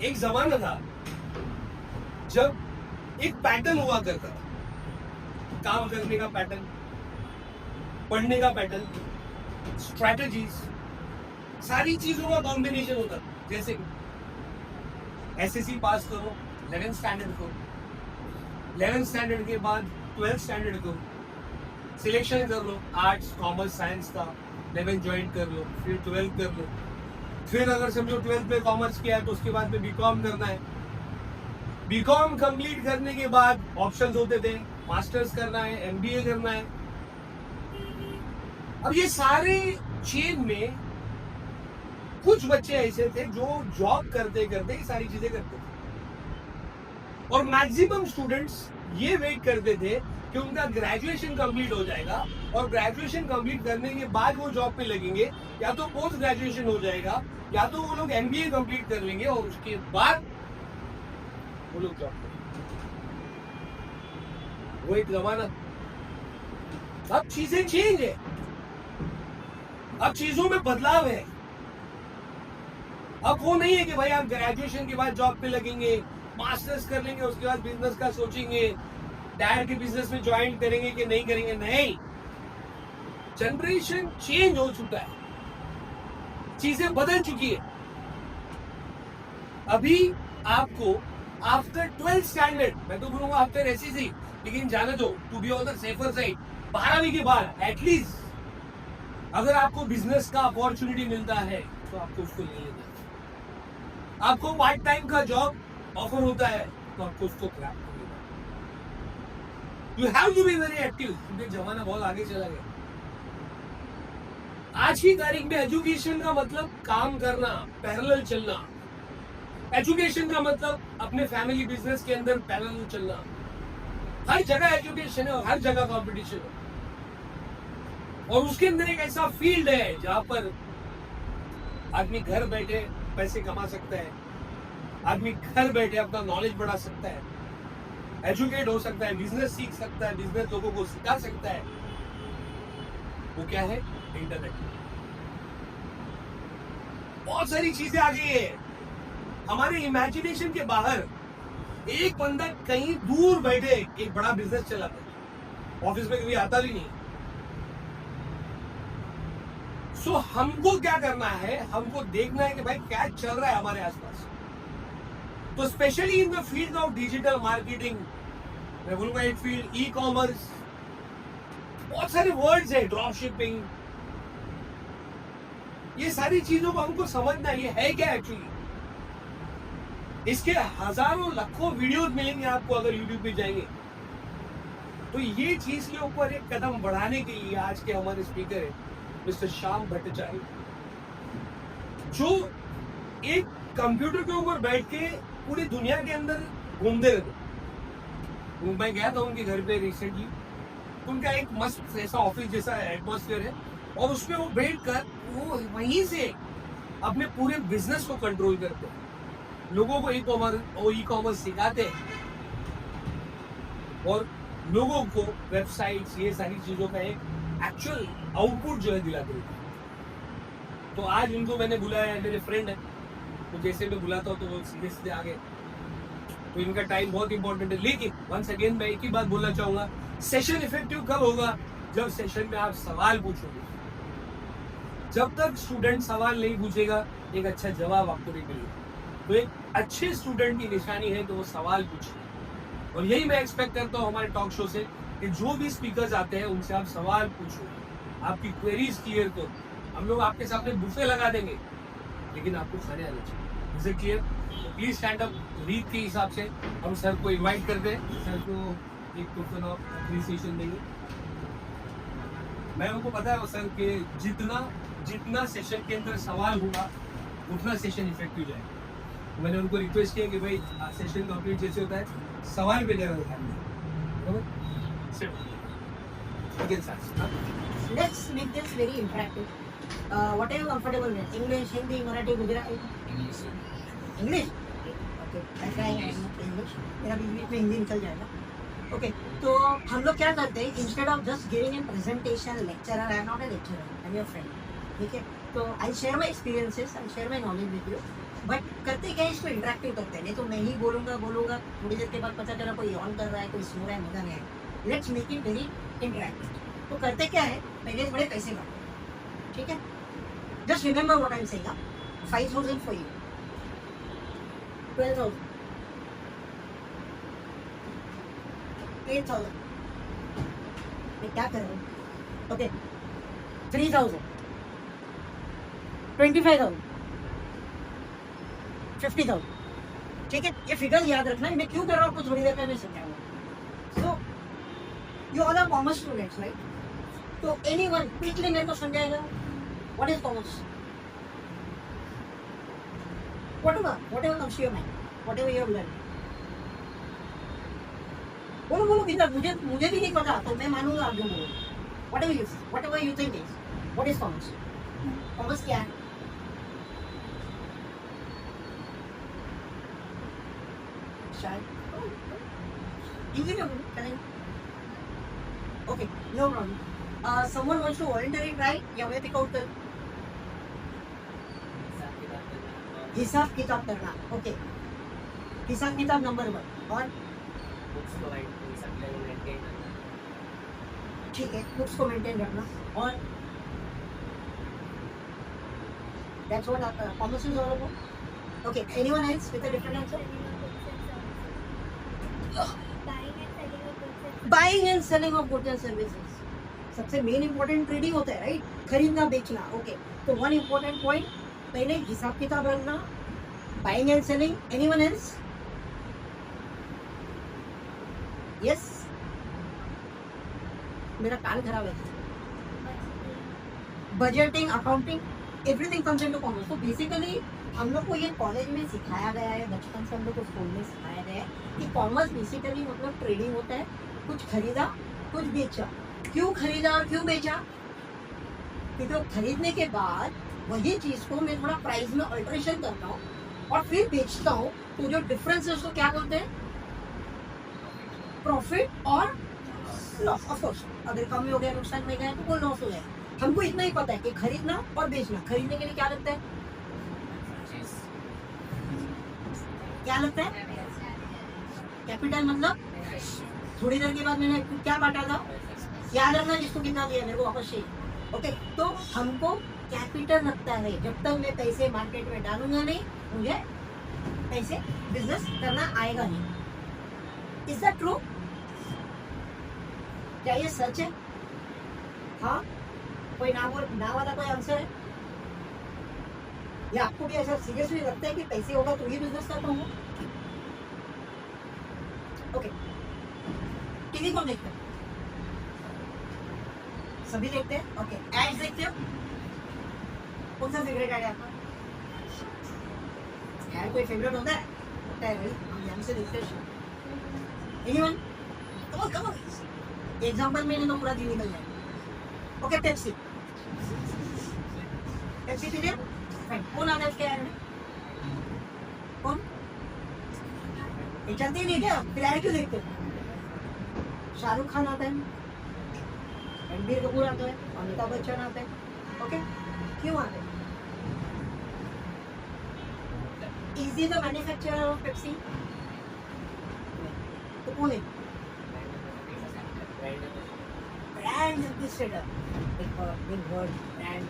एक जमाना था जब एक पैटर्न हुआ करता था, काम करने का पैटर्न, पढ़ने का पैटर्न, स्ट्रैटेजीज, सारी चीजों का कॉम्बिनेशन होता था। जैसे एसएससी पास करो, 11th स्टैंडर्ड को, 11th स्टैंडर्ड के बाद 12th स्टैंडर्ड को सिलेक्शन कर लो, आर्ट्स कॉमर्स साइंस का, 11th ज्वाइन कर लो, फिर 12th कर लो, फिर अगर समझो 12th में कॉमर्स किया है तो उसके बाद में बीकॉम करना है। बीकॉम कंप्लीट करने के बाद ऑप्शंस होते थे, मास्टर्स करना है, एमबीए करना है। अब ये सारे चेन में कुछ बच्चे ऐसे थे जो जॉब करते करते ये सारी चीजें करते थे, और मैक्सिमम स्टूडेंट्स ये वेट करते थे कि उनका ग्रेजुएशन कंप्लीट हो जाएगा, और ग्रेजुएशन कंप्लीट करने के बाद वो जॉब पे लगेंगे, या तो पोस्ट ग्रेजुएशन हो जाएगा, या तो वो लोग एमबीए कंप्लीट कर लेंगे और उसके बाद वो लोग जॉब करेंगे। वो एक जमाना। अब चीजें चेंज है, अब चीजों में बदलाव है। अब वो नहीं है कि भाई आप ग्रेजुएशन के बाद जॉब पे लगेंगे, मास्टर्स कर लेंगे, उसके बाद बिजनेस का सोचेंगे, डैड के बिजनेस में ज्वाइन करेंगे कि नहीं करेंगे। नहीं, जनरेशन चेंज हो चुका है, चीजें बदल चुकी है। अभी आपको आफ्टर 12th स्टैंडर्ड, मैं तो बोलूंगा आफ्टर एसएससी, लेकिन जाने दो, to be on the safer side, 12वीं के बाद एटलीस्ट अगर आपको बिजनेस का अपॉर्चुनिटी मिलता है तो आपको उसको ले लेना है। आपको पार्ट टाइम का जॉब ऑफर होता है तो आपको उसको ग्रैब कर लेना है। You have to be very active, क्योंकि जमाना बहुत आगे चला गया। आज की तारीख में एजुकेशन का मतलब काम करना, पैरेलल चलना। एजुकेशन का मतलब अपने फैमिली बिजनेस के अंदर पैरेलल चलना। हर जगह एजुकेशन है और हर जगह कंपटीशन है, और उसके अंदर एक ऐसा फील्ड है जहां पर आदमी घर बैठे पैसे कमा सकता है, आदमी घर बैठे अपना नॉलेज बढ़ा सकता है, एजुकेट हो सकता है, बिजनेस सीख सकता है, बिजनेस लोगों को सिखा सकता है। वो क्या है? इंटरनेट। बहुत सारी चीजें आ गई है हमारे इमेजिनेशन के बाहर। एक बंदा कहीं दूर बैठे एक बड़ा बिजनेस चलाता है, ऑफिस में कभी आता भी नहीं। सो हमको क्या करना है? हमको देखना है कि भाई क्या चल रहा है हमारे आसपास। तो specially in the field of digital marketing, मैं बोलूंगा एक फील्ड, ई कॉमर्स, बहुत सारे वर्ड्स है, ड्रॉप शिपिंग, ये सारी चीजों को हमको समझना है, ये है क्या एक्चुअली। इसके हजारों लाखों वीडियोस मिलेंगे आपको अगर यूट्यूब पे जाएंगे। तो ये चीज के ऊपर एक कदम बढ़ाने के लिए आज के हमारे स्पीकर है मिस्टर श्याम भट्टाचार्य, जो एक कंप्यूटर के ऊपर बैठ के पूरी दुनिया के अंदर घूमते रहते। मैं गया था उनके घर पे रिसेंटली, उनका एक मस्त ऐसा ऑफिस जैसा एटमॉस्फेयर है, और उसमें वो बैठकर वो वहीं से अपने पूरे बिजनेस को कंट्रोल करते हैं, लोगों को ई कॉमर्स सिखाते हैं, और लोगों को वेबसाइट्स, ये सारी चीजों का एक एक्चुअल आउटपुट जो है दिलाते हैं। तो आज उनको मैंने बुलाया है, मेरे फ्रेंड है, तो जैसे मैं बुलाता हूँ तो वो सीधे सीधे आ गए। तो इनका टाइम बहुत इंपॉर्टेंट है। लेकिन वंस अगेन मैं एक ही बात बोलना चाहूंगा, सेशन इफेक्टिव कब होगा? जब सेशन में आप सवाल पूछोगे। जब तक स्टूडेंट सवाल नहीं पूछेगा, एक अच्छा जवाब आपको नहीं मिलेगा। तो एक अच्छे स्टूडेंट की निशानी है तो वो सवाल पूछे, और यही मैं एक्सपेक्ट करता हूँ हमारे टॉक शो से, कि जो भी स्पीकर्स आते हैं उनसे आप सवाल पूछो, आपकी क्वेरीज क्लियर करो। हम लोग आपके सामने बुफे लगा देंगे, लेकिन आपको खाने आना चाहिए। Is it clear? Please stand up. रीत के हिसाब से हम सर को इनवाइट करते हैं, सर को एक टोकन ऑफ अप्रिसिएशन देंगे। मैं उनको पता है सर के जितना सेशन के अंदर सवाल होगा उतना सेशन इफेक्टिव जाएगा। मैंने उनको रिक्वेस्ट किया कि भाई सेशन कंप्लीट जैसे होता है, सवाल पे ज़्यादा ध्यान दें। Let's make this very interactive. What are you comfortable with? English, Hindi, Marathi, Gujarati? English? Okay. I try English. मेरा बीच में हिंदी निकल जाएगा. Okay. तो हम लोग क्या करते हैं? Instead of just giving a presentation, lecturer, I am not a lecturer. I am your friend. ठीक है? तो I'll share my experiences. I'll share my knowledge with you. But करते क्या है, इसको इंटरेक्टिव करते हैं। नहीं तो मैं ही बोलूंगा थोड़ी देर के बाद पता चला कोई ऑन कर रहा है, कोई सो रहा है, मजा नहीं आएगा। Let's make it very interactive. तो करते क्या है, पहले थोड़े पैसे काटो, ठीक है। Just remember what I am saying. 5,000 for you, 12,000, 8,000, मैं क्या कर रहा हूँ, ओके, 3,000, 25,000, 50,000, ठीक है। ये फिगर याद रखना, मैं क्यों कर रहा हूँ आपको थोड़ी देर में मैं समझाऊंगा। So you all are commerce students, right? तो एनीवन क्विकली मेरे को समझाएगा what is commerce, whatever comes to your mind, whatever you have learned. बोलो बिंदास, मुझे भी नहीं पता तो मैं मानूंगा आप जो बोलो। whatever you think is what is commerce. Commerce क्या है? शायद easy to understand. Okay, no problem. Someone wants to voluntarily try, या मैं pick out कर, हिसाब किताब करना, ओके। हिसाब किताब नंबर 1, और ठीक है, बुक्स को मेंटेन रखना, और that's what commerce is all about. Okay, anyone else with a different answer? Buying and selling of goods and services. सबसे मेन इंपॉर्टेंट ट्रेडिंग होता है, राइट? खरीदना बेचना, ओके। तो वन इंपॉर्टेंट पॉइंट, पहले हिसाब किताब रखना, buying and selling. Anyone else? Yes, मेरा कान खराब है। Budgeting, accounting, everything comes into commerce. तो बेसिकली हम लोग को ये कॉलेज में सिखाया गया है, बचपन से हम लोग को स्कूल में सिखाया गया है कि कॉमर्स बेसिकली मतलब ट्रेडिंग होता है। कुछ खरीदा, कुछ बेचा। क्यों खरीदा और क्यों बेचा? क्योंकि खरीदने के बाद वही चीज को मैं थोड़ा प्राइस में अल्टरेशन करता हूँ और फिर बेचता हूँ, तो जो डिफरेंस है उसको क्या बोलते हैं? प्रॉफिट और लॉस। ऑफ कोर्स अगर कम हो गया, नुकसान में गया तो कोई लॉस हो गया। हमको इतना ही पता है कि खरीदना और बेचना। खरीदने के लिए क्या लगता है? क्या लगता है? कैपिटल, मतलब थोड़ी देर के बाद मैंने क्या बांटा था, याद रखना जिसको कितना दिया मेरे को वापस चाहिए। ओके, तो हमको कैपिटल लगता है। जब तक मैं पैसे मार्केट में डालूंगा नहीं, मुझे पैसे बिजनेस करना आएगा नहीं। Is that true? क्या ये सच है? हाँ, कोई ना वाला कोई आंसर है? या आपको भी ऐसा सीरियसली लगता है कि पैसे होगा तो ही बिजनेस कर पाऊंगा? ओके, टीवी कौन देखते हैं? सभी देखते हैं। ओके, एड्स देखते हो? कौन सा फेवरेट एड है आपका? एड कोई फेवरेट होता है? होता है भाई, हम ध्यान से देखते हैं। एनीवन? Come on. एग्जांपल मैंने तो पूरा दिन निकल जाए। ओके, पेप्सी पीते हो? कौन आता है उसके एड में? कौन? ये चलती नहीं क्या? फिर एड क्यों देखते हो? शाहरुख खान आता है, रणबीर कपूर आता है, अमिताभ बच्चन आता है। ओके, क्यों आते हैं? Is he the manufacturer of Pepsi? तो कौन है? Brand ambassador. एक big word, brand.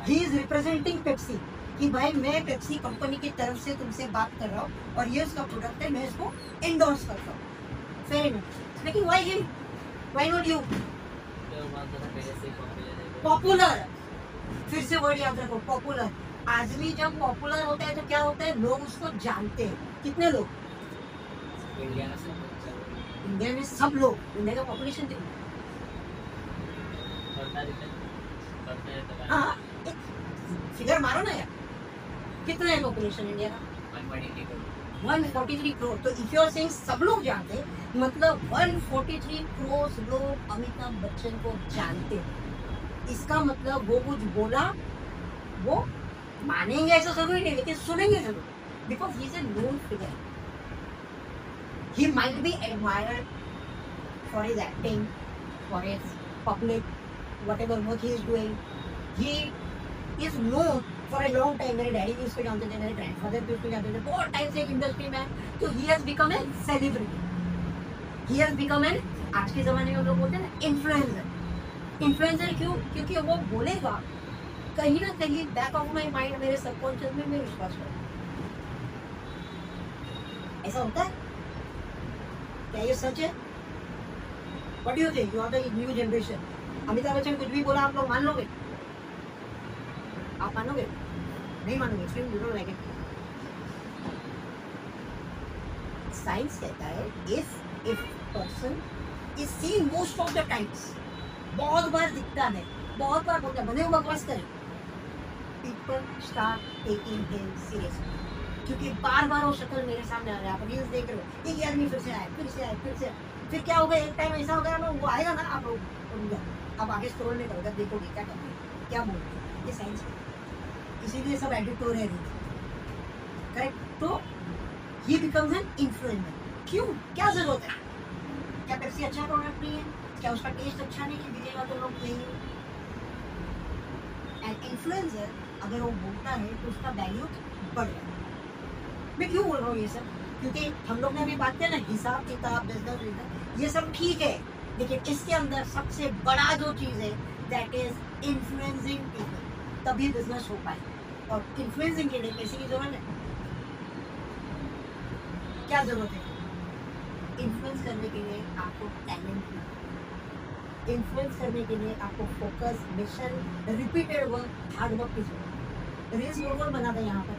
He is representing Pepsi कि भाई मैं पेप्सी कंपनी की तरफ से तुमसे बात कर रहा हूँ और ये उसका प्रोडक्ट है, मैं इसको एंडोर्स करता हूँ। Fair enough. लेकिन why him? Why not you? Popular. फिर से वर्ड याद रखो, पॉपुलर। आदमी जब पॉपुलर होता है तो क्या होता है? लोग उसको जानते हैं। कितने लोग? इंडिया में सब लोग। इंडिया का पॉपुलेशन कितना? हाँ, फिगर मारो ना यार, कितना है पॉपुलेशन इंडिया का? 143 करोड़। तो इफ यू आर सेइंग सब लोग जानते हैं, मतलब 143 करोड़ लोग अमिताभ बच्चन को जानते हैं। इसका मतलब वो कुछ बोला, वो मानेंगे ऐसा जरूरी नहीं, लेकिन सुनेंगे जरूर, because he is a known figure. He might be admired for his acting, for his public, whatever work he is doing. He is known for a long time. मेरे डैडी भी उसको जानते थे, मेरे ग्रैंडफादर भी उसको जानते थे, बहुत टाइम से एक इंडस्ट्री में है. तो he has become a celebrity. He has become an, आज के जमाने में हम लोग बोलते हैं ना, इन्फ्लुएंसर. इन्फ्लुएंसर क्यों? क्योंकि वो बोलेगा कहीं ना कहीं बैक ऑफ माई माइंड, मेरे सबकॉन्शियस में मैं विश्वास करता हूँ. ऐसा होता है क्या? ये सच है? What do you think? You are the new generation. Amitabh Bachchan कुछ भी बोला आप लोग मान लोगे? आप मानोगे? नहीं मानोगे. फिर you don't like it. Science कहता है if person is seen most of the times, बहुत बार दिखता है, बहुत बार बोलता है, बने हुए बकवास करें, people start taking him seriously. क्योंकि बार बार वो शक्ल मेरे सामने आ रहा है. आप रील्स देख रहे हो, एक आदमी फिर से आए, फिर से आए, फिर से आए. फिर क्या होगा? एक टाइम ऐसा होगा ना, वो आएगा ना, आप अब आगे स्क्रॉल नहीं करोगे, देखोगे क्या कर रहे हैं, क्या बोल रहे हैं. ये साइंस है. इसीलिए सब एडिक्ट हो रहे हैं. करेक्ट. तो ये बिकम्स एन इन्फ्लुएंसर. क्यों? क्या जरूरत है? क्या पेप्सी अच्छा प्रोडक्ट नहीं है? क्या उसका टेस्ट अच्छा नहीं है? बिकेगा तो लोग लेंगे. एंड इन्फ्लुएंसर अगर वो बोलता है तो उसका वैल्यू बढ़ जाता है. मैं क्यों बोल रहा हूँ ये सब? क्योंकि हम लोग ने अभी बात किया ना, हिसाब किताब, बिजनेस, ये सब ठीक है, लेकिन इसके अंदर सबसे बड़ा जो चीज है दैट इज इन्फ्लुएंसिंग पीपल. तभी बिजनेस हो पाए. और इन्फ्लुएंसिंग के लिए पैसे की जरूरत है. क्या जरूरत है? इन्फ्लुएंस करने के लिए आपको टैलेंट की, इन्फ्लुएंस करने के लिए आपको focus, mission, repeated work, hard work की जरूरत. रील्स लोगों बना दे यहाँ पर,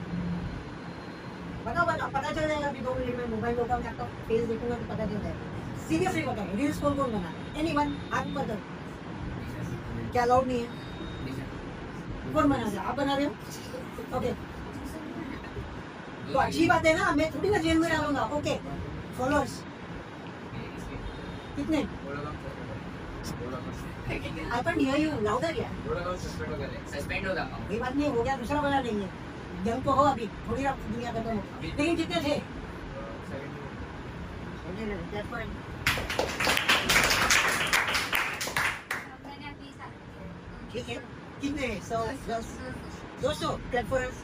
बताओ पता चल जाएगा. अभी 2 मिनट में मोबाइल होगा, मैं आपका फेस देखूंगा तो पता चल जाएगा. सीरियसली बताओ, रील्स कौन कौन बना? एनीवन? आप बता. क्या अलाउड नहीं है? कौन बना रहे? आप बना रहे हो? ओके, तो अच्छी बात है ना. मैं थोड़ी ना जेल में डालूंगा. ओके, फॉलोअर्स कितने? I can hear you louder. यार सस्पेंड होगा. ये बात नहीं हो गया, दूसरा बना लेंगे. जंग तो हो अभी, थोड़ी रात दुनिया खत्म हो. लेकिन कितने थे? ठीक है. कितने? 100, 10, 200. Clap for us.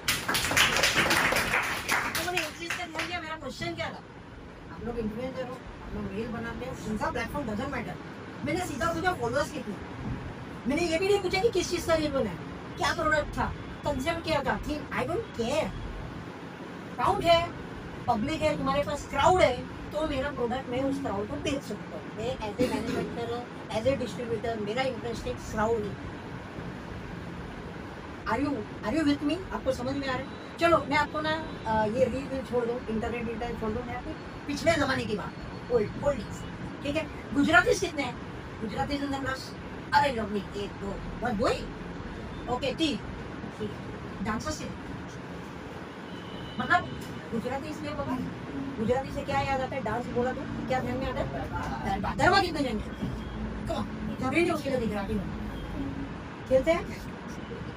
तो मैंने एक चीज का ध्यान दिया. मेरा क्वेश्चन क्या था? आप लोग इन्फ्लुएंसर हो, आप लोग रील बनाते हो, उनका प्लेटफॉर्म डजंट मैटर. मैंने सीधा पूछा फॉलोअर्स कितने. मैंने ये भी नहीं पूछा कि किस चीज का रील बनाया, क्या प्रोडक्ट था, कंसेप्ट क्या था. ठीक, आई डोंट केयर. क्राउड है, पब्लिक है, तुम्हारे पास क्राउड है, तो मेरा प्रोडक्ट मैं उस क्राउड को बेच सकता हूँ. मैं as a manufacturer, as a distributor, मेरा इंटरेस्ट एक क्राउड है. Are you with me? आपको समझ में आ रहा है? चलो मैं आपको ना ये रील छोड़ दूँ, इंटरनेट छोड़ दूँ. मैं आपको पिछले जमाने की बात, ओल्ड, ठीक है. गुजराती कितने हैं? गुजराती अरे लोग 1, 2, 1, 2. ओके, 3. डांसर्स से मतलब गुजराती इसलिए बोला, गुजराती से क्या याद आता है? डांस बोला तो क्या ध्यान में आता है? गरबा कितने जाएंगे? जरूरी नहीं उसके लिए गुजराती में खेलते हैं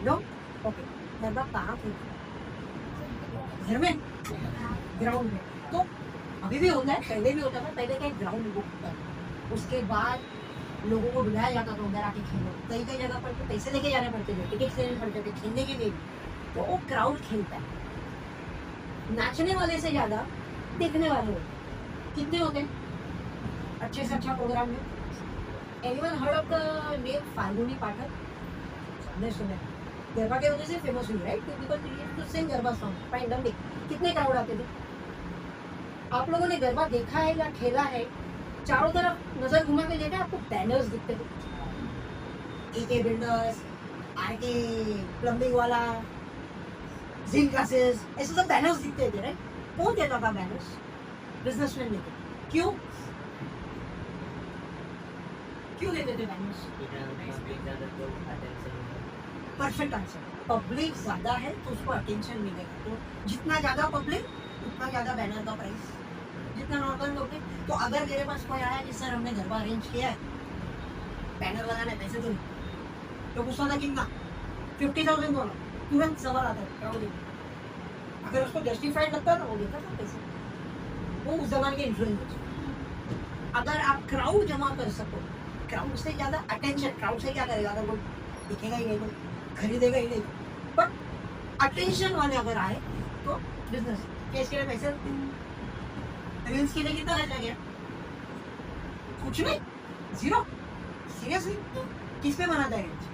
लोग. ओके, गरबा कहाँ खेलते? घर में, ग्राउंड में. तो अभी भी होता है, पहले भी होता था. पहले क्या ग्राउंड बुक होता था, उसके बाद लोगों को बुलाया जाता था उधर आके खेलो. कई कई जगह पर तो पैसे लेके जाने पड़ते थे, टिकट लेने पड़ते थे खेलने के लिए. तो वो क्राउड खेलता है. नाचने वाले से ज्यादा देखने वाले होते. कितने होते हैं अच्छे से अच्छा प्रोग्राम में? Anyone heard of the name Falguni Pathak? हमने सुना. गरबा के वजह से फेमस हुई, right? Because to sing garba song finally. कितने क्राउड आते थे? आप लोगों ने गरबा देखा है या खेला है? चारों तरफ नजर घुमा के देखा, आपको बैनर्स दिखते थे. एके बिल्डर्स, आरके प्लम्बिंग वाला, जिम क्लासेस, ऐसे सब बैनर्स दिखते थे, राइट? कौन देता था बैनर्स? बिजनेसमैन देते. क्यों देते थे बैनर्स? Perfect answer. पब्लिक ज्यादा है तो उसको अटेंशन मिलेगा. तो जितना ज्यादा पब्लिक उतना ज्यादा बैनर का प्राइस. जितना नॉर्मल पब्लिक. तो अगर मेरे पास कोई आया कि सर हमने गरबा अरेंज किया है, बैनर लगाने पैसे तो नहीं, तो गुस्सा था कितना? 50,000 बोला. तुरंत सवाल आता है क्राउड. अगर उसको जस्टिफाइड लगता ना, वो देता था पैसे. वो उस जमाने के इन्फ्लुएंसर. अगर आप क्राउड जमा कर सको, क्राउड से ज्यादा अटेंशन. क्राउड से क्या करेगा? अगर वो दिखेगा ही नहीं तो खरीदेगा ही नहीं. अटेंशन वाले अगर आए तो बिजनेस इसके लिए पैसे रील्स के लिए कितना खर्चा गया? कुछ नहीं, जीरो। सीरियसली किस पे बनाता है रील्स?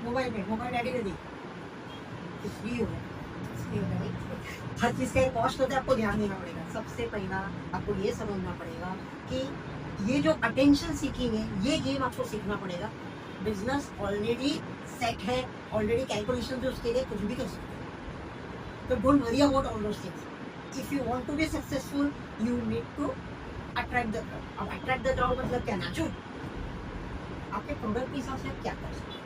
मोबाइल पे, मोबाइल डैडी ने दी फ्री हो गया। हर चीज का एक कॉस्ट होता है, आपको ध्यान देना पड़ेगा। सबसे पहला आपको ये समझना पड़ेगा कि ये जो अटेंशन सीकिंग है, ये गेम आपको सीखना पड़ेगा। बिजनेस ऑलरेडी सेट है, ऑलरेडी कैलकुलेशन जो उसके लिए कुछ भी कर सकते हैं। तो don't worry about all those things. If you want to be successful you need to attract the crowd. अब अट्रैक्ट द क्राउड मतलब क्या? नाचो, आपके प्रोडक्ट के हिसाब से आप क्या कर सकते हैं।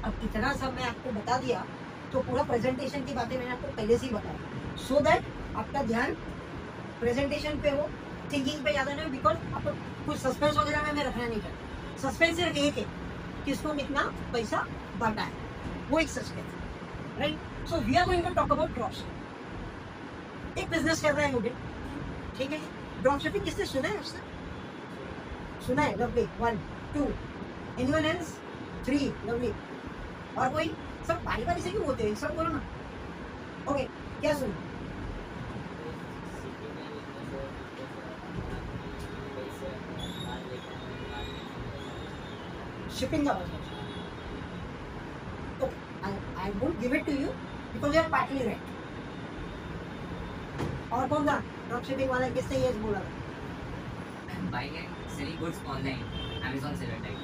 अब इतना सब मैं आपको बता दिया तो पूरा प्रेजेंटेशन की बातें मैंने आपको पहले से ही बताया, सो दैट आपका ध्यान प्रेजेंटेशन पे हो, थिंकिंग पे ज़्यादा नहीं। बिकॉज आपको कुछ सस्पेंस वगैरह में मैं रखना नहीं चाहता। सस्पेंस सिर्फ एक है, किसको कितना पैसा बांटा है, वो एक suspense, right. So we are going to talk about dropshipping. एक बिजनेस कर रहा है मुझे, ठीक है। ड्रॉपशिपिंग किसने सुना है? उसने सुना है? लवली। 1 2 anyone else? 3 लवली। और कोई? सब बारी बारी से क्यों होते हैं? सब बोलो ना। ओके, क्या सुन? शिपिंग का business. Okay, I would give it to you because you are partly right. और कौन था ड्रॉप शिपिंग वाला? किसने ये बोला? Buying and selling goods online, Amazon seller type.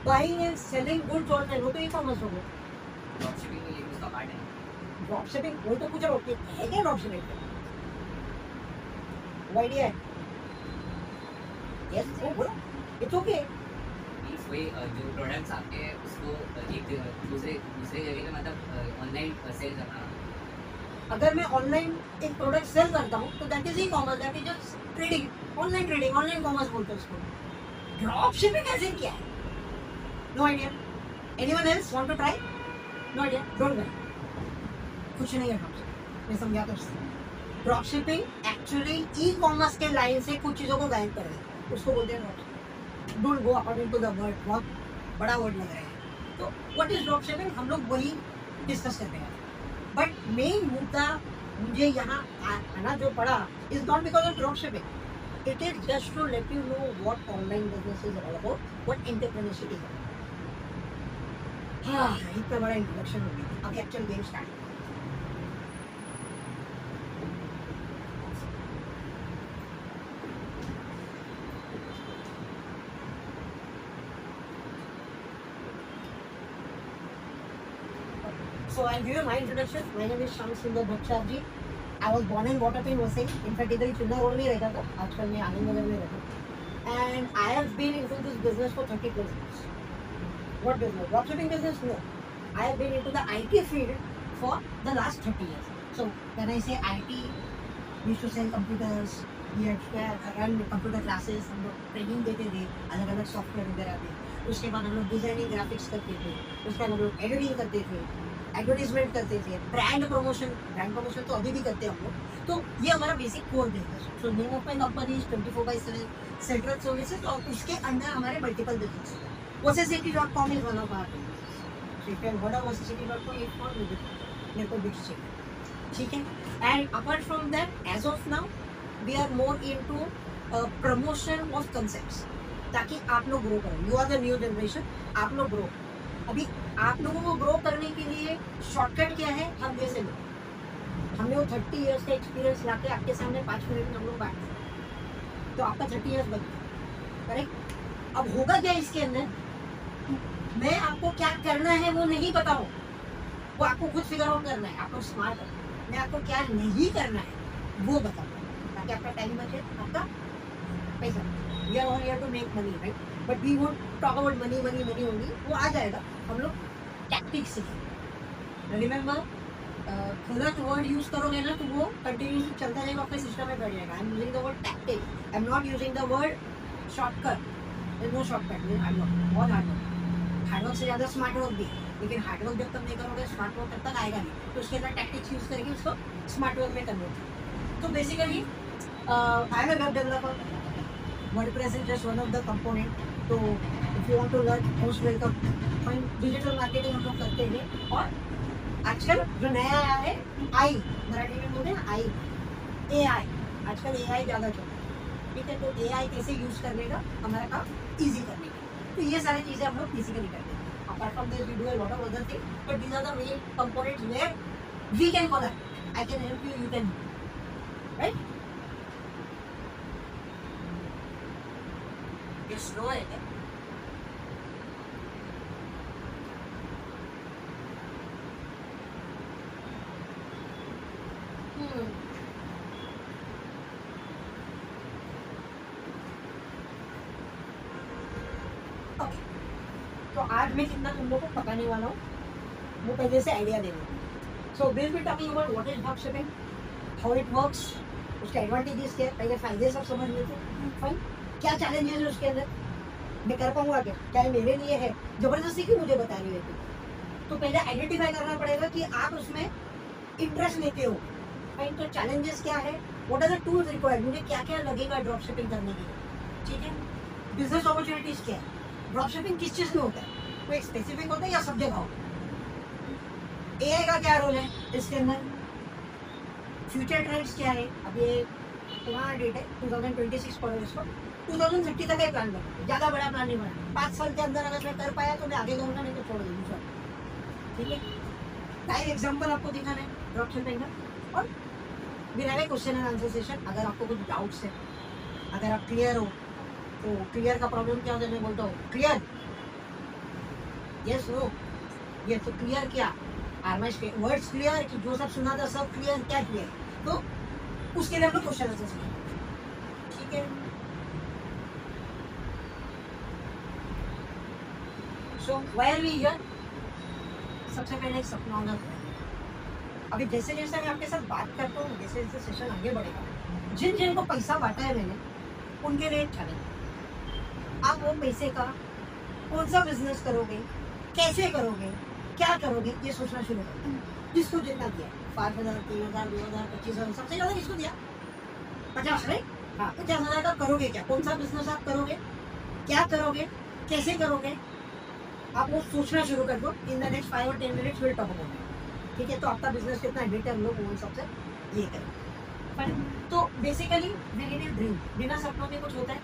Buying and selling goods online, वो तो ई-कॉमर्स हो गया। Dropshipping में लेकिन उसका पार्ट है। ड्रॉप शिपिंग वो तो पूछ रहा हूँ कि है क्या ड्रॉप शिपिंग? वो आइडिया है? यस, वो बोलो। It's okay. Means वही जो प्रोडक्ट्स आपके हैं, उसको एक दूसरे जगह पे मतलब ऑनलाइन सेल करना। अगर मैं ऑनलाइन एक प्रोडक्ट सेल करता हूँ तो that is e-commerce, that is just trading, online trading, online commerce बोलते हैं उसको। ड्रॉप शिपिंग ऐसे क्या है? No idea. Anyone else want to try? No idea, don't worry. कुछ नहीं है ड्रॉप शिपिंग, मैं समझाता हूँ। ड्रॉप शिपिंग एक्चुअली ई-कॉमर्स के लाइन से कुछ चीज़ों को गायब कर रहा है, उसको बोलते हैं drop shipping. Don't go according to the word, बहुत बड़ा वर्ड लग रहा है। तो व्हाट इज ड्रॉप शिपिंग, हम लोग वही डिस्कस करते हैं। बट मेन मुद्दा मुझे यहाँ आना जो पड़ा is not because of drop shipping, it is just to let you know what online business is all about, what entrepreneurship is. हाँ, इतना बड़ा इंट्रोडक्शन हो गया, अब actual game start. So I'll give you my introduction. My name is Shams Sundar Bhakshavji. I was born and brought up in Vasai. In fact, इधर ही Chunna road में रहता था. आजकल मैं आनंद नगर में रहता हूँ. And I have been into this business for 30 plus years. What business? Dropshipping business? No. I have been into the IT field for the last 30 years. So when I say IT, we used to sell computers. We had to run computer classes. हम लोग training देते थे, अलग अलग software वगैरह पे. उसके बाद हम लोग डिजाइनिंग ग्राफिक्स करते थे. उसके बाद हम लोग एडिटिंग करते थे, एडवर्टीजमेंट करते थे, ब्रांड प्रमोशन तो अभी भी करते हैं हम लोग. तो ये हमारा बेसिक कोर बिजनेस है. So name of my company is 24/7 central services और उसके अंदर हमारे मल्टीपल बिजनेस है. Vocessity.com is one of our business. So if you have heard of Vocessity.com, if not मेरे को बिग चाहिए, ठीक है. And apart from that, as of now we are more into promotion of concepts, ताकि आप लोग grow करें. You are the new generation, आप लोग ग्रो. अभी आप लोगों को ग्रो करने के लिए शॉर्टकट क्या है? हम जैसे लोग, हमने वो 30 इयर्स का एक्सपीरियंस लाके आपके सामने 5 मिनट में हम लोग बांट दें, तो आपका 30 इयर्स बच गया, करेक्ट. अब होगा क्या इसके अंदर? मैं आपको क्या करना है वो नहीं बताऊँ, वो आपको खुद फिगर आउट करना है. आपको स्मार्ट है. मैं आपको क्या नहीं करना है वो बताऊँ, ताकि आपका टाइम बचे, आपका पैसा. We are all here to make money, right. But we won't talk about money only. वो आ जाएगा. हम लोग टैक्टिक्स सीखेंगे. रिमेंबर, गलत वर्ड यूज करोगे ना तो वो कंटिन्यूसली चलता रहेगा, अपने सिस्टम में बैठ जाएगा. I am using the word tactic, I am not using the word shortcut. There is no shortcut. Hard work, बहुत हार्डवर्क. हार्डवर्क से ज़्यादा स्मार्ट वर्क भी है, लेकिन हार्डवर्क जब तक नहीं करोगे स्मार्ट वर्क तब तक आएगा नहीं. तो उसके अंदर टैक्टिक्स यूज करके उसको स्मार्ट वर्क में कन्वर्ट करें. तो basically I am a web developer. WordPress is just one of the component. तो if you want to learn most welcome. Fine, digital marketing हम लोग करते हैं। और आजकल जो नया आया है आई, मराठी में बोलते हैं आई, AI। आजकल AI ज़्यादा चल रहा है, ठीक है। तो AI कैसे यूज करने का हमारा काम ईजी करने का, तो ये सारी चीज़ें हम लोग बेसिकली करते हैं। Apart from this we do a lot of other thing, but these are the main components where we can collaborate. I can help you, you can, right. ये स्लो है क्या? ओके, तो आज मैं कितना तुम लोग को पकाने वाला हूँ वो पहले से आइडिया दे दूँ। So will be talking about what is drop shipping, how it works, उसके एडवांटेजेस क्या है, पहले फायदे सब समझ लेते हैं। फाइन, क्या चैलेंजेस है उसके अंदर, मैं कर पाऊंगा क्या, क्या ये मेरे लिए है, जबरदस्ती क्यों मुझे बता रही है तुम? तो पहले आइडेंटिफाई करना पड़ेगा कि आप उसमें इंटरेस्ट लेते हो। फाइन, तो चैलेंजेस क्या है, what are the tools required, मुझे क्या क्या लगेगा ड्रॉप शिपिंग करने के लिए, ठीक है। बिजनेस अपॉर्चुनिटीज क्या है, ड्रॉप शिपिंग किस चीज़ में होता है, कोई एक स्पेसिफिक होता है या सब जगह होता है, AI का क्या रोल है इसके अंदर, फ्यूचर ट्रेंड्स क्या है। अब ये पुराना डेट है 2026 पर, इसको 2030 तक एक प्लान करो, ज़्यादा बड़ा प्लान नहीं बना, 5 साल के अंदर अगर मैं कर पाया तो मैं आगे करूँगा, नहीं तो छोड़ दूँगा, ठीक है। लाइव एग्जाम्पल आपको दिखाना है ड्रॉप शिपिंग का। और will have a question and answer session. अगर आपको कुछ डाउट्स है, अगर आप क्लियर हो, तो क्लियर का प्रॉब्लम क्या होता है, मैं बोलता हूँ क्लियर, यस नो, ये तो क्लियर क्या, आर माय वर्ड्स क्लियर, कि जो सब सुना था सब क्लियर, क्या क्लियर, तो उसके लिए हम लोग क्वेश्चन आंसर सीखेंगे, ठीक है। So why are we here, सबसे पहले एक सपना होना चाहिए। अभी जैसे जैसे मैं आपके साथ बात करता हूँ, जैसे जैसे सेशन आगे बढ़ेगा, जिन जिन को पैसा बांटा है मैंने, उनके लिए चैलेंज, आप वो पैसे का कौन सा बिजनेस करोगे, कैसे करोगे, क्या करोगे, ये सोचना शुरू करो। जिसको जितना दिया, 5,000, 3,000, 2,000, 25,000, सबसे ज़्यादा किसको दिया, 50, राइट। हाँ, 50,000 का करोगे क्या, कौन सा बिजनेस आप करोगे, क्या करोगे, कैसे करोगे, आप वो सोचना शुरू कर दो। इन द नेक्स्ट 5 और 10 minutes will talk about it, ठीक है। तो आपका बिजनेस कितना हिट है, हम लोग वो सबसे ये करें। तो basically we need a dream, बिना सपनों के कुछ होता है,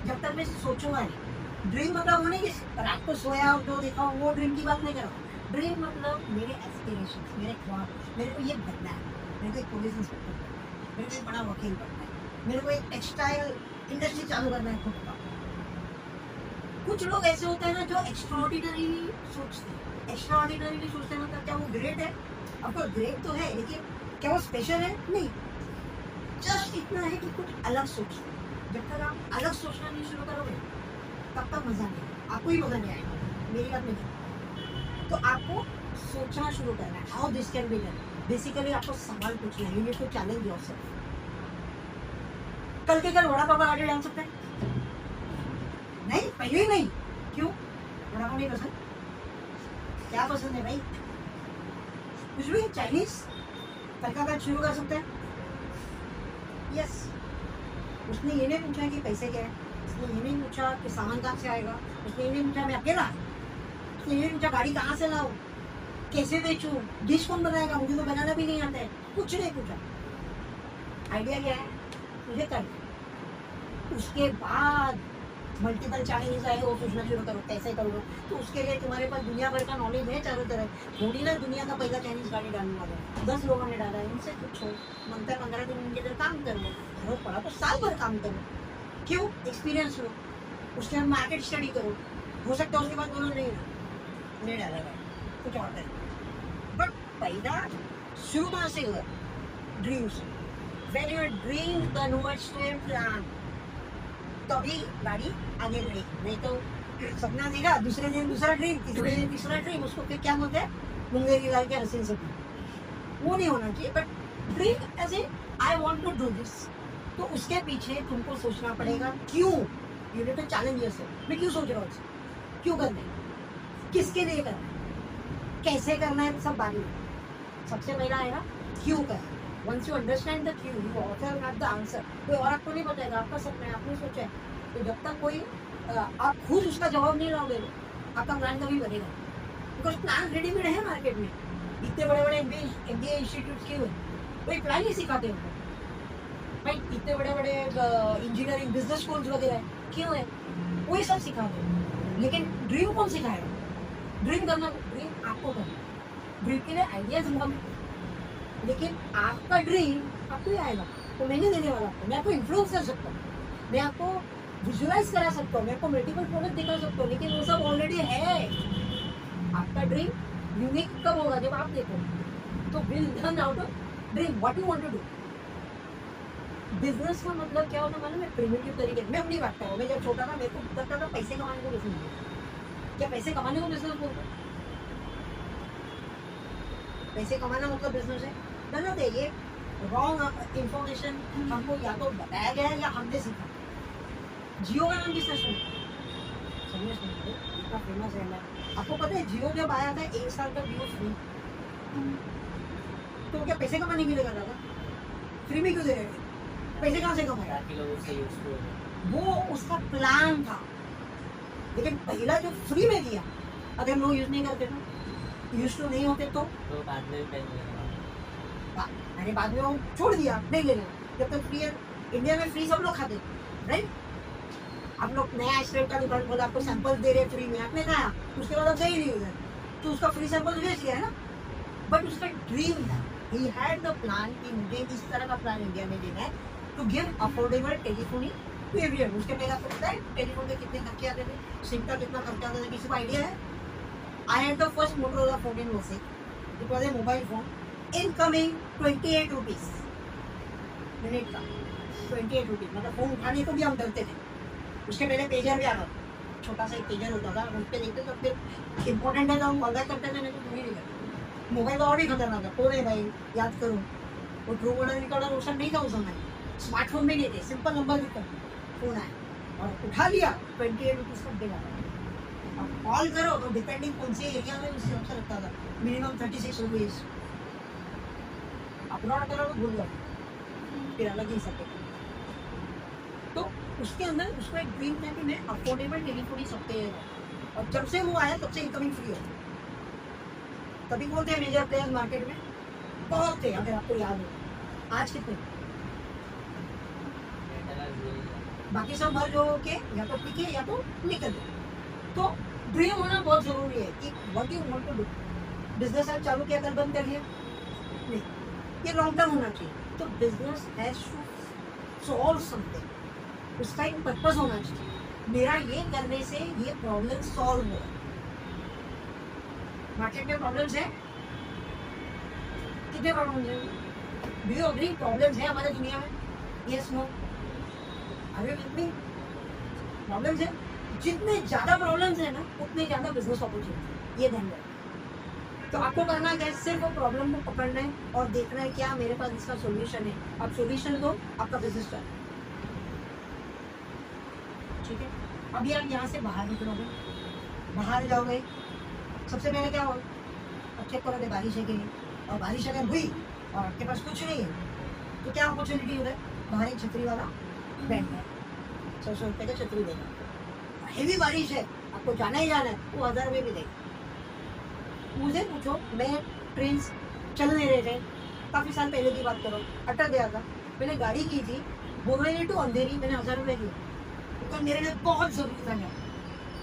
जब तक मैं सोचूंगा नहीं। ड्रीम मतलब वो नहीं कि रात को सोया और जो देखा वो ड्रीम की बात नहीं कर रहा हूँ। ड्रीम मतलब मेरे एस्पिरेशन, मेरे ख्वाब, मेरे को ये बनना है, मेरे को एक पुलिस इंस्पेक्टर बनना है, मेरे को एक बड़ा वकील बनना है, मेरे को एक टेक्सटाइल इंडस्ट्री चालू करना है खुद का। कुछ लोग ऐसे होते हैं ना जो एक्स्ट्राऑर्डिनरी सोचते हैं, एक्स्ट्राऑर्डिनरी सोचते हैं, मतलब क्या वो ग्रेट है, आपको ग्रेट तो है, लेकिन क्या वो स्पेशल है, नहीं, जस्ट इतना है कि कुछ अलग सोचते हैं। जब तक आप अलग सोचना नहीं शुरू करोगे तब तक मजा नहीं आएगा, आपको ही मजा नहीं आएगा, मेरी बात नहीं। तो आपको सोचना शुरू करना है, how this can be done. Basically आपको सवाल पूछना है, you need to challenge yourself. कल के कल वड़ा पाव आगे डाल सकते हैं, नहीं, पहले ही नहीं, क्यों, वड़ा पाव नहीं पसंद, क्या पसंद है भाई, कुछ भी, चाइनीज, कल का कल शुरू कर सकते हैं। यस, उसने ये नहीं पूछा कि पैसे क्या है, उसने ये नहीं पूछा कि सामान कहाँ से आएगा, उसने ये नहीं पूछा मैं अकेला, उसने ये नहीं पूछा गाड़ी कहाँ से लाऊं, कैसे बेचूं, डिश कौन बनाएगा, मुझे तो बनाना भी नहीं आता है, कुछ नहीं पूछा। आइडिया क्या है, मुझे कर। उसके बाद मल्टीपल चैलेंजेस आए, वो सोचना शुरू करो कैसे करोगे। तो उसके लिए तुम्हारे पास दुनिया भर का नॉलेज है चारों तरफ, थोड़ी ना दुनिया का पहला चाइनीज गाड़ी डालने वाला है, 10 लोगों ने डाला है, इनसे पूछो, मंगता 15 दिन उनके इधर काम करो, जरूरत पड़ा तो साल भर काम करो, क्यों, एक्सपीरियंस लो, उसके बाद मार्केट स्टडी करो, हो सकता है उसके बाद बोलो नहीं डाला है, कुछ और करें। बट पहला शुरू कहाँ से हुआ, ड्रीम से। When your dream converts to your plan, तभी गाड़ी आगे बढ़ेगी, नहीं तो सपना देखा, दूसरे दिन दूसरा ड्रीम, तीसरे दिन तीसरा ड्रीम, उसको फिर क्या बोलते हैं, मुंगे की दाल के हसीन सपना, वो नहीं होना चाहिए। But dream as a I want to do this, तो उसके पीछे तुमको सोचना पड़ेगा क्यों, you need to challenge yourself, मैं क्यों सोच रहा हूँ, क्यों करना है, किसके लिए करना है, कैसे करना है, सब बाद में। सबसे पहला आएगा क्यों करना है। Once you understand the क्यों, you also have the answer। कोई और आपको नहीं बताएगा, आपका सपना है, आपने सोचा है, तो जब तक कोई आप खुद उसका जवाब नहीं लाओगे तो आपका प्लान कभी बनेगा, बिकॉज प्लान रेडीमेड है मार्केट में। इतने बड़े बड़े MBA इंस्टीट्यूट क्यों है, कोई प्लान नहीं सिखाते उनको भाई। इतने बड़े बड़े इंजीनियरिंग बिजनेस स्कूल्स वगैरह क्यों है, वही सब सिखाते हैं। लेकिन ड्रीम कौन सिखाएगा? ड्रीम करना, ड्रीम आपको करना, ड्रीम के लिए आइडियाज होगा, लेकिन आपका ड्रीम आपको ही आएगा। तो मैं नहीं देने वाला आपको, मैं आपको इन्फ्लुएंस कर सकता हूँ, मैं आपको विजुअलाइज करा सकता हूँ, मैं आपको मल्टीपल प्रोडक्ट दिखा सकता हूँ, लेकिन वो सब ऑलरेडी है। आपका ड्रीम यूनिक कब होगा? जब आप देखो। तो build out of dream what you want to do. Business का मतलब क्या होता है मालूम है? प्रिमिटिव तरीके। मैं अपनी बात कर रहा हूँ, मैं जब छोटा था मेरे को लगता था पैसे कमाने को बिजनेस बोलते। क्या पैसे कमाने को बिजनेस बोलते? पैसे कमाना मतलब बिजनेस है? गलत है ये। रॉन्ग इंफॉर्मेशन हमको या तो बताया गया है या हमने सीखा। जियो का नाम किसने सुना? समझ नहीं, इतना फेमस है ना। आपको पता है जियो जब आया था 1 साल तक जियो फ्री, तो क्या पैसे कमाने के लिए कर रहा था? फ्री में क्यों दे रहे थे? पैसे कहाँ से कमाए? ताकि लोग उससे यूज हो। वो उसका प्लान था। लेकिन पहला जो फ्री में दिया, अगर लोग यूज नहीं करते तो, यूज तो नहीं होते तो बाद में पैसे मैंने बाद में वो छोड़ दिया, नहीं लेना। जब तक फ्री है, इंडिया में फ्री सब लोग खाते, राइट? आप लोग नया आइसक्रीम का दुकान खोला, आपको सैंपल दे रहे फ्री में, आपने खाया, उसके बाद आप गए नहीं उधर, तो उसका फ्री सैंपल बेच दिया है ना। बट उसका ड्रीम था, ही हैड द प्लान कि मुझे इस तरह का प्लान इंडिया में देना है to give affordable telephony to everyone. उसके पहले आपको पता है टेलीफोन में कितने खर्चे आते थे, सिम का कितना खर्चा आता था, किसी को आइडिया है? I had the first Motorola phone in वॉसे, it was a mobile phone, incoming 28 rupees minute का। 28 रुपीज मतलब फोन उठाने को भी हम डरते थे। उसके पहले पेजर भी आ रहा था, छोटा सा एक पेजर होता था, उस पर देखते तो फिर इंपॉर्टेंट है तो हम कॉल बैक करते थे, नहीं तो नहीं करते। मोबाइल का और भी खतरनाक था, कौन है भाई याद करो, वो ट्रू कॉलर रिकॉर्डर ऑप्शन नहीं था उस समय, स्मार्टफोन में नहीं थे, सिंपल नंबर लिखकर फोन आया और उठा लिया, 28 रुपीज का बिल आया। अब कॉल करो तो डिपेंडिंग कौन से एरिया में उस हिसाब से लगता था, मिनिमम 36 रुपीज। अपना करो तो भूल जाओ, फिर अलग ही सकते। तो उसके अंदर उसको एक ड्रीम था कि मैं अफोर्डेबल टेलीफोनी सबके, और जब से वो आया तब से इनकमिंग फ्री हो। तभी बोलते हैं मेजर प्लेयर्स मार्केट में बहुत थे, अगर आपको याद हो। आज कितने? बाकी सब मर्ज हो के या तो टिके या तो निकल गए। तो ड्रीम होना बहुत जरूरी है कि what you want to do. Business आज चालू किया, कल बंद कर लिया नहीं, ये लॉन्ग टर्म होना चाहिए। तो business has to solve something, उसका एक पर्पस होना चाहिए। मेरा ये करने से ये प्रॉब्लम सॉल्व हो। मार्केट में प्रॉब्लम्स है, कितने प्रॉब्लम्स है? डू यू एग्री प्रॉब्लम्स है हमारे दुनिया में? Yes no? Are you with me? Problems है। जितने ज्यादा प्रॉब्लम्स है ना उतने ज्यादा बिजनेस अपॉर्चुनिटी, ये ध्यान रखना। तो आपको करना क्या है? सिर्फ वो प्रॉब्लम को पकड़ना है और देखना है क्या मेरे पास इसका सॉल्यूशन है। आप सॉल्यूशन दो, आपका बिजनेस चले। ठीक है, अभी आप यहाँ से बाहर निकलोगे, बाहर जाओगे, सबसे पहले क्या हो? अब चेक करोगे बारिश है कि नहीं, और बारिश अगर हुई और आपके पास कुछ नहीं है तो क्या अपॉर्चुनिटी उधर? बाहर एक छतरी वाला बैठ गया, 100 रुपये का छतरी देगा। हेवी बारिश है, आपको जाना ही जाना है, वो 1000 रुपये भी देगा। मुझे पूछो, मैं ट्रेन चल नहीं रहे थे, काफ़ी साल पहले की बात करो, अटक गया था, मैंने गाड़ी की थी बोरवेली टू अंधेरी, मैंने 1000 रुपये दिए क्योंकि मेरे लिए बहुत जरूरी था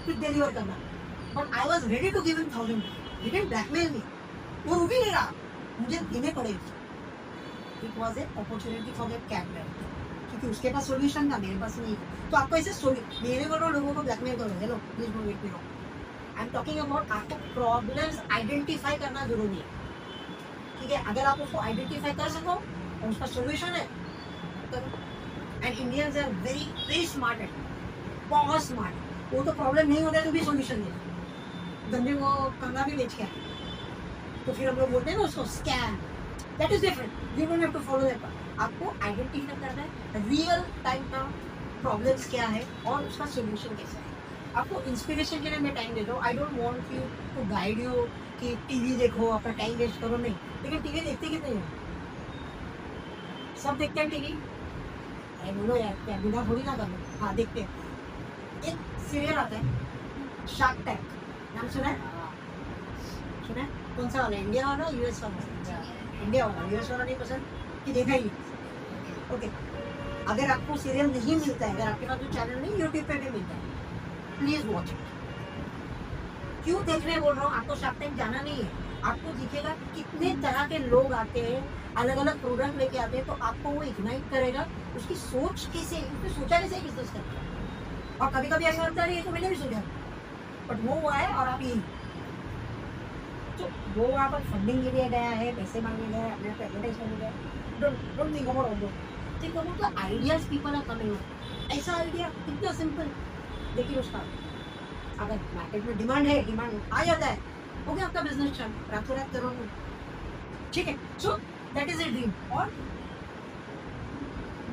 कुछ डिलीवर करना। But I was ready to give him 1000, लेकिन ब्लैकमेल नहीं, वो रुक ही नहीं रहा, मुझे देने पड़े। It was A opportunity for that cab driver, क्योंकि उसके पास सोल्यूशन था, मेरे पास नहीं था। तो आपको ऐसे मेरे को लोगों को ब्लैकमेल करो, hello please don't wait me no, I am talking about आपको प्रॉब्लम्स आइडेंटिफाई करना जरूरी है। ठीक है, अगर आप उसको आइडेंटिफाई कर सको और उसका सोल्यूशन है करो। And Indians are very very smart है, बहुत स्मार्ट। वो तो प्रॉब्लम नहीं होता है तो भी सोल्यूशन दे, गंदे को कंगा भी बेच के आए, तो फिर हम लोग बोलते हैं ना उसको scam. That is different, you don't have to follow that. आपको आइडेंटिफाई करना है रियल टाइम का प्रॉब्लम्स क्या है और उसका सोल्यूशन कैसा है। आपको इंस्पिरेशन के लिए मैं टाइम देता हूँ। I don't want you to guide you कि टीवी देखो, अपना टाइम वेस्ट करो, नहीं। लेकिन टीवी देखते कितने हैं? सब देखते हैं टीवी? बोलो यार, क्या बिना थोड़ी ना करो। हाँ देखते हैं। एक सीरियल आता है शार्क टैंक, नाम सुना है? सुना है? कौन सा वाला, इंडिया वाला यूएस वाला? इंडिया वाला। यूएस वाला नहीं पसंद कि देखा ही नहीं? ओके, अगर आपको सीरियल नहीं मिलता है, अगर आपके पास जो चैनल नहीं, यूट्यूब पे भी मिलता है, प्लीज वॉच इट। क्यों देखने बोल रहा हूँ, आपको शार्क टैंक जाना नहीं है, आपको दिखेगा कितने तरह के लोग आते हैं, अलग अलग प्रोडक्ट लेके आते हैं, तो आपको वो इग्नाइट करेगा, उसकी सोच कैसे, उसने सोचा कैसे बिजनेस करता है। और कभी कभी ऐसा होता है, ये तो मैंने भी सोचा, बट वो हुआ है और आप यही, तो वो वहाँ पर फंडिंग के लिए गया है, पैसे मांगने गया है, अपने एडवर्टाइज करने गया है, don't think about all think about the ideas people are coming. ऐसा आइडिया कितना सिंपल, लेकिन उसका अगर मार्केट में डिमांड है, डिमांड आ जाता है, हो गया आपका बिजनेस चल, रातों रात करोगे, ठीक है। So that is a dream. और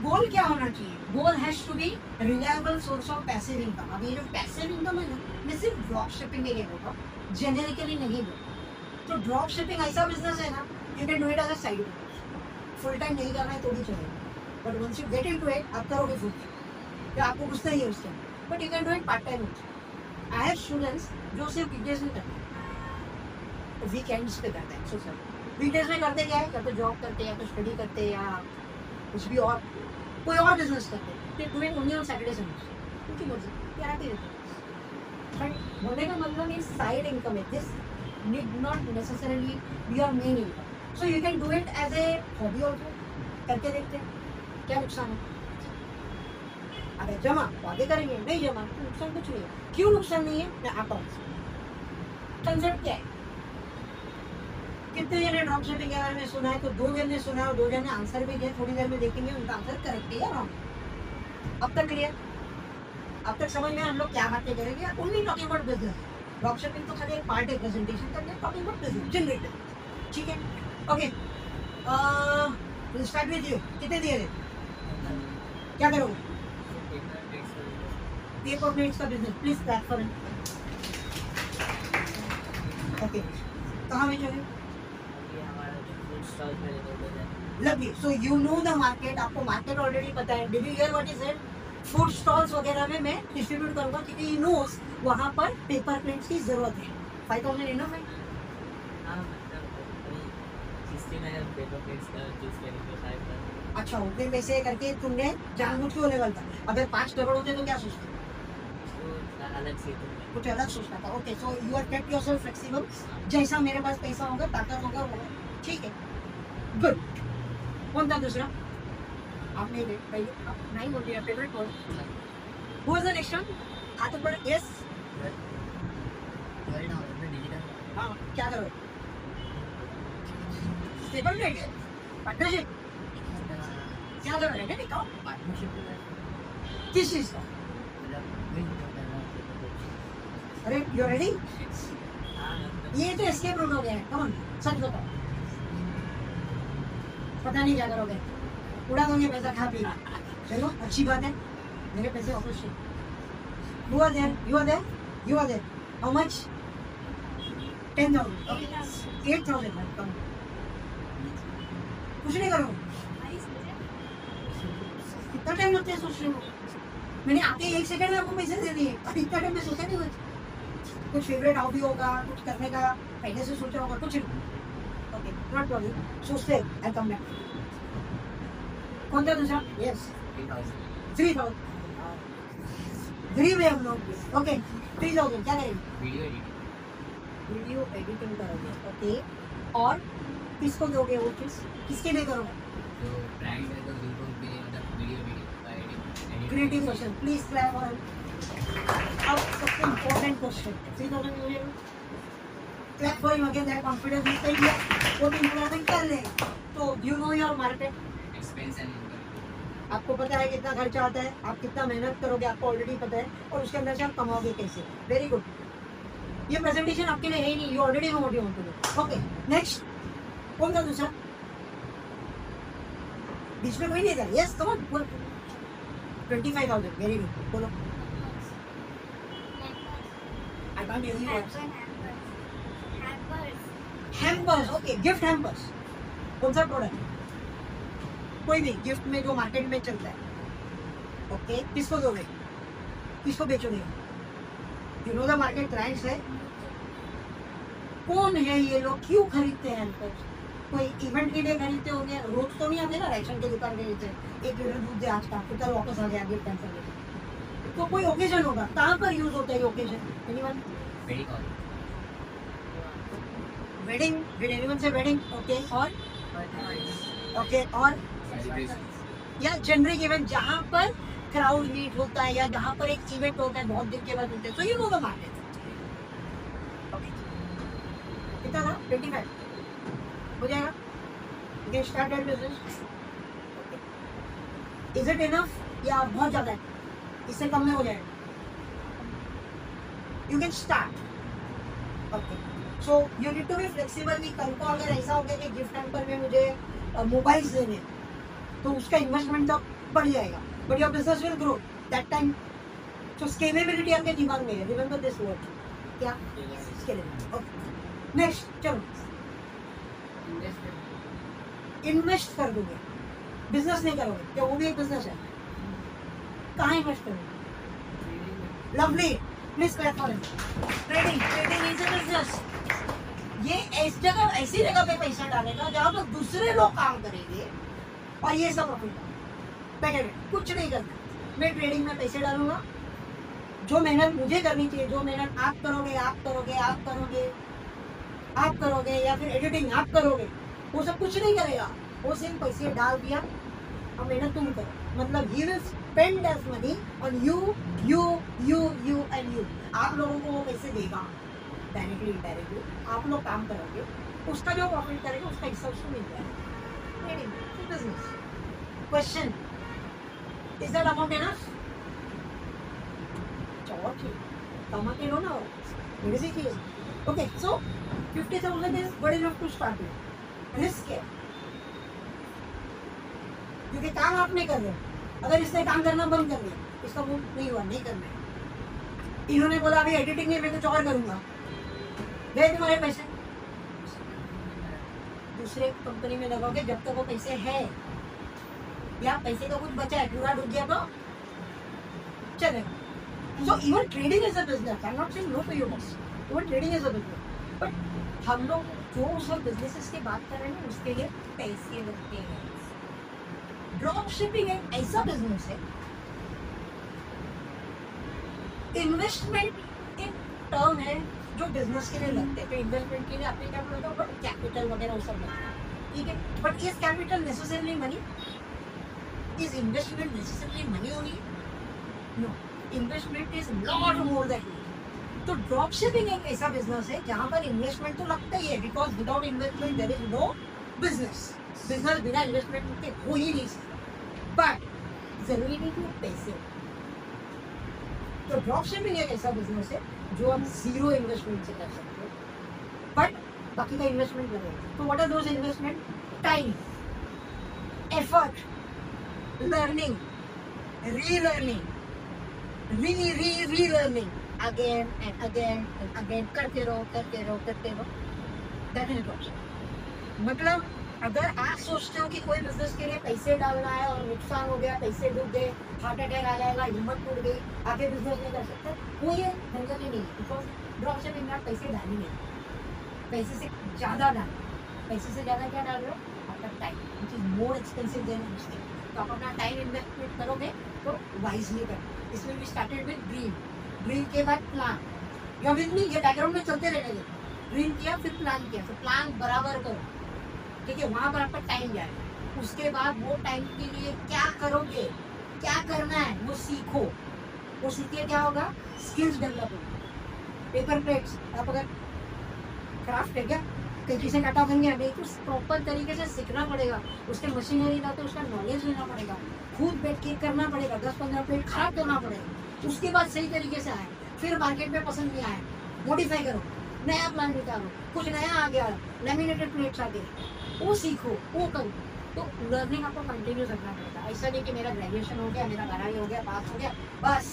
गोल क्या होना चाहिए? Goal has to be reliable source of passive income. अब ये जो पैसिव इनकम है ना, मैं सिर्फ ड्रॉप शिपिंग के लिए बोल रहा हूँ, जेनेरिकली नहीं बोल। तो ड्रॉप शिपिंग ऐसा बिजनेस है ना, you can do it as a side business, full time नहीं करना है तो भी चलेगा, but once you get into it, आप करोगे फुल टाइम, तो आपको कुछ नहीं है उस time, but you can do it part time also. I have students जो सिर्फ वीकडेज में करते हैं, वीकेंड्स पे करते हैं। सो सर वीकडेज में करते क्या है, या तो जॉब करते या तो स्टडी करते या कुछ भी और कोई और बिजनेस करते, they doing only on Saturday Sunday, उनकी मर्जी, ये आते रहते हैं। बट बोलने का मतलब ये साइड इनकम है, this need not necessarily be your main income. So you can do it as a hobby also, करके देखते हैं क्या नुकसान है। अगर जमा तो आगे करेंगे, नहीं जमा तो नुकसान कुछ नहीं है। क्यों नुकसान नहीं है, मैं आपको कंसेप्ट क्या है। कितने जने ड्रॉप शिपिंग के बारे में सुना है, तो 2 जन ने सुना और 2 जन ने आंसर भी दिया, थोड़ी देर में देखेंगे उनका आंसर करेक्ट है या रॉन्ग। अब तक क्लियर, अब तक समझ में हम लोग क्या बातें करेंगे। Only talking about business, drop shipping तो खाली एक पार्ट है प्रेजेंटेशन करने, टॉकिंग अबाउट बिजनेस जनरेटर, ठीक है। ओके, स्टार्ट विद यू, कितने दिए थे, क्या करोगे? पेपर प्लेट्स का business, please clap for it. Okay, कहाँ बेचोगे? Love you. So you know the market, आपको मार्केट ऑलरेडी पता है। Did you hear what is it? Food stalls वगैरह में मैं डिस्ट्रीब्यूट करूंगा, क्योंकि ही नोस वहाँ पर पेपर प्लेट्स की जरूरत है। 5000 इनफ है? अच्छा, उतने पैसे करके तुमने जानबूझ के वो लेवल था। अगर 5 करोड़ होते तो क्या सोचते? कुछ अलग सोचना था। Okay, so you are kept yourself flexible, जैसा मेरे पास पैसा होगा, ताकत होगा, वो ठीक है, गुड। कौन था दूसरा? आप नहीं थे पहले, आप नहीं बोल रहे, फेवरेट कौन? Who was the next one? हाथ ऊपर, यस। हाँ, क्या करो? पेपर प्लेट, पार्टनरशिप, क्या करो? रेडी कहो, किस चीज का? अरे यू रेडी? ये तो एस्केप रूट हो गया है। कौन? सच बताओ, पता नहीं क्या करोगे, उड़ा दोगे पैसा खा पी। चलो अच्छी बात है, मेरे पैसे वापस। You are there, you are there, you are there. How much? 10,000. Okay. 8,000. कुछ नहीं करो। कितना टाइम लगता है सोचने में? मैंने आते 1 सेकंड में आपको पैसे दे दिए, और इतना टाइम में सोचा नहीं कुछ फेवरेट हॉबी होगा, कुछ करने का पहले से सोचा होगा, कुछ नहीं। ओके, नॉट प्रॉब्लम, सोचते आई कम बैक। कौन था दूसरा? यस, 3,000। गरीब है हम लोग। ओके, 3,000 क्या करेंगे? वीडियो एडिटिंग करोगे। ओके, और किसको दोगे वो चीज? किसके लिए करोगे? Creative question, please clap for. अब सबसे important question, 3,000 million clap for him again, that confidence is there, वो इम्प्लीमेंट कर ले। तो you know your market, expense and आपको पता है कितना खर्चा आता है, आप कितना मेहनत करोगे आपको ऑलरेडी पता है, और उसके अंदर से आप कमाओगे कैसे। Very good. ये प्रेजेंटेशन आपके लिए है ही नहीं, you already know what you want to do. Okay, next. कौन था दूसरा? बीच में कोई नहीं था? यस, कम ऑन, बोल। 25,000, वेरी गुड, बोलो। I can't hear you. Hampers, okay, gift hampers. कौन सा प्रोडक्ट? कोई भी गिफ्ट में जो मार्केट में चलता है। ओके, किसको दोगे? किसको बेचोगे? You know the market trends है, कौन है ये लोग, क्यों खरीदते हैं हमको? कोई इवेंट के लिए खरीदते होंगे, रोज तो नहीं आते ना राशन की दुकान के नीचे 1 लीटर दूध दे आज का, फिर वापस आ गया गिफ्ट कैंसिल करके। तो कोई ओकेजन होगा, कहाँ पर यूज होता है occasion? Anyone? Wedding hall. Wedding, did anyone से वेडिंग? ओके, और ओके, और या जनरिक इवेंट जहाँ पर क्राउड मीट होता है या जहाँ पर एक इवेंट होता है बहुत दिन के बाद होते हैं, तो यू नो द मार्केट। कितना था? 25 हो जाएगा? You can start that business. Is it enough? या बहुत ज़्यादा है? इससे कम में हो जाएगा? You can start. Okay. So you need to be flexible. कि कल को अगर ऐसा हो गया कि गिफ्ट हैम्पर में मुझे मोबाइल्स देने हैं, तो उसका इन्वेस्टमेंट तो बढ़ जाएगा, but your business will grow that time. So scalability आपके दिमाग में है, रिमेंबर दिस वर्ड, क्या? स्केलेबिलिटी। ओके, नेक्स्ट चलो, इन्वेस्ट कर दोगे, बिजनेस नहीं करोगे क्या? वो भी एक बिजनेस है। कहाँ इन्वेस्ट करोगे? Lovely, please clap for him. Trading, trading is a business. ये ऐसी जगह पे पैसा डालेगा जहाँ पर दूसरे लोग काम करेंगे और ये सब प्रॉफिट बैठे कुछ नहीं करना। मैं ट्रेडिंग में पैसे डालूंगा, जो मेहनत मुझे करनी चाहिए, जो मेहनत आप करोगे, आप करोगे या फिर एडिटिंग आप करोगे, वो सब कुछ नहीं करेगा, वो सिर्फ पैसे डाल दिया और मेहनत तुम करो। मतलब he will spend that money on you and you. आप लोगों को वो पैसे देगा डायरेक्टली इनडायरेक्टली, आप लोग काम करोगे, उसका जो प्रॉफिट करेगा उसका हिस्सा उसको मिल जाएगा। Trading business. Question, is that amount enough? चलो ठीक, कमा के लो ना, मेरे से की। Okay, so 50,000 is good enough to start with. Risk है क्योंकि काम आप नहीं कर रहे। अगर इसने काम करना बंद कर दिया, इसका वो नहीं हुआ, नहीं करना है। इन्होंने बोला अभी एडिटिंग नहीं, मैं कुछ और करूंगा, दे तुम्हारे पैसे, दूसरे कंपनी में लगाओगे जब तक वो पैसे है, या पैसे का कुछ बचा है, पूरा डूब गया तो चलेगा। So even trading is a business. I'm not saying no to you, boss. Even trading is a business. But हम लोग जो सब businesses की बात कर रहे हैं उसके लिए पैसे लगते हैं। ड्रॉप शिपिंग एक ऐसा बिजनेस है, इन्वेस्टमेंट एक टर्म है जो बिजनेस के लिए लगते हैं। तो इन्वेस्टमेंट के लिए आपने क्या बोला था? कैपिटल वगैरह वो सब लगता है, ठीक है। But is capital necessarily money? Is investment necessarily money only? No, investment is lot more then. तो ड्रॉप शिपिंग एक ऐसा बिजनेस है जहाँ पर इन्वेस्टमेंट तो लगता ही है, because without investment there is no business. Business बिना इन्वेस्टमेंट के हो ही नहीं सकता। बट जरूरी नहीं कि पैसे। तो ड्रॉप शिपिंग एक ऐसा बिजनेस है जो हम जीरो इन्वेस्टमेंट से कर सकते हैं, बट बाकी का इन्वेस्टमेंट लगेगा। तो what are those investment? Time, effort, learning, relearning, relearning again and again करते रहो। That is drop shipping. मतलब अगर आप सोचते हो कि कोई बिजनेस के लिए पैसे डालना है और नुकसान हो गया, पैसे डूब गए, हार्ट अटैक आ जाएगा, हिम्मत टूट गई, आगे बिजनेस नहीं कर सकते, वो ये झंझट ही नहीं है। बिकॉज ड्रॉप शिपिंग में आप पैसे डाल ही नहीं, पैसे से ज़्यादा डाल, पैसे से ज़्यादा क्या डाल रहे हो? आपका time, which is more expensive than investing. तो आप अपना टाइम इन्वेस्टमेंट करोगे तो वाइजली करो। इसमें भी स्टार्टेड विद ड्रीम, ड्रीम के बाद प्लान। या विद मी, ये बैकग्राउंड में चलते रहने दो। ड्रीम किया, फिर प्लान किया, फिर प्लान बराबर करो, ठीक है। वहाँ पर आपका टाइम जाएगा। उसके बाद वो टाइम के लिए क्या करोगे, क्या करना है वो सीखो। वो सीख के क्या होगा? स्किल्स डेवलप होगी। पेपर प्लेट्स, आप अगर क्राफ्ट है क्या, कैंची से काटा बन गया नहीं, तो प्रॉपर तरीके से सीखना पड़ेगा। उसके मशीनरी ना तो उसका नॉलेज लेना पड़ेगा, खुद बैठ के करना पड़ेगा, 10-15 प्लेट खराब करना पड़ेगा। उसके बाद सही तरीके से आए, फिर मार्केट में पसंद नहीं आया, मॉडिफाई करो, नया प्लान निकालो, कुछ नया आ गया, लेमिनेटेड प्लेट्स आ गए, वो सीखो, वो करो। तो लर्निंग आपको कंटिन्यू करना पड़ेगा। ऐसा नहीं कि मेरा ग्रेजुएशन हो गया, मेरा 12वीं हो गया, पास हो गया, बस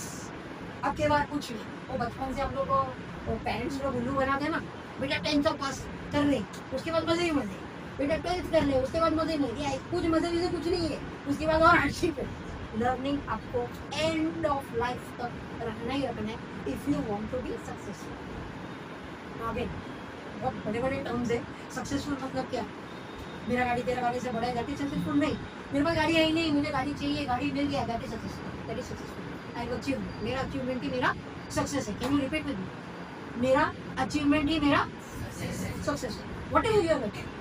अब के बाद कुछ नहीं। वो बचपन से हम लोग को पेरेंट्स लोग उल्लू बनाते ना, बेटा 10th पास कर ले, उसके बाद मजे ही मजे, बेटा 12th कर ले, उसके बाद मजे नहीं, कुछ मजे से कुछ नहीं है, उसके बाद और हार्डशिप है। लर्निंग आपको एंड ऑफ लाइफ तक रखना ही रखना है if you want to be successful. आगे बहुत बड़े बड़े टर्म्स है। सक्सेसफुल मतलब क्या? मेरा गाड़ी तेरा गाड़ी से बड़ा है, दैट इज सक्सेसफुल नहीं। मेरे पास गाड़ी है ही नहीं, मुझे गाड़ी चाहिए, गाड़ी मिल गया, that is successful, that is successful. I have achieved, मेरा अचीवमेंट ही मेरा सक्सेस है। Can you repeat with me? मेरा अचीवमेंट ही मेरा सक्सेस है। What is your achievement?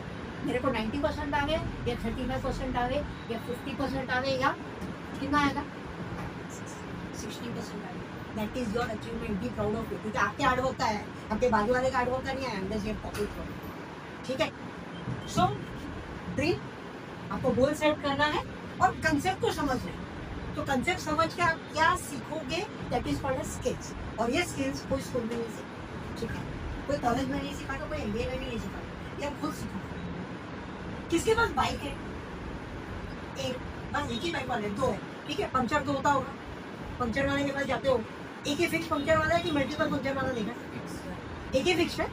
मेरे को 90% आ गए या 35% आ गए या 50% आ गए या कितना आएगा? 60% आ गए, that is your achievement. Be proud of it, क्योंकि आपके हार्डवर्क का है, आपके बाजू वाले का हार्डवर्क का नहीं है। अंदर से ठीक है। सो ड्रीम आपको गोल सेट करना है और कंसेप्ट को समझना है। तो कंसेप्ट समझ के आप क्या सीखोगे, दैट इज कॉल्ड स्किल्स। और ये स्किल्स कोई स्कूल में नहीं सीखा, कोई कॉलेज में नहीं सीखा, कोई एमबीए में भी नहीं सीखा, ये आप खुद सीखो। किसके पास बाइक है? एक, बस एक ही बाइक वाले, दो है, ठीक है। पंचर तो होता होगा, पंचर वाले के पास जाते हो, एक ही फिक्स पंचर वाला है कि मल्टीपल पंचर वाला देखा? एक ही फिक्स है,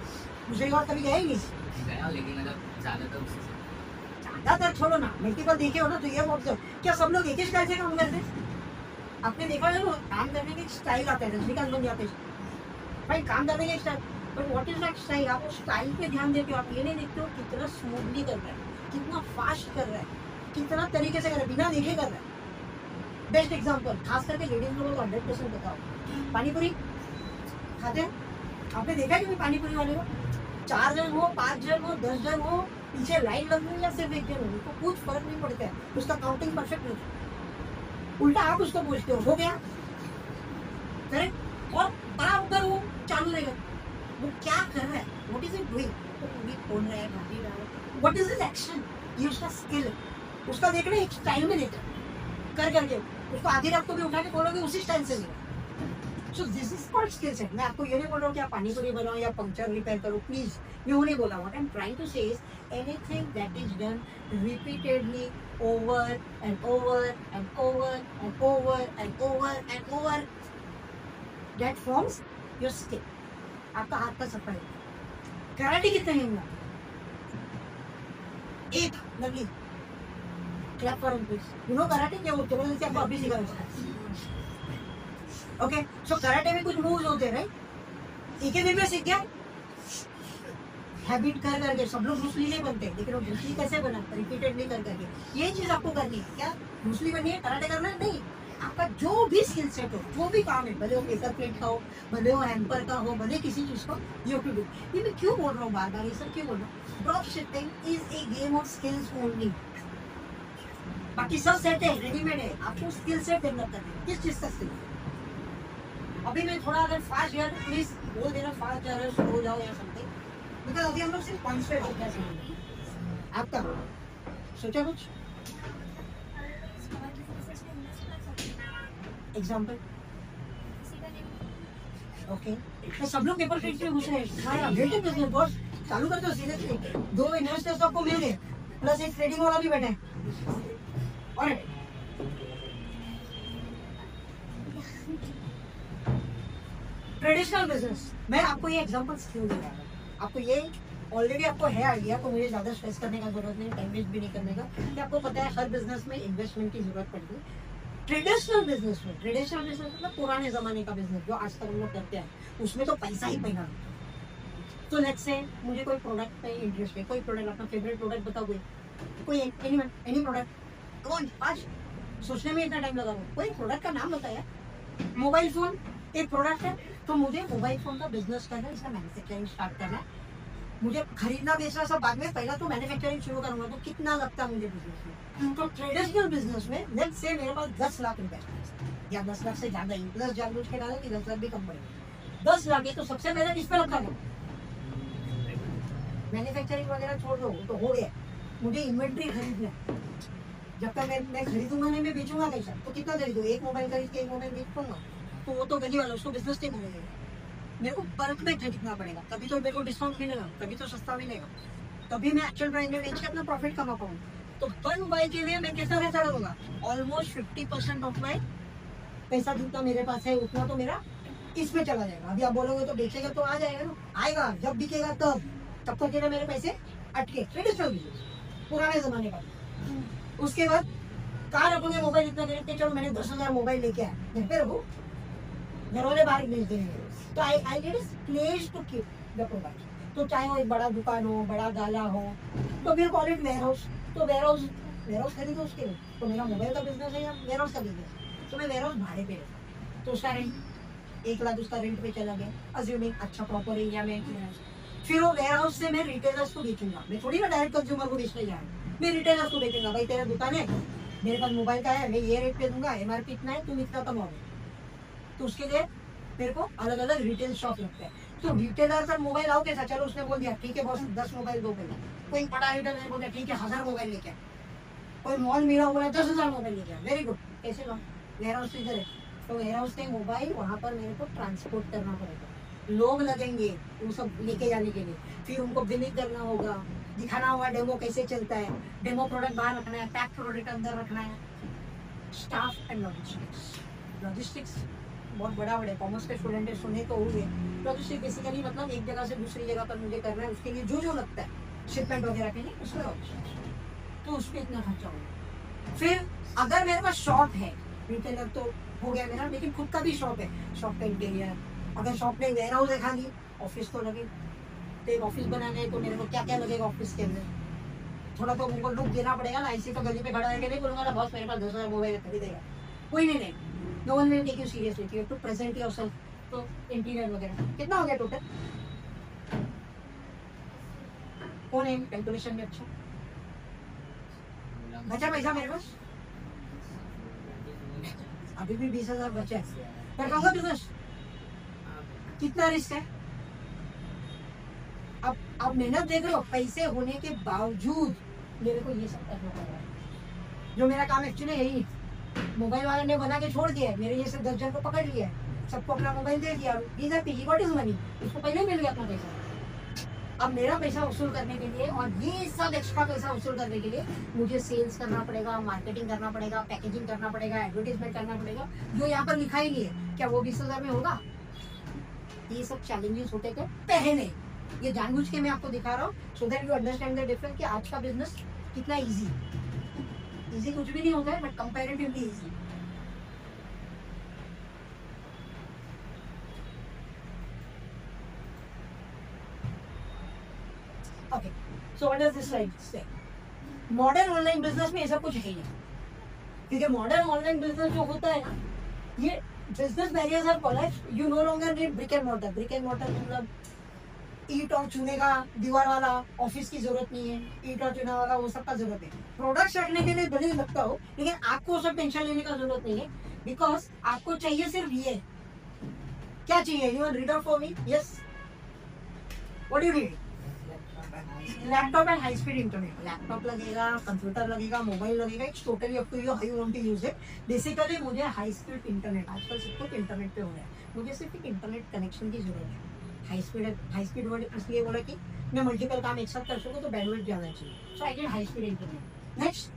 दूसरी बार कभी गया ही नहीं। गया, लेकिन मतलब ज़्यादातर छोड़ो ना, मल्टीपल देखे हो ना, तो ये ऑब्जर्व, क्या सब लोग एक ही स्टाइल से काम करते हैं? आपने देखा है ना, काम करने की स्टाइल आता है, रजनीकांत बन जाते हैं भाई, काम करने की style. But what is that style? आप उस स्टाइल पे ध्यान देते हो, आप ये नहीं देखते हो कितना स्मूथली कर रहा है, कितना फास्ट कर रहा है, कितना तरीके से कर रहा है, बिना देखे कर रहा है। बेस्ट एग्जांपल, खास करके लेडीज लोगों को 100% बताओ, पानीपुरी खाते हैं? आपने देखा है कि पानी पूरी वाले को 4 जन हो, 5 जन हो, 10 जन हो, पीछे लाइन लगी हो या सिर्फ एक जन हो, उसको कुछ फर्क नहीं पड़ता है, उसका काउंटिंग परफेक्ट होता है। उल्टा आप उसको पूछते हो गया करेक्ट, और बराबर वो चालू रहेगा। वो क्या कर रहा है, व्हाट इज इट डूइंग? वो पूरी खोल रहा है, भागी रहा है, व्हाट इज हिज एक्शन? ये उसका स्किल है। उसका देखना एक स्टाइल में देखा कर करके, उसको आधी रात को भी उठा के बोलोगे उसी स्टाइल से देखा। So this is called skill set. मैं आपको ये नहीं बोल रहा हूँ कि आप पानी पूरी बनाओ या पंक्चर रिपेयर करो, प्लीज मैं वो नहीं बोला। What I'm trying to say is anything that is done repeatedly over and over and over and over and over and over, that forms your skill. आपका हाथ का सफाई। कराटे कितने हैं हुआ? एक lovely clap for him please. You know karate क्या होता है? जैसे आपको अभी सिखा रहा हूँ। ओके, सो कराटे में कुछ मूव्स होते हैं राइट, एक ही दिन में सीख गया, हैबिट कर करके। सब लोग ब्रूस ली नहीं बनते, लेकिन वो ब्रूस ली कैसे बना? रिपीटेडली कर करके। ये चीज आपको करनी है। क्या ब्रूस ली बननी है, कराटे करना है? नहीं, आपका जो भी स्किल सेट हो, जो भी काम है, भले वो पेपर प्लेट का हो, भले वो हैम्पर का हो, भले किसी चीज को, यू टू डू। ये मैं क्यों बोल रहा हूँ बार बार, ये सब क्यों बोल रहा हूँ? Drop shipping is a game of skills only. बाकी सब सेट है, रेडीमेड है, आपको स्किल सेट डेवलप करना है। किस चीज का स्किल? अभी मैं थोड़ा अगर फास्ट जा रहा हूँ, प्लीज बोल देना फास्ट जा रहा है, स्लो जाओ या समथिंग, बिकॉज अभी हम लोग सिर्फ पॉइंट्स पे बात कर रहे हैं। आपका सोचा कुछ एग्जाम्पल? ओके, तो सब लोग पेपर प्लेट पे घुस रहे हैं। हमारा बिल्डिंग बिजनेस बॉस चालू कर दो सीधे। 2 इन्वेस्टर्स आपको मिल गए, प्लस एक ट्रेडिंग वाला भी बैठे हैं। और ट्रेडिशनल बिजनेस, मैं आपको ये एग्जांपल्स क्यों दे रहा हूँ? आपको ये ऑलरेडी आपको है आइडिया, तो मुझे ज़्यादा स्ट्रेस करने का जरूरत नहीं, टाइम वेस्ट भी नहीं करने का, कि आपको पता है हर बिजनेस में इन्वेस्टमेंट की जरूरत पड़ती है। ट्रेडिशनल बिजनेस में, ट्रेडिशनल बिजनेस मतलब पुराने जमाने का बिजनेस जो आज तक हम लोग करते हैं, उसमें तो पैसा ही पैसा। तो लेट्स से मुझे कोई प्रोडक्ट पे इंटरेस्ट है, कोई प्रोडक्ट, अपना फेवरेट प्रोडक्ट बताओ, कोई एनी प्रोडक्ट, कौन आज सोचने में इतना टाइम लगा हुआ, कोई प्रोडक्ट का नाम बताया। मोबाइल फोन एक प्रोडक्ट है, तो मुझे मोबाइल फोन का बिजनेस करना है, इसका मैन्युफैक्चरिंग स्टार्ट करना है, मुझे खरीदना बेचना सब बाद में, पहला तो मैन्युफैक्चरिंग शुरू करूंगा। तो कितना लगता है मुझे बिजनेस में? तो ट्रेडिशनल बिजनेस में लेट्स से मेरे पास 10 लाख रुपए या 10 लाख से ज्यादा ही, प्लस जानबूझ के डालो कि 10 लाख भी कम पड़ेगा। 10 लाख है, तो सबसे पहले किस पे रखा है? मैन्युफैक्चरिंग वगैरह छोड़ दो, तो हो गया। मुझे इन्वेंट्री खरीदना है, जब तक मैं खरीदूंगा नहीं, मैं बेचूंगा कैसा? तो कितना खरीदूँ? एक मोबाइल खरीद के एक मोबाइल बेच पाऊंगा, तो वो तो गली वाला, उसको बिजनेस नहीं मिलेगा। मेरे को बल्क में खरीदना पड़ेगा, तभी तो मेरे को डिस्काउंट मिलेगा, तभी तो सस्ता मिलेगा, तभी मैं एक्चुअल प्राइस में बेच के अपना प्रॉफिट कमा पाऊंगा। तो पर मोबाइल के लिए मैं कैसा पैसा लगूंगा? ऑलमोस्ट 50% ऑफ माई पैसा जितना मेरे पास है, उतना तो मेरा इसमें चला जाएगा। अभी आप बोलोगे तो बेचेगा तो आ जाएगा ना, आएगा जब बिकेगा तब तक के मेरे पैसे अटके। ट्रेडिशनल बिजनेस पुराने जमाने का। उसके बाद कहाँ रखोगे मोबाइल इतना खरीद के? चलो मैंने 10,000 मोबाइल लेके आया, घर पे रखो, घर वाले बाहर भेजते हैं। तो I need place to keep the product. तो चाहे वो एक बड़ा दुकान हो, बड़ा गाला हो, तो फिर कॉल इट वेयर हाउस। तो वेयर हाउस खरीदो उसके लिए। तो मेरा मोबाइल का बिजनेस है या वेयर हाउस का बिजनेस, तो मैं वेयर हाउस भाड़े पे रखा, तो उसका रेंट 1 लाख उसका रेंट पे चला गया, अज्यूमिंग अच्छा प्रॉपर एरिया में। फिर वो वेयर हाउस से मैं रिटेलर्स को बेचूंगा, मैं थोड़ी ना डायरेक्ट कंज्यूमर को बेचने जा रहा हूँ, मैं रिटेलर्स को बेचूंगा। भाई तेरा दुकान है, मेरे पास मोबाइल का है, मैं ये रेट पे दूंगा, एमआरपी इतना है, तुम इतना कमाओगे। तो उसके लिए मेरे को अलग अलग रिटेल शॉप लगता है। तो रिटेलर का मोबाइल आओ कैसा? चलो उसने बोल दिया ठीक है बॉस 10 मोबाइल दो पहले। कोई बड़ा रिटेलर ने बोल दिया ठीक है 1000 मोबाइल लेके आ। कोई मॉल मिला हुआ है 10,000 मोबाइल लेके आ, वेरी गुड। कैसे लो? वेयर हाउस इधर है, तो वेयर हाउस से मोबाइल वहाँ पर मेरे को ट्रांसपोर्ट करना पड़ेगा, लोग लगेंगे वो सब लेके जाने के लिए, फिर उनको बिलिंग करना होगा, दिखाना होगा डेमो कैसे चलता है, डेमो प्रोडक्ट बाहर रखना है, पैक प्रोडक्ट अंदर रखना है। स्टाफ एंड लॉजिस्टिक्स बहुत बड़ा वर्ड है, कॉमर्स के स्टूडेंट है, सुने तो हुए। लॉजिस्टिक्स बेसिकली मतलब एक जगह से दूसरी जगह पर मुझे करना है, उसके लिए जो लगता है शिपमेंट वगैरह के लिए, उसमें लॉजिस्टिक्स, तो उस पर इतना खर्चा होगा। फिर अगर मेरे पास शॉप है, रिटेलर तो हो गया मेरा, लेकिन खुद का भी शॉप है, शॉप का इंटीरियर, अगर शॉप में वेयर हाउस है खाली, ऑफिस तो लगे, तो एक ऑफिस बनाना है तो मेरे को क्या क्या लगेगा ऑफिस के अंदर, थोड़ा तो उनको लुक देना पड़ेगा ना। ऐसे तो गली पे खड़ा है नहीं बोलूंगा ना बॉस मेरे पास 10,000 मोबाइल खरीदेगा, कोई नहीं, no one will take you seriously, you have to present yourself. तो इंटीरियर वगैरह कितना हो गया टोटल? कौन है कैलकुलेशन में अच्छा? बचा पैसा मेरे पास अभी भी 20,000 बचा है, कर पाऊंगा बिजनेस? कितना रिस्क है? अब मेहनत देख रहे हो, पैसे होने के बावजूद मेरे को ये सब करना पड़ रहा है। जो मेरा काम एक्चुअली है ही, मोबाइल वाले ने बना के छोड़ दिया है, मेरे जैसे 10 जन को पकड़ लिया है, सबको अपना मोबाइल दे दिया, व्हाट इज मनी, उसको पहले मिल गया अपना पैसा। अब मेरा पैसा वसूल करने के लिए और ये सब एक्स्ट्रा पैसा वसूल करने के लिए मुझे सेल्स करना पड़ेगा, मार्केटिंग करना पड़ेगा, पैकेजिंग करना पड़ेगा, एडवर्टाइजमेंट करना पड़ेगा, जो यहाँ पर लिखा ही नहीं है। क्या वो 20,000 में होगा? ये सब चैलेंजेस होते थे पहले, ये जानबूझ के मैं आपको दिखा रहा हूँ so that you understand the difference कि आज का बिजनेस कितना इजी कुछ भी नहीं होता है, but comparatively easy. Okay, so what does this slide से? मॉडर्न ऑनलाइन बिजनेस में ऐसा कुछ है ही नहीं, क्योंकि मॉडर्न ऑनलाइन बिजनेस जो होता है ना, ये business barriers are collapsed, you no longer need brick and mortar. Brick and mortar मतलब ईंट और चूने का दीवार वाला ऑफिस की जरूरत नहीं है, ईंट और चूना वाला वो सब का जरूरत है। प्रोडक्ट्स रखने के लिए भले ही लगता हो, लेकिन आपको सब टेंशन लेने का जरूरत नहीं है, बिकॉज आपको चाहिए सिर्फ ये। क्या चाहिए? You read out for me, yes, what do you need? Laptop and high speed internet. Laptop लगेगा, कंप्यूटर लगेगा, मोबाइल लगेगा, it's totally up to you how you want to use it. Basically मुझे हाई स्पीड इंटरनेट, आजकल सब कुछ internet पे हो रहा है, मुझे सिर्फ एक इंटरनेट कनेक्शन की जरूरत है। हाई स्पीड वर्ड इसलिए बोला कि मैं मल्टीपल काम एक साथ कर सकूँ, तो बैंडविड्थ ज़्यादा चाहिए, so I get high speed internet. Next,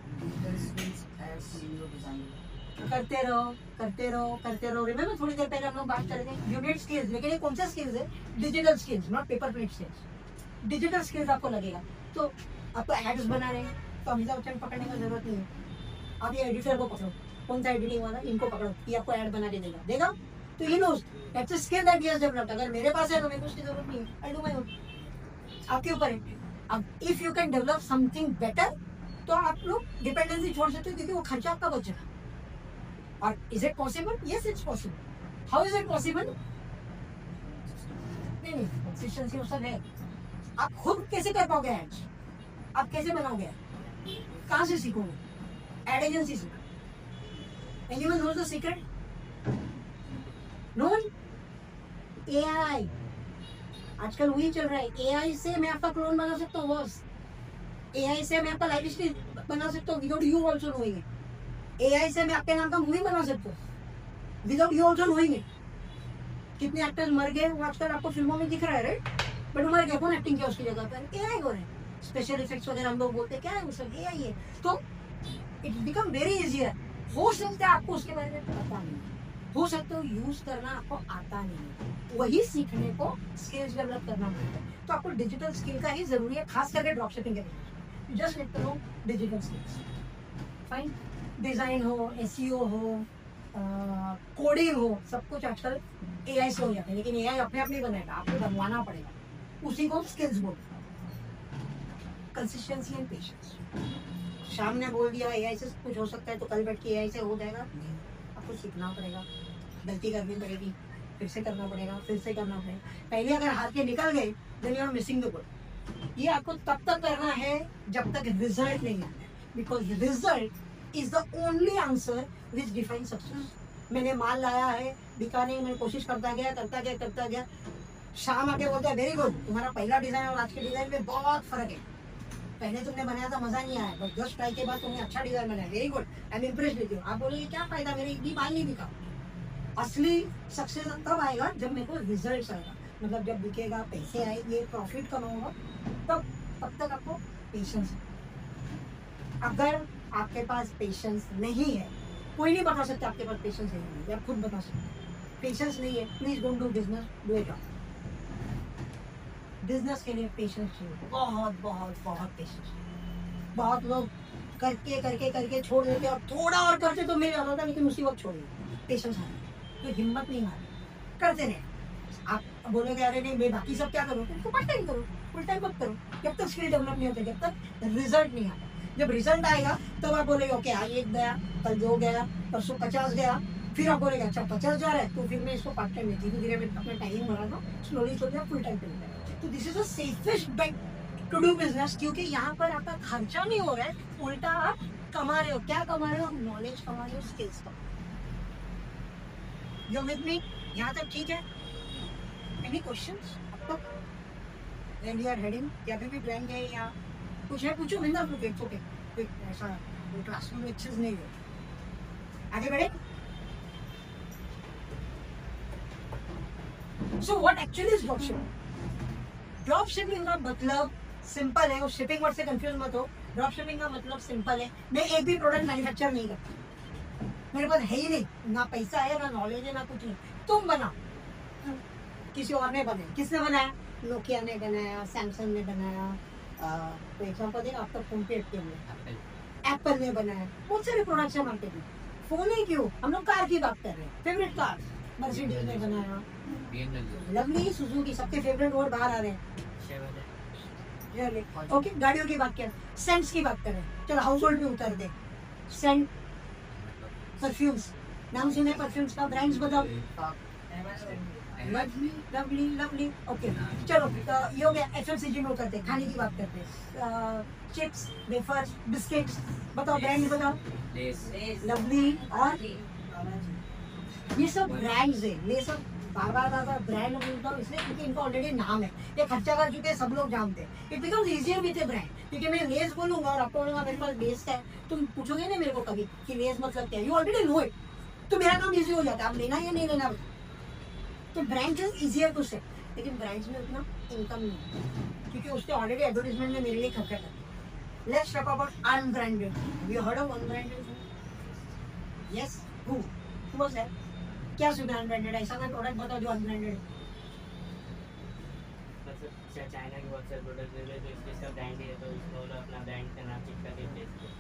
करते रहो। रिमेंबर थोड़ी देर पहले हम लोग बात कर रहे थे यूनिट स्किल्स, लेकिन ये कौन सा स्किल्स है? Digital skills, not paper plate skills. Digital skills आपको लगेगा, तो आपको एड्स बना रहे हैं तो अमिताभ बच्चन पकड़ने की जरूरत नहीं है। आप ये एडिटर को पकड़ो, कौन सा एडिटिंग वाला, इनको पकड़ो, ये आपको ऐड बना के देगा, तो ये knows that's a skill that he has developed. अगर मेरे पास है तो मेरे को उसकी जरूरत नहीं है, आई डू माय ओन। आपके ऊपर है। अब if you can develop something better, तो आप लोग डिपेंडेंसी छोड़ सकते हो, क्योंकि वो खर्चा आपका बच रहा है। और is it possible? Yes, it's possible. How is it possible? नहीं, कंसिस्टेंसी उसका है। आप खुद कैसे कर पाओगे एड्स? आप कैसे बनाओगे? कहाँ से सीखोगे? एड एजेंसी से। Anyone knows the secret? No one? AI आजकल वही चल रहा है। एआई से मैं आपका क्लोन बना सकता हूँ बॉस, एआई से मैं आपका लाइफ स्टाइल बना सकता हूँ without you also knowing it. AI से मैं आपके नाम का मूवी बना सकता हूँ without you also knowing it. कितने एक्टर्स मर गए वो आजकल आपको फिल्मों में दिख रहा है, राइट? बट मर गया, कौन एक्टिंग किया उसकी जगह पर? एआई हो रहा है। स्पेशल इफेक्ट्स वगैरह हम लोग बोलते हैं, क्या है वो सब? एआई है। तो इट बिकम वेरी इजियर। हो सकता है आपको उसके बारे में पता नहीं, हो सकता है यूज करना आपको आता नहीं, वही सीखने को स्किल्स डेवलप करना पड़ता है। तो आपको डिजिटल स्किल का ही जरूरी है, खास करके ड्रॉप शिपिंग के लिए। Just need to know digital skills. Fine. Design हो, एसईओ हो, कोडिंग हो, सब कुछ आजकल एआई से हो जाता है, लेकिन एआई अपने आप नहीं बनाएगा, आपको बनवाना पड़ेगा। उसी को स्किल्स बोलते हैं, कंसिस्टेंसी एंड पेशेंस। शाम ने बोल दिया एआई से सब कुछ हो सकता है, तो कल बैठ के एआई से हो जाएगा नहीं, आपको सीखना पड़ेगा, गलती करनी पड़ेगी, फिर से करना पड़ेगा, फिर से करना पड़ेगा। पहले अगर हाथ के निकल गए then you are missing the good. ये आपको तब तक करना है जब तक रिजल्ट नहीं आता है, because result is the only answer which define success. मैंने माल लाया है, बिका नहीं, मैं कोशिश करता गया, शाम आके बोलते हैं वेरी गुड, तुम्हारा पहला डिजाइन और आज के डिजाइन में बहुत फर्क है। पहले तुमने बनाया था मजा नहीं आया, बट 10 ट्राई के बाद तुमने अच्छा डिजाइन बनाया, very good, I am impressed with you. आप बोलोगे क्या फायदा, मेरे एक भी माल नहीं बिका। असली सक्सेस तब आएगा जब मेरे को रिजल्ट आएगा, मतलब जब बिकेगा, पैसे आएंगे, प्रॉफिट कमाऊंगा, तब तक आपको पेशेंस है। अगर आपके पास पेशेंस नहीं है, कोई नहीं बता सकता आपके पास पेशेंस नहीं है, आप खुद बता सकते। पेशेंस नहीं है, please don't do business, do it all. Business के लिए पेशेंस चाहिए, बहुत बहुत बहुत पेशेंस। बहुत लोग करके छोड़ देते और थोड़ा और करते तो मेरे होता, लेकिन उसी वक्त छोड़ देते। पेशेंस है तो हिम्मत नहीं हारे, करते रहे। आप बोलोगे अरे नहीं मैं बाकी सब क्या करूँ, तो पार्ट टाइम करो, फुल टाइम मत करो, जब तक स्किल डेवलप नहीं होते, जब तक रिजल्ट नहीं आता। जब रिजल्ट आएगा तब आप बोलेगे ओके आज 1 गया, कल 2 गया, परसों 50 गया, फिर आप बोलेगे अच्छा 50 जा रहा है, तो फिर मैं इसको पार्ट टाइम में धीरे धीरे मैं अपना टाइमिंग बढ़ा दूँ, स्लोली फुल टाइम पे। तो this is the safest bet to do business, क्योंकि यहाँ पर आपका खर्चा नहीं हो रहा है, उल्टा आप कमा रहे हो। क्या कमा रहे हो? नॉलेज कमा रहे हो, स्किल्स कमा रहे हो। यू विद मी? यहाँ तक ठीक है? एनी क्वेश्चंस अब तक? When you are heading, या अभी भी ड्राइंग है या कुछ है, पूछो, बिंदा पूछो, इट्स ओके। कोई ऐसा क्लासरूम में चीज नहीं है। आगे बढ़े। So what actually is dropshipping? Dropshipping का मतलब सिंपल है, और शिपिंग वर्ड से कंफ्यूज मत हो। ड्रॉपशिपिंग का मतलब सिंपल है, मैं एक भी प्रोडक्ट मैन्युफैक्चर नहीं करता, मेरे पास है ही नहीं, ना पैसा है, ना नॉलेज है, ना कुछ नहीं। तुम बना, किसी और ने बनाया। किसने बनाया? नोकिया ने बनाया, सैमसंग ने बनाया, तो एग्जाम्पल देगा आपका फोन पे एप्पल ने बनाया, बहुत सारे प्रोडक्ट्स है मार्केट में। फोन ही क्यों, हम लोग कार की बात कर रहे हैं। फेवरेट कार मर्सिडीज ने बनाया, लवली, सुजुकी, सबके फेवरेट वर्ड बाहर आ रहे हैं। ओके, गाड़ियों की बात कर, सेंट्स की बात करें, चलो हाउस होल्ड में उतर दे। सेंट, परफ्यूम्स, नाम सुने परफ्यूम्स का, ब्रांड्स बताओ। लवली, ओके, चलो ये हो गया। एफएमसीजी में उतरते, खाने की बात करते हैं, चिप्स, वेफर्स, बिस्किट्स, बताओ ब्रांड बताओ। लवली और ये सब ब्रांड्स है। ये सब बार ब्रांड बोलता हूँ इसलिए क्योंकि इनका ऑलरेडी नाम है, ये खर्चा कर चुके हैं, सब लोग जानते हैं। It becomes easier with A brand, क्योंकि मैं लेस बोलूंगा और आपको बोलूंगा मेरे पास लेस है, तुम पूछोगे ना मेरे को कभी कि लेस मतलब क्या है, यू ऑलरेडी नो इट, तो मेरा काम इजी हो जाता है, आप लेना या नहीं लेना। तो ब्रांड इज इजियर टू से, लेकिन ब्रांड्स में उतना इनकम नहीं है, क्योंकि उसके ऑलरेडी एडवर्टाइजमेंट में मेरे लिए खर्चा करते हैं। Let's talk about unbranded. You heard of unbranded? Yes, who was that? क्या सुना अनब्रांडेड? ऐसा कोई प्रोडक्ट बताओ जो अनब्रांडेड है। मतलब चाइना के बहुत सारे प्रोडक्ट ले लेते हैं, इसका ब्रांड है तो उसको अपना ब्रांड का नाम चिपका के बेचते हैं।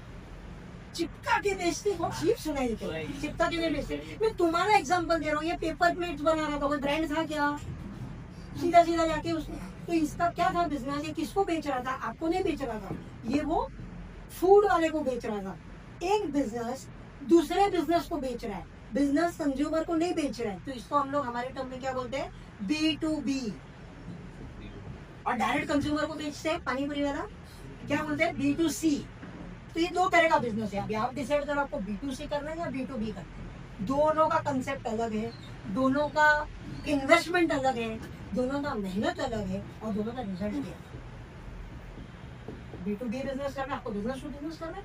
चिपका के बेचते हो? चीप सुनाई देते हो, चिपका के नहीं बेचते। मैं तुम्हारा एग्जांपल दे रहा हूँ, ये पेपर प्लेट्स बना रहा था, कोई ब्रांड था क्या? सीधा जाके उसने, तो इसका क्या था बिजनेस? ये किसको बेच रहा था? आपको नहीं बेच रहा था, ये वो फूड वाले को बेच रहा था। एक बिजनेस दूसरे बिजनेस को बेच रहा है, बिजनेस कंज्यूमर को नहीं बेच रहा है, तो इसको हम लोग हमारे टर्म में क्या बोलते हैं? B2B। और डायरेक्ट कंज्यूमर को बेचते हैं, पानी पूरी वाला, क्या बोलते हैं? B2C। तो ये 2 तरह का बिजनेस है। अभी आप डिसाइड करो आपको B2C करना है या B2B करना है। दोनों का कंसेप्ट अलग है, दोनों का इन्वेस्टमेंट अलग है, दोनों का मेहनत अलग है, और दोनों का रिजल्ट भी है। B2B बिजनेस करना है, आपको बिजनेस टू बिजनेस करना है,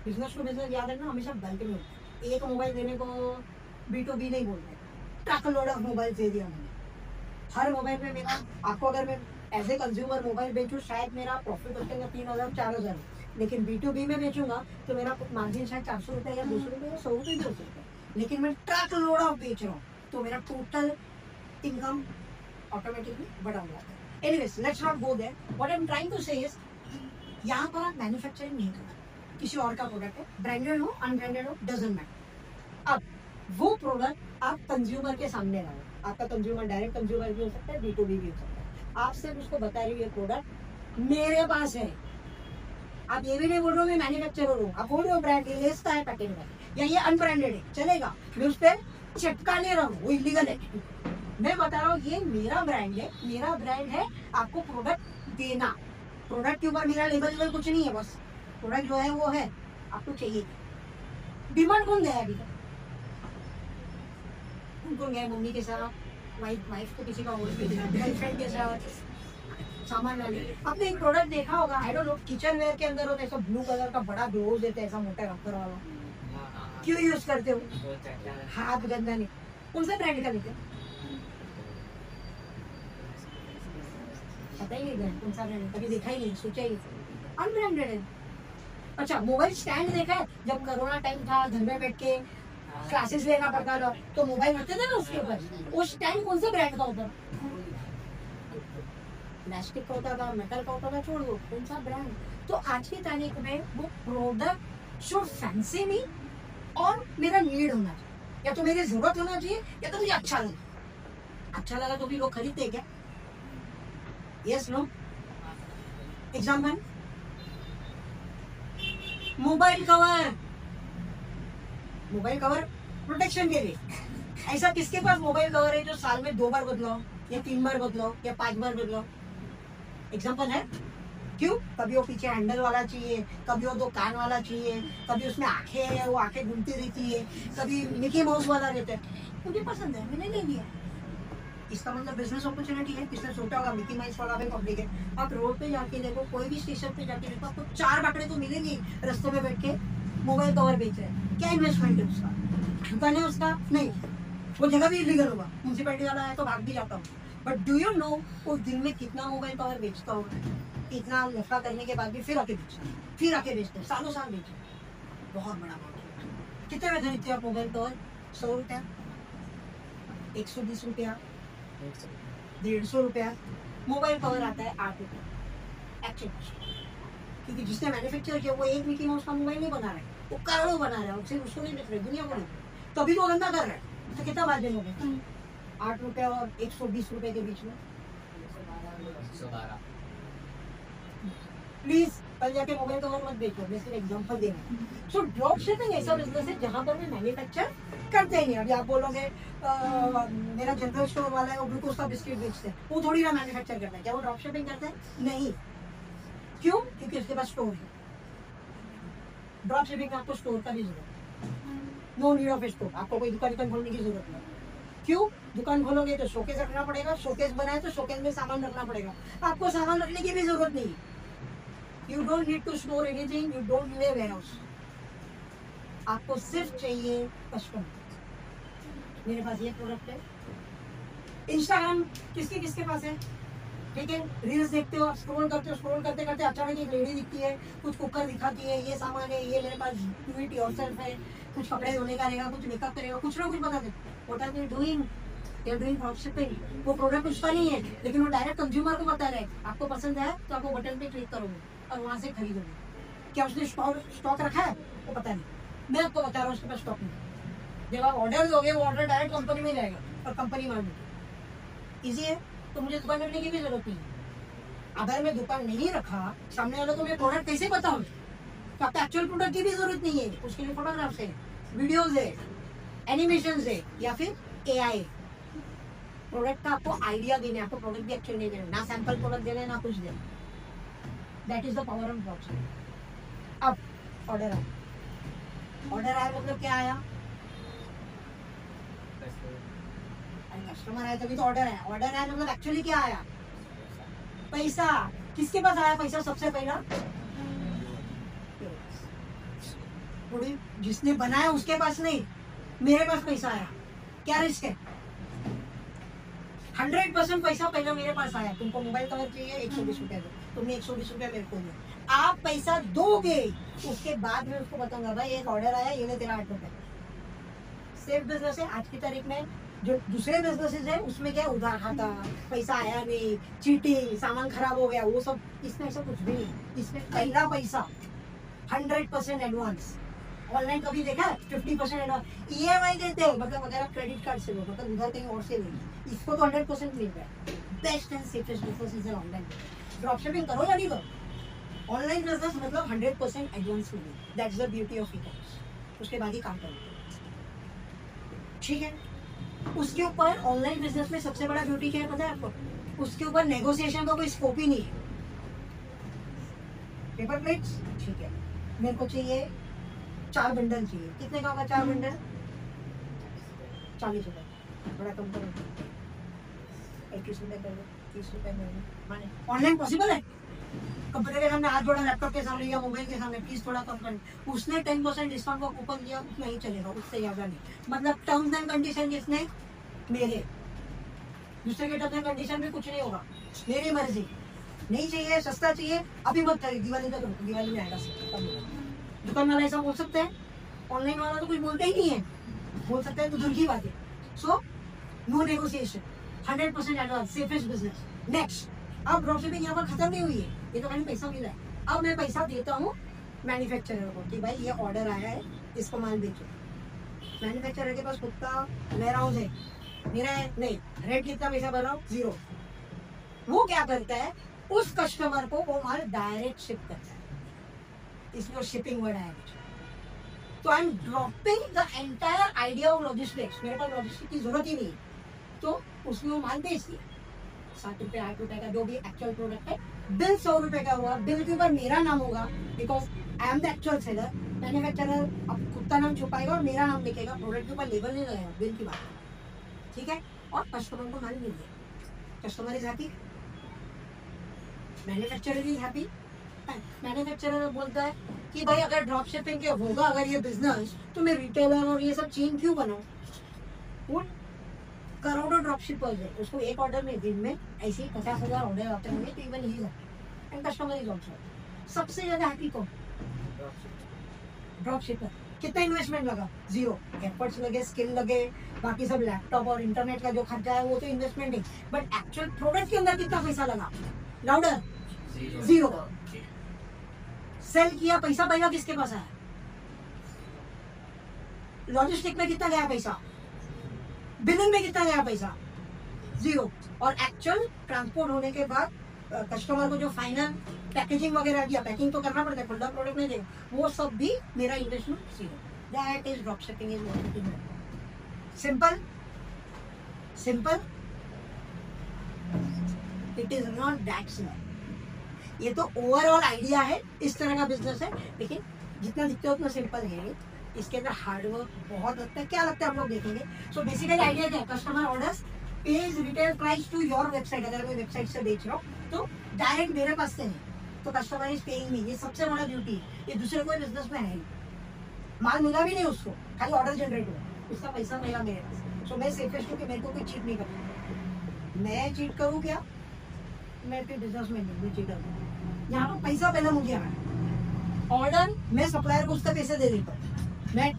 बिजनेस टू बिजनेस याद रखना, हमेशा बल्क में होता है। एक मोबाइल देने को B2B नहीं बोलते, ट्रक लोड ऑफ मोबाइल दे दिया मैंने। हर मोबाइल पे मेरा, आपको अगर मैं एज ए कंज्यूमर मोबाइल बेचूं, शायद मेरा प्रॉफिट बचेगा 3,000 4,000, लेकिन B2B में बेचूंगा तो मेरा मार्जिन शायद 400 रुपये या 200 रुपये या 100 रुपये भी हो सकता है, लेकिन मैं ट्रक लोड ऑफ बेच रहा हूँ, तो मेरा टोटल इनकम ऑटोमेटिकली बढ़ा हुआ है। Anyways, let's not go there. What I am trying to say is, यहाँ पर आप मैन्युफैक्चरिंग नहीं करना, किसी और का प्रोडक्ट है, ब्रांडेड हो अनब्रांडेड हो डजंट मैटर। अब वो प्रोडक्ट आप कंज्यूमर के सामने लाओ। आपका कंज्यूमर डायरेक्ट कंज्यूमर भी हो सकता है, B2B भी हो सकता है। आप सिर्फ उसको बता रही हो ये प्रोडक्ट मेरे पास है। आप ये भी नहीं बोल रहे हो मैं मैन्युफैक्चरर हूँ, आप बोल रहे हो ब्रांड ये इसका है पैकेट में, या ये अनब्रांडेड है, चलेगा, मैं उस पर चिपका ले रहा हूँ, वो इलीगल है। मैं बता रहा हूँ ये मेरा ब्रांड है, मेरा ब्रांड है, आपको प्रोडक्ट देना। प्रोडक्ट के ऊपर मेरा लेबल कुछ नहीं है, बस प्रोडक्ट जो है वो है, आपको चाहिए। डिमांड कौन गया अभी तक? कौन गया? मम्मी के साथ, वाइफ को किसी का गर्लफ्रेंड के साथ सामान लाने। आपने एक प्रोडक्ट देखा होगा, I don't know, kitchenware के अंदर होता है ऐसा ब्लू कलर का बड़ा ग्लोव देता है, ऐसा मोटा रबर वाला, क्यों यूज करते हो? हाथ गंदा नहीं। कौन सा ब्रांड का लेते हो? पता ही नहीं ब्रांड कौन सा ब्रांड है, कभी देखा ही नहीं, सोचा ही अनब्रांडेड है। अच्छा, मोबाइल स्टैंड देखा है? जब कोरोना टाइम था, घर में बैठ के क्लासेस लेना पड़ता था, तो मोबाइल रखते थे ना उसके ऊपर, वो स्टैंड कौन सा ब्रांड का होता था? प्लास्टिक का होता था, मेटल का होता था, छोड़ दो, कौन सा ब्रांड। तो आज की तारीख में वो प्रोडक्ट शुड फैंसी मी और मेरा नीड होना चाहिए, या तो मेरी जरूरत होना चाहिए, या तो मुझे अच्छा लगा। अच्छा लगा तो भी लोग खरीदते क्या? Yes no? Example, mobile cover. Mobile cover protection के लिए। ऐसा किसके पास मोबाइल कवर है जो साल में 2 बार बदलाओ, या 3 बार बदलाओ, या 5 बार बदलाओ? एग्जाम्पल है? क्यों? कभी वो पीछे हैंडल वाला चाहिए, कभी वो 2 कान वाला चाहिए, कभी उसमें आंखें है, वो आंखें घूमती रहती है, कभी मिकी माउस वाला रहता है। मुझे पसंद है, मैंने ले लिया। इसका मतलब बिजनेस अपॉर्चुनिटी है। किसने सोचा होगा मिकी माउस वाला भी पब्लिक है? आप रोड पे जाके देखो, कोई भी स्टेशन पे जाके देखो, आपको 4 बकरे तो मिलेंगे रस्तों में बैठ के मोबाइल कवर बेच रहे हैं। क्या इन्वेस्टमेंट है उसका? दुकान है उसका? नहीं। वो जगह भी इलीगल होगा, म्यूनसिपैलिटी वाला है तो भाग भी जाता हूँ। बट डू यू नो वो दिन में कितना मोबाइल कवर बेचता होगा? इतना नफा करने के बाद भी फिर आके बेचते हैं, फिर आके बेचते हैं, सालों साल बेचते हैं। बहुत बड़ा मार्केट। कितने में खरीदते हो आप मोबाइल कवर? 100 रुपया, 120 रुपया, 150 रुपया। मोबाइल कवर आता है 8 रुपया एक्चुअली, क्योंकि जिसने मैन्युफैक्चर किया वो एक मिकी माउस का मोबाइल नहीं बना रहा है, वो करोड़ों बना रहा है, सिर्फ उसको नहीं बेच रहे, दुनिया को नहीं। तभी तो धंधा कर रहा है। तो कितना मार्जिन हो गया? 8 रुपया और 120 रुपए के बीच में। 112। प्लीज कल जाके मोबाइल कवर मत बेचो, मैं सिर्फ एग्जांपल दे रहा हूँ। सो ड्रॉप शिपिंग ऐसा बिजनेस है जहाँ पर मैं मैन्युफैक्चर करते ही नहीं। अभी आप बोलोगे मेरा जनरल स्टोर वाला है, वो ग्लूकोज का बिस्किट बेचते हैं, वो थोड़ी ना मैन्युफैक्चर करता है, क्या वो ड्रॉप शिपिंग करता है? नहीं। क्यों? क्योंकि उसके पास स्टोर है। ड्रॉप शिपिंग का आपको स्टोर का भी जरूरत है, नो नीड ऑफ स्टोर। आपको कोई दुकान खोलने की जरूरत नहीं। क्यों? दुकान खोलोगे तो शोकेस रखना पड़ेगा, शोकेस बनाए तो शोकेस में सामान रखना पड़ेगा। आपको सामान रखने की भी जरूरत नहीं। You don't need to store anything, you don't need a warehouse. आपको सिर्फ चाहिए कस्टमर। मेरे पास ये प्रोडक्ट है। इंस्टाग्राम किसके किसके पास है? ठीक है, रील्स देखते हो, स्क्रॉल करते हो, स्क्रॉल करते करते अचानक एक लेडी दिखती है, कुछ कुकर दिखाती है, ये सामान है, ये मेरे पास, डू इट योरसेल्फ है, कुछ कपड़े धोने का रहेगा, कुछ मेकअप करेगा, कुछ ना कुछ बता दे। What are they doing? They are doing drop shipping. वो प्रोडक्ट उसका नहीं है, लेकिन वो डायरेक्ट कंज्यूमर को बता रहे हैं। आपको पसंद है तो आपको बटन पे क्लिक करोगे और वहां से खरीदोगे। क्या उसने स्टॉक रखा है? वो पता नहीं, मैं आपको बता रहा हूँ उसके पास स्टॉक नहीं। जब आप ऑर्डर दोगे वो ऑर्डर डायरेक्ट कंपनी में जाएगा और कंपनी मार देगी। ईजी है, तो मुझे दुकान रखने की भी जरूरत नहीं है। अगर मैं दुकान नहीं रखा, सामने वालों को मैं प्रोडक्ट कैसे बताऊं? तो आपको एक्चुअल प्रोडक्ट की भी जरूरत नहीं है। उसके लिए फोटोग्राफ्स है, वीडियोस है, एनिमेशन है, या फिर AI। प्रोडक्ट का आपको आइडिया देना है, आपको प्रोडक्ट भी एक्चुअल नहीं देना, ना सैंपल प्रोडक्ट देना है, ना कुछ देना। That is the power of drop shipping. अब ऑर्डर आया, ऑर्डर आया मतलब क्या आया? कस्टमर आया तभी तो ऑर्डर आया। ऑर्डर आया मतलब एक्चुअली क्या आया? पैसा। किसके पास आया पैसा सबसे पहला? जिसने बनाया उसके पास नहीं, मेरे पास पैसा आया। क्या रिस्क है? 100% पैसा पहले मेरे पास आया। तुमको मोबाइल कवर चाहिए, 120 रुपए दो, तुमने 120 रुपए मेरे को दिया। आप पैसा दोगे, उसके बाद में उसको बताऊंगा भाई एक ऑर्डर आया, ये ले तेरा 8 रुपए। सेफ बिजनेस है। आज की तारीख में जो दूसरे बिजनेसेस है उसमें क्या उधार खाता, पैसा आया नहीं, चीटिंग, सामान खराब हो गया, वो सब। इसमें ऐसा कुछ भी नहीं। इसमें पहला पैसा 100% एडवांस। ऑनलाइन कभी देखा 50% एडवांस EMI देते हैं, मतलब अगर आप क्रेडिट कार्ड से लो, मतलब उधर कहीं और से लो, इसको तो 100% मिल रहा है। Best and safest business is online. Drop shipping करो या नहीं करो, ऑनलाइन बिजनेस मतलब 100% एडवांस मिलेगी। That's the beauty of e-commerce. उसके बाद ही काम करो, ठीक है। उसके ऊपर ऑनलाइन बिजनेस में सबसे बड़ा ब्यूटी क्या है पता है आपको? उसके ऊपर नेगोशिएशन का कोई स्कोप ही नहीं है। पेपर प्लेट्स, ठीक है, मेरे को चाहिए 4 बंडल चाहिए। कितने का होगा 4 बंडल? 40 रुपए। बड़ा कम करो, 21 रुपए कर दो, 30 रुपए माने। ऑनलाइन पॉसिबल है? कंप्यूटर के सामने हाथ जोड़ा, लैपटॉप के सामने या मोबाइल के सामने, प्लीज थोड़ा कम करें। उसने 10% डिस्काउंट का कूपन दिया, उतना ही चलेगा, उससे ज्यादा नहीं। मतलब टर्म्स एंड कंडीशन जिसने मेरे, दूसरे के टर्म्स एंड कंडीशन में कुछ नहीं होगा, मेरी मर्जी। नहीं चाहिए, सस्ता चाहिए, अभी मत खरीद, दिवाली तक रुको, दिवाली में आएगा सस्ता। दुकान वाला ऐसा बोल सकते हैं? ऑनलाइन वाला तो कुछ बोलते ही नहीं है। बोल सकते हैं तो दूर की बात है। So no negotiation, 100% advance, safest business. Next, अब ड्रॉप शिपिंग यहाँ पर खत्म नहीं हुई है, ये तो खाली पैसा मिला है। अब मैं पैसा देता हूँ मैन्युफैक्चरर को कि भाई ये ऑर्डर आया है, इसको माल बेचो। मैन्युफैक्चरर के पास खुद का वेयर हाउस है, मेरा है नहीं, रेट कितना पैसा भर रहा हूँ? 0। वो क्या करता है, उस कस्टमर को वो माल डायरेक्ट शिप करता है, इसलिए शिपिंग वर्ड है। तो I am dropping the entire idea of logistics. मेरे पास लॉजिस्टिक की जरूरत ही नहीं, तो उसमें वो माल बेच दिया। 7 रुपए 8 रुपए का जो भी एक्चुअल प्रोडक्ट है, बिल 100 रुपए का हुआ, बिल के ऊपर मेरा नाम होगा, because I am the actual seller. Manufacturer अब खुद का नाम छुपाएगा और मेरा नाम लिखेगा, प्रोडक्ट के ऊपर लेबल नहीं लगाएगा, बिल की बात, ठीक है। और कस्टमर को माल मिल गया, customer is happy, manufacturer is happy. Manufacturer बोलता है कि भाई अगर ड्रॉप शिपिंग के होगा अगर ये बिजनेस, तो मैं रिटेलर और ये सब चेन क्यों बनाऊं? वो करोड़ों ड्रॉप शिपर्स है, उसको एक ऑर्डर में दिन में ऐसे ही 50,000 ऑर्डर आते होंगे, तो even he is happy and customer is also. सबसे ज्यादा हैप्पी कौन? ड्रॉप शिपर। कितना इन्वेस्टमेंट लगा? 0। एफर्ट्स लगे, स्किल लगे, बाकी सब लैपटॉप और इंटरनेट का जो खर्चा है वो तो इन्वेस्टमेंट है, बट एक्चुअल प्रोडक्ट के अंदर कितना पैसा लगा? लाउडर, 0। सेल किया, पैसा पैसा किसके पास आया? लॉजिस्टिक में कितना गया पैसा? बिलिंग में कितना गया पैसा? 0। और एक्चुअल ट्रांसपोर्ट होने के बाद कस्टमर को जो फाइनल पैकेजिंग वगैरह दिया, पैकिंग तो करना पड़ता है, खुला प्रोडक्ट नहीं देगा, वो सब भी मेरा investment 0। That is drop shipping is marketing. Simple simple, it is not that simple. ये तो ओवरऑल आइडिया है, इस तरह का बिजनेस है, लेकिन जितना दिखता है उतना सिंपल है। इसके अंदर हार्डवर्क बहुत लगता है। क्या लगता है आप लोग देखेंगे। सो बेसिकली आइडिया क्या है, customer orders pays retail price to your website. अगर मैं वेबसाइट से बेच रहा हूँ तो डायरेक्ट मेरे पास से नहीं, तो कस्टमर इज पेइंग मी। ये सबसे बड़ा ड्यूटी है, ये दूसरे कोई बिजनेस में है। माल मिला भी नहीं उसको, खाली ऑर्डर जनरेट हुआ, उसका पैसा मिला मेरे पास। सो मैं सेफेस्ट हूँ कि मेरे को कोई चीट नहीं करता। मैं चीट करूँ क्या? मैं फिर बिजनेस में नहीं, मैं चीटर हूँ। यहाँ पर पैसा पहले मुझे आया, ऑर्डर मैं सप्लायर को उसका पैसे दे देता हूँ। मैं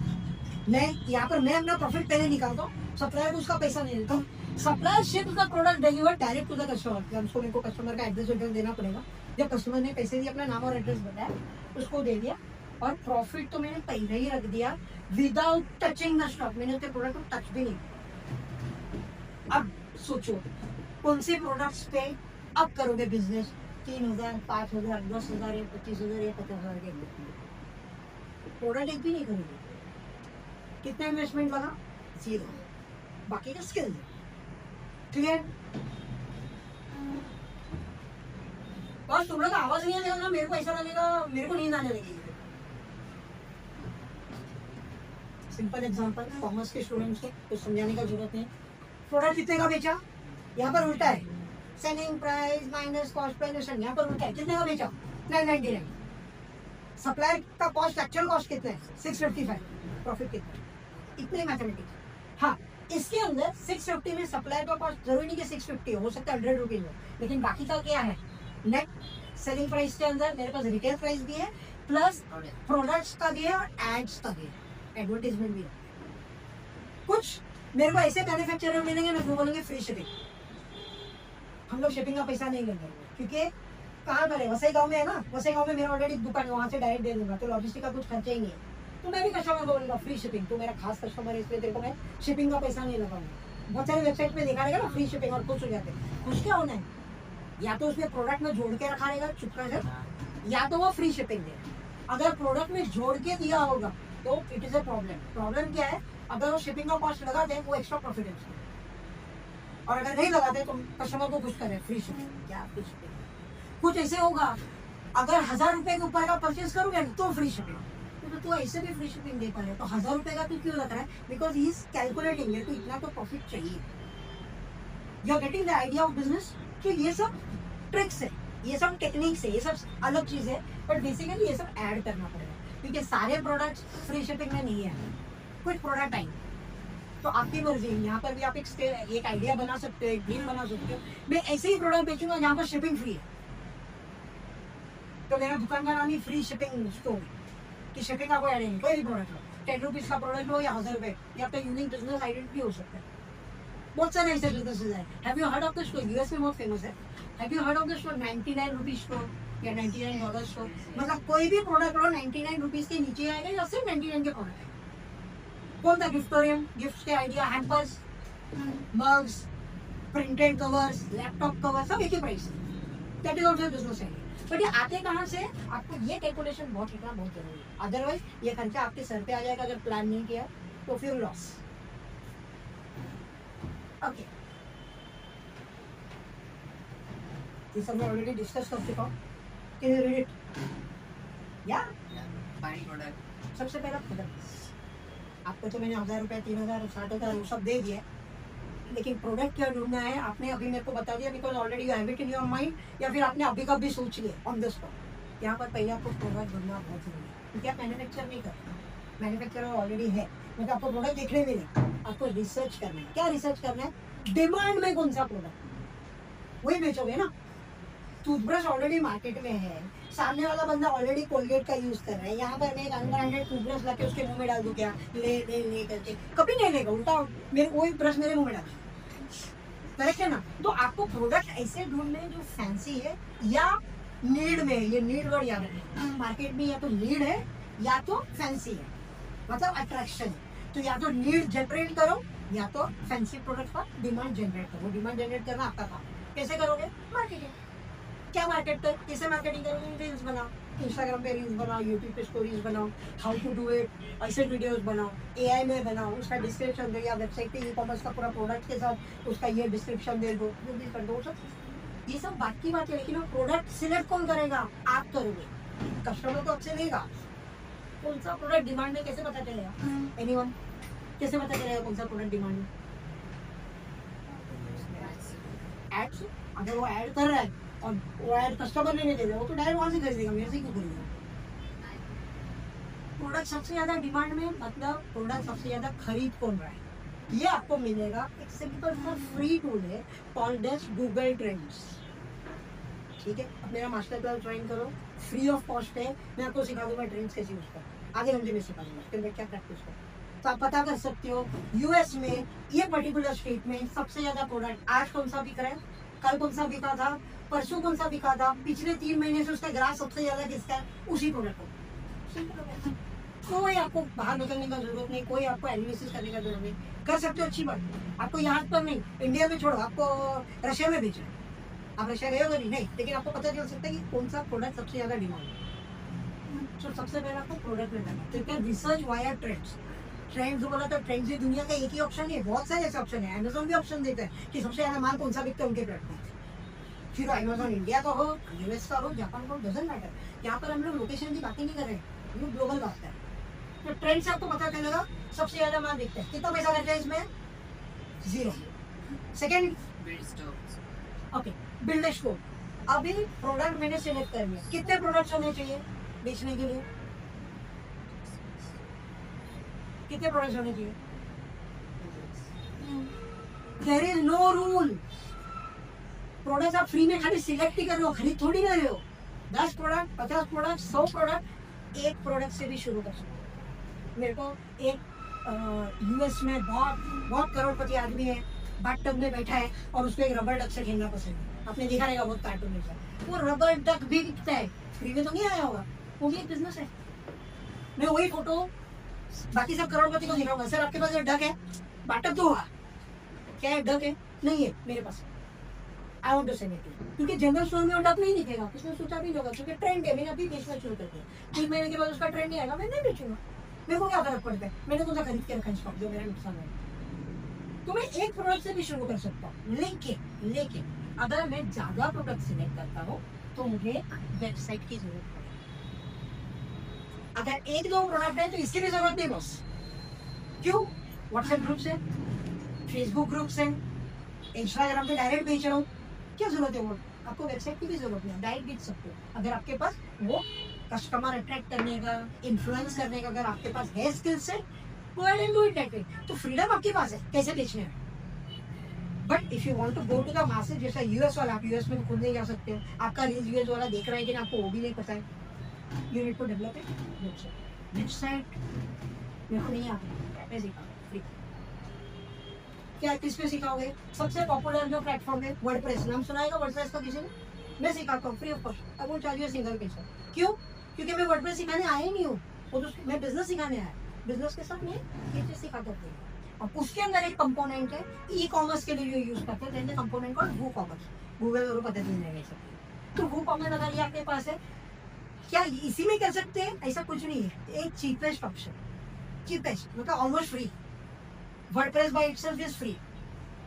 यहाँ पर मैं अपना प्रॉफिट पहले निकालता हूँ, सप्लायर को उसका पैसा नहीं देता हूँ। Supplier ship the product deliver direct to the customer. उसको मेरे को कस्टमर का एड्रेस वेड्रेस देना पड़ेगा। जब कस्टमर ने पैसे दिए, अपना नाम और एड्रेस बताया, उसको दे दिया, और प्रॉफिट तो मैंने पहले ही रख दिया विदाउट टचिंग द स्टॉक। मैंने उसके प्रोडक्ट को टच भी नहीं किया। अब सोचो कौन से प्रोडक्ट्स पे अब करोगे बिजनेस? 3,000, 5,000, 10,000 या 25,000 या 50,000 के प्रोडक्ट एक भी नहीं करोगे। कितना इन्वेस्टमेंट लगा? 0। बाकी का स्किल। क्लियर? बस तुम लोग आवाज नहीं आने ना, मेरे को ऐसा लगेगा, मेरे को नींद आने लगेगी। सिंपल एग्जांपल, कॉमर्स के स्टूडेंट्स को कुछ समझाने का जरूरत नहीं। प्रोडक्ट कितने का बेचा? यहाँ पर उल्टा है, selling price minus cost per investment. यहाँ पर उल्टा है, कितने का बेचा? 999। सप्लायर का कॉस्ट, एक्चुअल कॉस्ट कितना है? 655। प्रॉफिट कितना? इतने मैथमेटिक्स। हाँ, इसके अंदर 650 में सप्लायर का कॉस्ट जरूरी नहीं कि 650 हो सकता है 100 रुपीज हो, लेकिन बाकी का क्या है? नेट सेलिंग प्राइस के अंदर मेरे पास रिटेल प्राइस भी है, प्लस प्रोडक्ट्स का भी है और एड्स का भी है, एडवर्टीजमेंट भी है। कुछ मेरे को ऐसे मैन्युफैक्चरर मिलेंगे ना जो बोलेंगे फ्री शिपिंग, हम लोग शिपिंग का पैसा नहीं लेंगे, क्योंकि कहाँ करे, वसई गांव में है ना, वसई गांव में मेरा ऑलरेडी दुकान है, वहाँ से डायरेक्ट दे दूंगा, तो लॉजिस्टिक का कुछ खर्चा ही नहीं है। तो मैं भी कस्टमर को बोलूंगा फ्री शिपिंग, तो मेरा खास कस्टमर है इसलिए तेरे को मैं शिपिंग का पैसा नहीं लगाऊंगा। बहुत सारे वेबसाइट पे देखा रहेगा ना फ्री शिपिंग और खुश हो जाते हैं। खुश क्या होना है, या तो उसमें प्रोडक्ट में जोड़ के रखा रहेगा चुपका से, या तो वो फ्री शिपिंग दे। अगर प्रोडक्ट में जोड़ के दिया होगा तो it is a problem. Problem क्या है, अगर वो शिपिंग का कॉस्ट लगा दे वो एक्स्ट्रा प्रॉफिट है, और अगर नहीं लगाते तो कस्टमर को खुश करे फ्री शिपिंग, क्या फ्री शिपिंग। कुछ ऐसे होगा, अगर 1000 रुपए के ऊपर का परचेज करोगे तो फ्री शिपिंग, तो तू ऐसे भी फ्री शिपिंग दे पा रहे, तो 1000 रुपए का तू क्यों रख रहा है, बिकॉज ही इज कैलकुलेटिंग, मेरे को इतना तो प्रॉफिट चाहिए। You are getting the idea of business. तो ये सब ट्रिक्स है, ये सब टेक्निक्स है, ये सब अलग चीज है, बट बेसिकली ये सब ऐड करना पड़ेगा, क्योंकि सारे प्रोडक्ट्स फ्री शिपिंग में नहीं है, कुछ प्रोडक्ट आएंगे। तो आपकी मर्जी है, यहाँ पर भी आप एक आइडिया बना सकते हो, एक डील बना सकते हो। मैं ऐसे ही प्रोडक्ट बेचूंगा जहाँ पर शिपिंग फ्री है, तो मेरा दुकान का नाम ही फ्री शिपिंग स्टोर, कि शिपिंग का कोई आइडिया नहीं, कोई भी प्रोडक्ट हो, 10 रुपीज का प्रोडक्ट हो या 1000 रुपए, या आपका यूनिक बिजनेस आइडेंटिटी हो सकता है। बहुत सारे ऐसे बिजनेसेस हैं। Have you heard of the store, US में बहुत फेमस है। Have you heard of the store 99 rupees store या $99 स्टोर, मतलब कोई भी प्रोडक्ट हो 99 रुपीज के नीचे आएगा या सिर्फ 99 के प्रोडक्ट है। कौन था गिफ्टोरियम, गिफ्ट्स के idea, hampers, mugs, printed covers, laptop cover, सब एक ही प्राइस है। That is also business idea. But ये आते कहाँ से, आपको ये कैलकुलेशन बहुत सीखना बहुत जरूरी है, अदरवाइज ये खर्चा आपके सर पे आ जाएगा अगर प्लान नहीं किया तो फिर लॉस। ओके, ये सब मैं ऑलरेडी डिस्कस कर चुका हूँ। Can you read it? या फाइंड प्रोडक्ट। सबसे पहला प्रोडक्ट, आपको तो मैंने 1000 रुपये, 3000, 60,000 वो सब दे दिया, लेकिन प्रोडक्ट क्या ढूंढना है आपने अभी मेरे को बता दिया, because already you have it in your mind, या फिर आपने अभी कभी सोच लिया ऑन द स्पॉट। यहाँ पर पहले आपको प्रोडक्ट ढूंढना बहुत जरूरी है, क्योंकि आप मैन्युफैक्चर नहीं करते, मैन्युफैक्चरर ऑलरेडी है, मतलब आपको प्रोडक्ट देखने में नहीं, आपको रिसर्च करना है। क्या रिसर्च करना है, डिमांड में कौन सा प्रोडक्ट, वही बेचोगे ना। टूथब्रश ऑलरेडी मार्केट में है, सामने वाला बंदा ऑलरेडी कोलगेट का यूज कर रहा है, यहाँ पर मैं एक अनब्रांडेड टूथब्रश लाके उसके मुंह में डाल दूं क्या, ले ले ले करके, कभी नहीं लेगा, उल्टा मेरे वही ब्रश मेरे मुंह में डाल, करेक्ट है ना। तो आपको प्रोडक्ट ऐसे ढूंढने जो फैंसी है या नीड में, ये नीड वर्ड याद रखना, मार्केट में या तो नीड है या तो फैंसी है, मतलब अट्रैक्शन है। तो या तो नीड जनरेट करो या तो फैंसी प्रोडक्ट का डिमांड जनरेट करो। डिमांड जनरेट करना आपका काम, कैसे करोगे, मार्केटिंग। क्या मार्केट कर, कैसे मार्केटिंग करोगे, रील्स बनाओ, इंस्टाग्राम पे रील्स बनाओ, यूट्यूब पे स्टोरीज बनाओ, हाउ टू डू इट, ऐसे वीडियोस बनाओ, एआई में बनाओ, उसका डिस्क्रिप्शन दो, या वेबसाइट पे ई-कॉमर्स का पूरा प्रोडक्ट के साथ उसका ये डिस्क्रिप्शन दे दो, जो भी कर दो सब। ये सब बात की बात है, लेकिन वो प्रोडक्ट सिलेक्ट कौन करेगा, आप करोगे, कस्टमर तो आपसे लेगा। कौन सा प्रोडक्ट डिमांड में कैसे पता चलेगा, एनीवन, कैसे पता चलेगा कौन सा प्रोडक्ट डिमांड में? एड्स, अगर वो ऐड कर रहा है और वो ऐड कस्टमर ने नहीं दे रहा, वो तो डायरेक्ट वहां से खरीदेगा, मेरे से क्यों खरीदेगा। प्रोडक्ट सबसे ज्यादा डिमांड में, मतलब प्रोडक्ट सबसे ज्यादा खरीद कौन रहा है, ये आपको मिलेगा। एक सिंपल सा फ्री टूल है, कॉन्डेस्ट गूगल ट्रेंड्स, ठीक है। अब मेरा मास्टर क्लास ज्वाइन करो, फ्री ऑफ कॉस्ट है, मैं आपको सिखा दूंगा ट्रेंड्स कैसे यूज करना, आधे घंटे में सिखा दूंगा, फिर मैं क्या प्रैक्टिस करूँ। तो आप पता कर सकते हो यूएस में ये पर्टिकुलर स्टेट में सबसे ज्यादा प्रोडक्ट आज कौन सा बिक रहा है, कल कौन सा बिका था, परसों कौन सा बिका था, पिछले 3 महीने से उसका ग्राफ सबसे ज्यादा किसका है, उसी प्रोडक्ट को। कोई आपको बाहर निकलने का जरूरत नहीं, कोई आपको एनालिसिस करने का जरूरत नहीं, कर सकते हो, अच्छी बात। आपको यहाँ पर नहीं, इंडिया में छोड़ो, आपको रशिया में बेचना है, आप रशिया गए हो कभी नहीं, लेकिन आपको पता चल सकता है कि कौन सा प्रोडक्ट सबसे ज्यादा डिमांड है। तो सबसे पहले आपको प्रोडक्ट में करना, तो क्या रिसर्च वाया ट्रेंड्स। ट्रेंड्स बोला तो ट्रेंड्स ही दुनिया का एक ही ऑप्शन है, बहुत सारे ऐसे ऑप्शन है। अमेजोन भी ऑप्शन देता है कि सबसे ज्यादा माल कौन सा बिकता है उनके प्लेटफॉर्म। फिर अमेजोन इंडिया का हो, यूएस का हो, जापान का हो, डजंट मैटर। यहाँ पर हम लोग लोकेशन की बातें नहीं कर रहे, हम लोग ग्लोबल बात कर रहे हैं। तो ट्रेंड से आपको पता चलेगा सबसे ज्यादा माल बिकता है, कितना पैसा लगता है इसमें, 0। Second, okay, build store. अभी प्रोडक्ट मैंने सिलेक्ट कर लिया, कितने प्रोडक्ट्स होने चाहिए बेचने के लिए, कितने प्रोडक्ट्स होने चाहिए, there is no rule. Product आप फ्री में खाली सिलेक्ट ही कर रहे हो, खरीद थोड़ी कर रहे हो। 10 प्रोडक्ट, 50 प्रोडक्ट, 100 प्रोडक्ट, एक प्रोडक्ट से भी शुरू कर सकते। मेरे को एक यूएस में बहुत करोड़पति आदमी है, बाथटब में बैठा है और उसको एक रबर डक से खेलना पसंद है। आपने देखा रहेगा बहुत कार्टून में, वो रबर डक भी बिकता है, फ्री में तो नहीं आया होगा, वो भी एक बिजनेस है। मैं वही फोटो बाकी सब करोड़पति को दिखाऊंगा, सर आपके पास जो डक है बाटअप तो हुआ, क्या है डक है, नहीं है मेरे पास, I want to sell it, क्योंकि जनरल स्टोर में वो डक नहीं दिखेगा, किसने सोचा भी नहीं होगा, क्योंकि ट्रेंड है, मैंने अभी बेचना शुरू कर दिया, 3 महीने के बाद उसका ट्रेंड नहीं आएगा, मैं नहीं बेचूंगा, मेरे को क्या फर्क पड़ता है, मैंने कौन सा खरीद के रखा स्टॉक जो मेरा नुकसान है। तो मैं एक प्रोडक्ट से भी शुरू कर सकता हूँ, लेकिन अगर मैं ज्यादा प्रोडक्ट सिलेक्ट करता हूँ तो मुझे वेबसाइट की जरूरत पड़ेगी। अगर 1-2 प्रोडक्ट है तो इसकी भी जरूरत नहीं बस, क्यों, व्हाट्सएप ग्रुप से, फेसबुक ग्रुप से, इंस्टाग्राम पे डायरेक्ट बेच रहा हूँ, क्या जरूरत है वो, आपको वेबसाइट की भी जरूरत नहीं, डायरेक्ट बेच सकते हो अगर आपके पास वो कस्टमर अट्रैक्ट करने का, इन्फ्लुएंस करने का अगर आपके पास है स्किल से, go ahead and do it that way। तो फ्रीडम आपके पास है कैसे बेचने में। But if you want to go to the masses, जैसा यूएस वाला, आप यूएस में खुद नहीं जा सकते हो, आपका रील यूएस वाला देख रहा है कि आपको वो भी नहीं पता है, you need to develop it. Website मेरे को नहीं आता, मैं सीखा फ्री। क्या किस पे सिखाओगे, सबसे पॉपुलर जो प्लेटफॉर्म है वर्डप्रेस, नाम सुना है वर्डप्रेस का किसी ने, मैं सिखाता हूँ free of cost, I won't charge you a single पैसा। क्यों, क्योंकि मैं वर्डप्रेस सिखाने आया ही नहीं हूँ, वो तो मैं बिजनेस सिखाने आया, बिजनेस के साथ में ये चीज सिखाता हूँ। और उसके अंदर एक कंपोनेंट है ई कॉमर्स के लिए जो यूज करते हैं, कंपोनेंट को वो कॉमर्स, गूगल और पता नहीं सकते, तो वो कॉमर्स अगर ये आपके पास है, क्या इसी में कर सकते हैं, ऐसा कुछ नहीं है, एक चीपेस्ट ऑप्शन, चीपेस्ट मतलब almost free, WordPress by itself is free,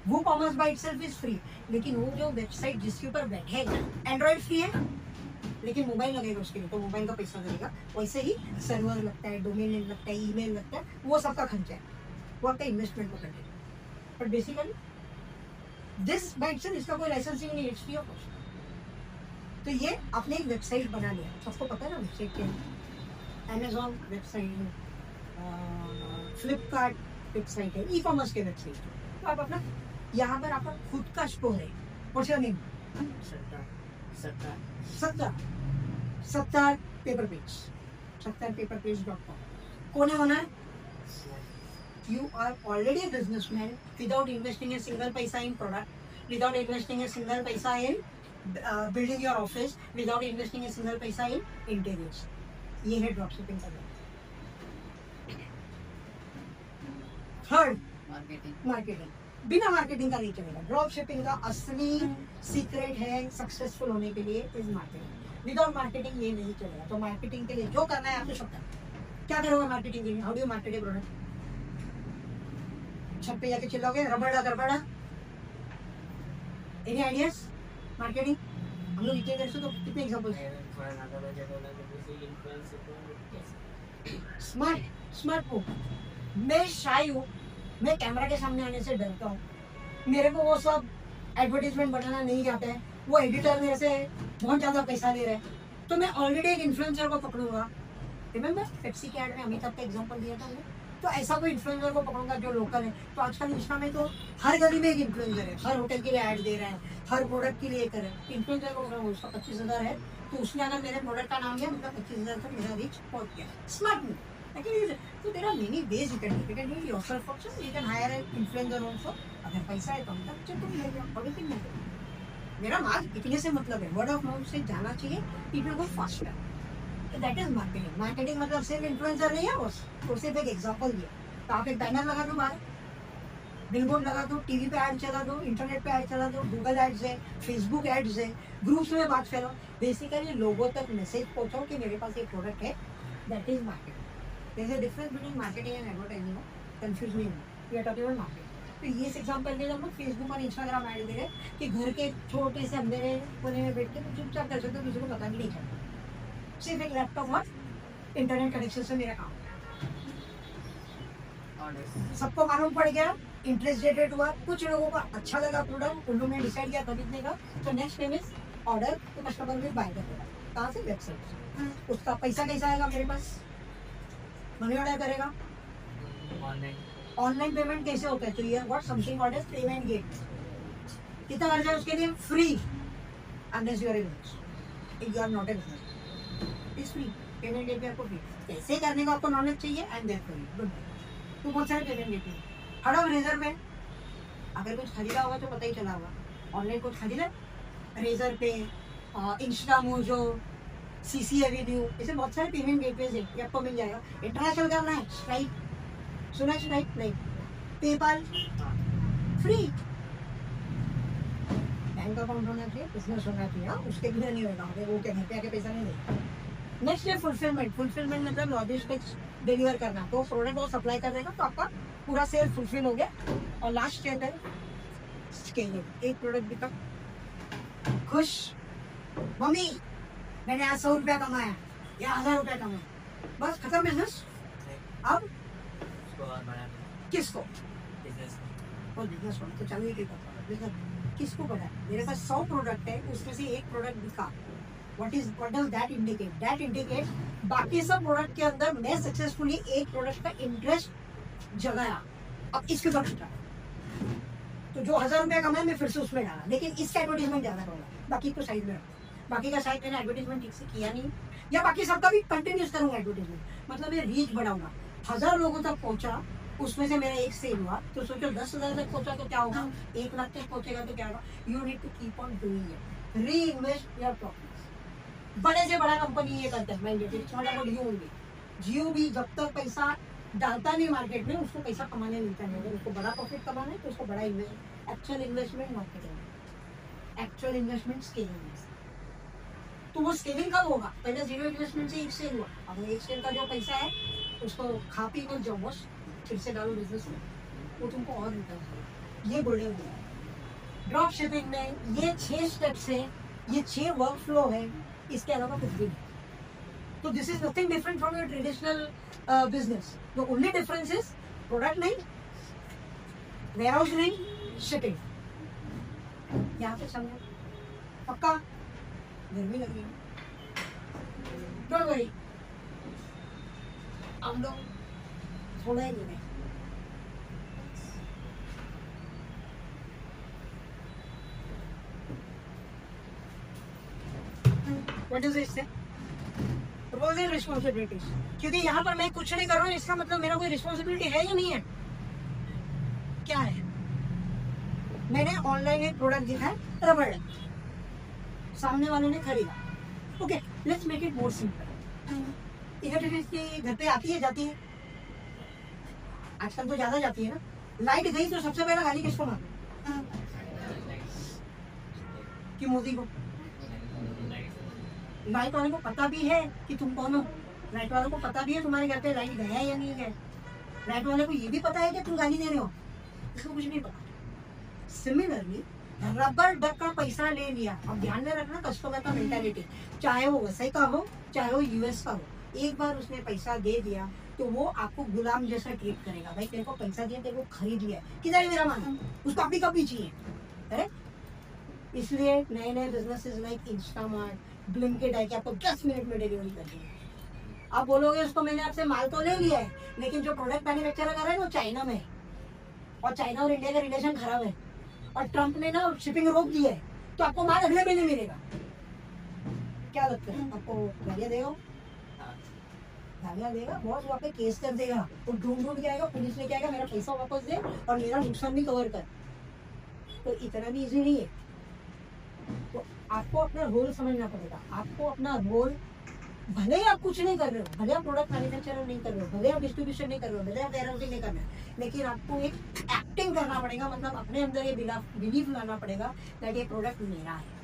WooCommerce by itself is free, लेकिन वो जो वेबसाइट जिसके ऊपर बैठेगा, एंड्रॉइड फ्री है लेकिन मोबाइल लगेगा उसके लिए, तो मोबाइल का पैसा लगेगा, वैसे ही सर्वर लगता है, डोमेन नेम लगता है, ईमेल लगता है, वो सबका खर्चा है, वो आपका इन्वेस्टमेंट को करेगा। But basically this by itself, इसका कोई लाइसेंसिंग नहीं, इट्स फ्री ऑफ कॉस्ट। तो ये आपने एक वेबसाइट बना लिया, सबको पता है ना वेबसाइट क्या है, अमेजॉन वेबसाइट, फ्लिपकार्ट वेबसाइट है, ई कॉमर्स के वेबसाइट, तो आप अपना यहाँ पर आपका खुद का स्टोर है, what's your name, Sattar paper page, sattarpaperpage.com, कौन है owner, you are already a businessman without investing a single paisa in product, without investing a single paisa in building your office, without investing a single paisa in interiors। ये है drop shipping का। Third, marketing, बिना marketing का नहीं चलेगा। Drop shipping का असली secret है सक्सेसफुल होने के लिए इज मार्केटिंग, विदाउट मार्केटिंग ये नहीं चलेगा। तो मार्केटिंग के लिए जो करना है आपको सब करना है। क्या करोगे मार्केटिंग के लिए, how do you market A product, छत पे जाके चिल्लाओगे रबड़ा गड़बड़ा, एनी आइडियाज मार्केटिंग, हम लोग इतने देर से तो कितने एग्जांपल्स, स्मार्ट मूव। मैं शाय हूँ, मैं कैमरा के सामने आने से डरता हूँ, मेरे को वो सब एडवर्टीजमेंट बनाना नहीं आता है, वो एडिटर मेरे से बहुत ज़्यादा पैसा ले रहा है, तो मैं ऑलरेडी एक इन्फ्लुएंसर को पकड़ूंगा। रिमेंबर पेप्सी के ऐड में अमिताभ का एग्जांपल दिया था हमने, तो ऐसा कोई इन्फ्लुएंसर को पकड़ूंगा जो लोकल है। तो आजकल इंस्टा में तो हर गली में एक इन्फ्लुएंसर है, हर होटल के लिए ऐड दे रहा है, हर प्रोडक्ट के लिए कर रहा है। इन्फ्लुएंसर को पकड़ूंगा, उसका 25,000 है, तो उसने अगर मेरे प्रोडक्ट का नाम लिया, मतलब 25,000 तक मेरा रीच पहुंच गया। Smart move. So there are many ways you can do it. You can do it yourself also. You can hire an influencer also. अगर पैसा है तो हम तक चल तुम ले जाओ, और लेकिन नहीं। मेरा मार्क इतने से मतलब है, वर्ड ऑफ माउथ से जाना चाहिए, पीपल को फास्टर। तो दैट इज मार्केटिंग। मार्केटिंग मतलब सिर्फ इन्फ्लुएंसर नहीं है बस, तो सिर्फ एक एग्जांपल दिया। तो आप एक बैनर लगा दो बाहर, बिलबोर्ड लगा दो, टीवी पे ऐड चला दो, इंटरनेट पे ऐड चला दो, गूगल एड्स है, फेसबुक एड्स है, ग्रुप्स में बात फैलाओ, बेसिकली लोगों तक मैसेज पहुंचाओ कि मेरे पास एक प्रोडक्ट है। That is marketing. There is a difference between marketing and advertising. Confuse नहीं होना। We are talking about marketing. तो ये एग्जांपल ले, हम लोग फेसबुक और इंस्टाग्राम ऐड दे रहे कि घर के छोटे से अंधेरे कोने में बैठ के तो चुपचाप कर सकते हो, किसी को पता भी नहीं चलता। सिर्फ एक लैपटॉप और इंटरनेट कनेक्शन से मेरा काम, सबको मालूम पड़ गया, इंटरेस्ट जनरेट हुआ, कुछ लोगों को अच्छा लगा प्रोडक्ट, उन लोगों ने डिसाइड किया खरीदने का, तो नेक्स्ट स्टेप इज ऑर्डर, तो कस्टमर भी बाय कर देगा। कहाँ से, वेबसाइट से। उसका पैसा कैसा आएगा मेरे पास, मनी ऑर्डर करेगा, ऑनलाइन पेमेंट कैसे होता है, तो ये what something called as payment gate. कितना खर्चा है उसके लिए, free, unless you are a business. If you are not a business is free, payment gate पे आपको फ्री। कैसे करने का आपको नॉलेज चाहिए, and there for you good. तो बहुत सारे पेमेंट गेट हैं। हड़प रेजर में अगर कुछ खरीदा होगा तो पता ही चला होगा, ऑनलाइन कुछ खरीदा रेजर पे, इंस्टा मोजो, सीसी एवेन्यू, ऐसे बहुत सारे पेमेंट गेटवेज है, ये आपको मिल जाएगा। इंटरनेशनल करना है, स्ट्राइप, सुना है स्ट्राइप? नहीं। पेपाल फ्री, बैंक अकाउंट होना चाहिए, बिजनेस होना चाहिए, हाँ, उसके बिना नहीं होगा, वो क्या घर पे आके पैसा नहीं देगा। नेक्स्ट है फुलफिलमेंट। फुलफिलमेंट मतलब लॉजिस्टिक्स, डिलीवर करना, तो प्रोडक्ट वो सप्लाई कर देगा तो आपका पूरा सेल फुलफिल हो गया। और लास्ट स्टेप है स्केलिंग। एक प्रोडक्ट बिका, खुश, मम्मी मैंने आज 100 रुपया कमाया या 1000 रुपया कमाया, बस खत्म बिजनेस। अब उसको और बढ़ाना किसको? बिजनेस और बिजनेस तो चालू ही करता बिजनेस किसको पता है? मेरे पास 100 प्रोडक्ट है, उसमें से एक प्रोडक्ट बिका, what does that indicate? That indicate बाकी सब प्रोडक्ट के अंदर मैं सक्सेसफुली एक प्रोडक्ट का इंटरेस्ट जगाया, अब इसके ऊपर खर्चा। तो जो 1000 रुपया कमाया मैं फिर से उसमें डाला, लेकिन इसका एडवर्टीजमेंट ज्यादा करूंगा, बाकी को साइड में रखूंगा। बाकी का साइड मैंने एडवर्टीजमेंट ठीक से किया नहीं, या बाकी सबका भी कंटिन्यूस करूंगा एडवर्टीजमेंट, मतलब मैं रीच बढ़ाऊंगा। 1000 लोगों तक पहुंचा, उसमें से मेरा एक सेल हुआ, तो सोचो 10,000 तक पहुंचा तो क्या होगा, 1 लाख तक पहुंचेगा तो क्या होगा। You need to keep on doing it, reinvest your profits. बड़े से बड़ा कंपनी ये करता है, मैं जियो भी जब तक पैसा डालता नहीं मार्केट में, उसको पैसा कमाने मिलता है। अगर उसको बड़ा प्रॉफिट कमाना है तो उसको बड़ा invest, actual investment marketing, actual investment scaling. तो वो स्केलिंग कब होगा? पहले 0 इन्वेस्टमेंट से 1 सेल हुआ, अब 1 सेल का जो पैसा है उसको खा पी कर जाओ, बस फिर से डालो बिजनेस में, वो तुमको और रिटर्न देगा। ये बोले हुए ड्रॉप शिपिंग में ये 6 स्टेप्स है, ये 6 वर्क फ्लो है, इसके अलावा कुछ भी नहीं। तो this is nothing different from your traditional business. The only difference is product नहीं, वेयरहाउस नहीं, शिपिंग। यहाँ पे समझो पक्का? गर्मी लगी, डोंट वरी, हम लोग थोड़ा ही नहीं। What does it say? Roles and responsibilities. क्योंकि यहाँ पर मैं कुछ नहीं कर रहा हूँ, इसका मतलब मेरा कोई रिस्पॉन्सिबिलिटी है या नहीं है? क्या है? मैंने ऑनलाइन एक प्रोडक्ट देखा है, रबड़, सामने वालों ने खरीदा। Okay, let's make it more simple. Electricity की घर पे आती है, जाती है? आजकल तो ज्यादा जाती है ना। लाइट गई तो सबसे पहला गाली किसको मारो? कि मोदी को। लाइट वाले को पता भी है कि तुम कौन हो, लाइट वालों को पता भी है तुम्हारे घर पे लाइट गया है या नहीं गया। लाइट वाले को ये भी पता है कि तुम गाली दे रहे हो, इसको कुछ नहीं पता। सिमिलरली रबर डक का पैसा ले लिया। अब ध्यान में रखना कस्टमर का मेंटालिटी, चाहे वो वैसे का हो चाहे वो यूएस का हो, एक बार उसने पैसा दे दिया तो वो आपको गुलाम जैसा ट्रीट करेगा। भाई तेरे को पैसा दिया, तेरे को खरीद लिया, किधर है मेरा माल? उसको अभी कभी चाहिए, करेक्ट? इसलिए नए नए बिजनेसेस लाइक इंस्टामार्ट, ब्लिंकिट है कि आपको 10 मिनट में डिलीवरी कर देंगे। आप बोलोगे उसको मैंने आपसे माल तो ले लिया है, लेकिन जो प्रोडक्ट मैन्युफैक्चर कर रहा है वो चाइना में है, और चाइना और इंडिया का रिलेशन खराब है, और ट्रम्प ने ना शिपिंग रोक दी है, तो आपको माल अगले महीने मिलेगा। क्या लगता है आपको? गालियाँ देगा, गालियाँ देगा, बहुत वहाँ पे केस कर देगा, वो ढूंढ के आएगा, पुलिस लेके आएगा, मेरा पैसा वापस दे और मेरा नुकसान भी कवर कर। तो इतना भी इजी नहीं है। तो आपको अपना रोल समझना पड़ेगा। आपको अपना रोल, भले ही आप कुछ नहीं कर रहे हो, भले आप प्रोडक्ट मैन्युफैक्चर नहीं कर रहे हो, भले आप डिस्ट्रीब्यूशन नहीं कर रहे हो, भले आप वेयरहाउसिंग नहीं कर रहे हो, लेकिन आपको एक एक्टिंग करना पड़ेगा। मतलब अपने अंदर ये बिलीफ लाना पड़ेगा दैट ये प्रोडक्ट मेरा है,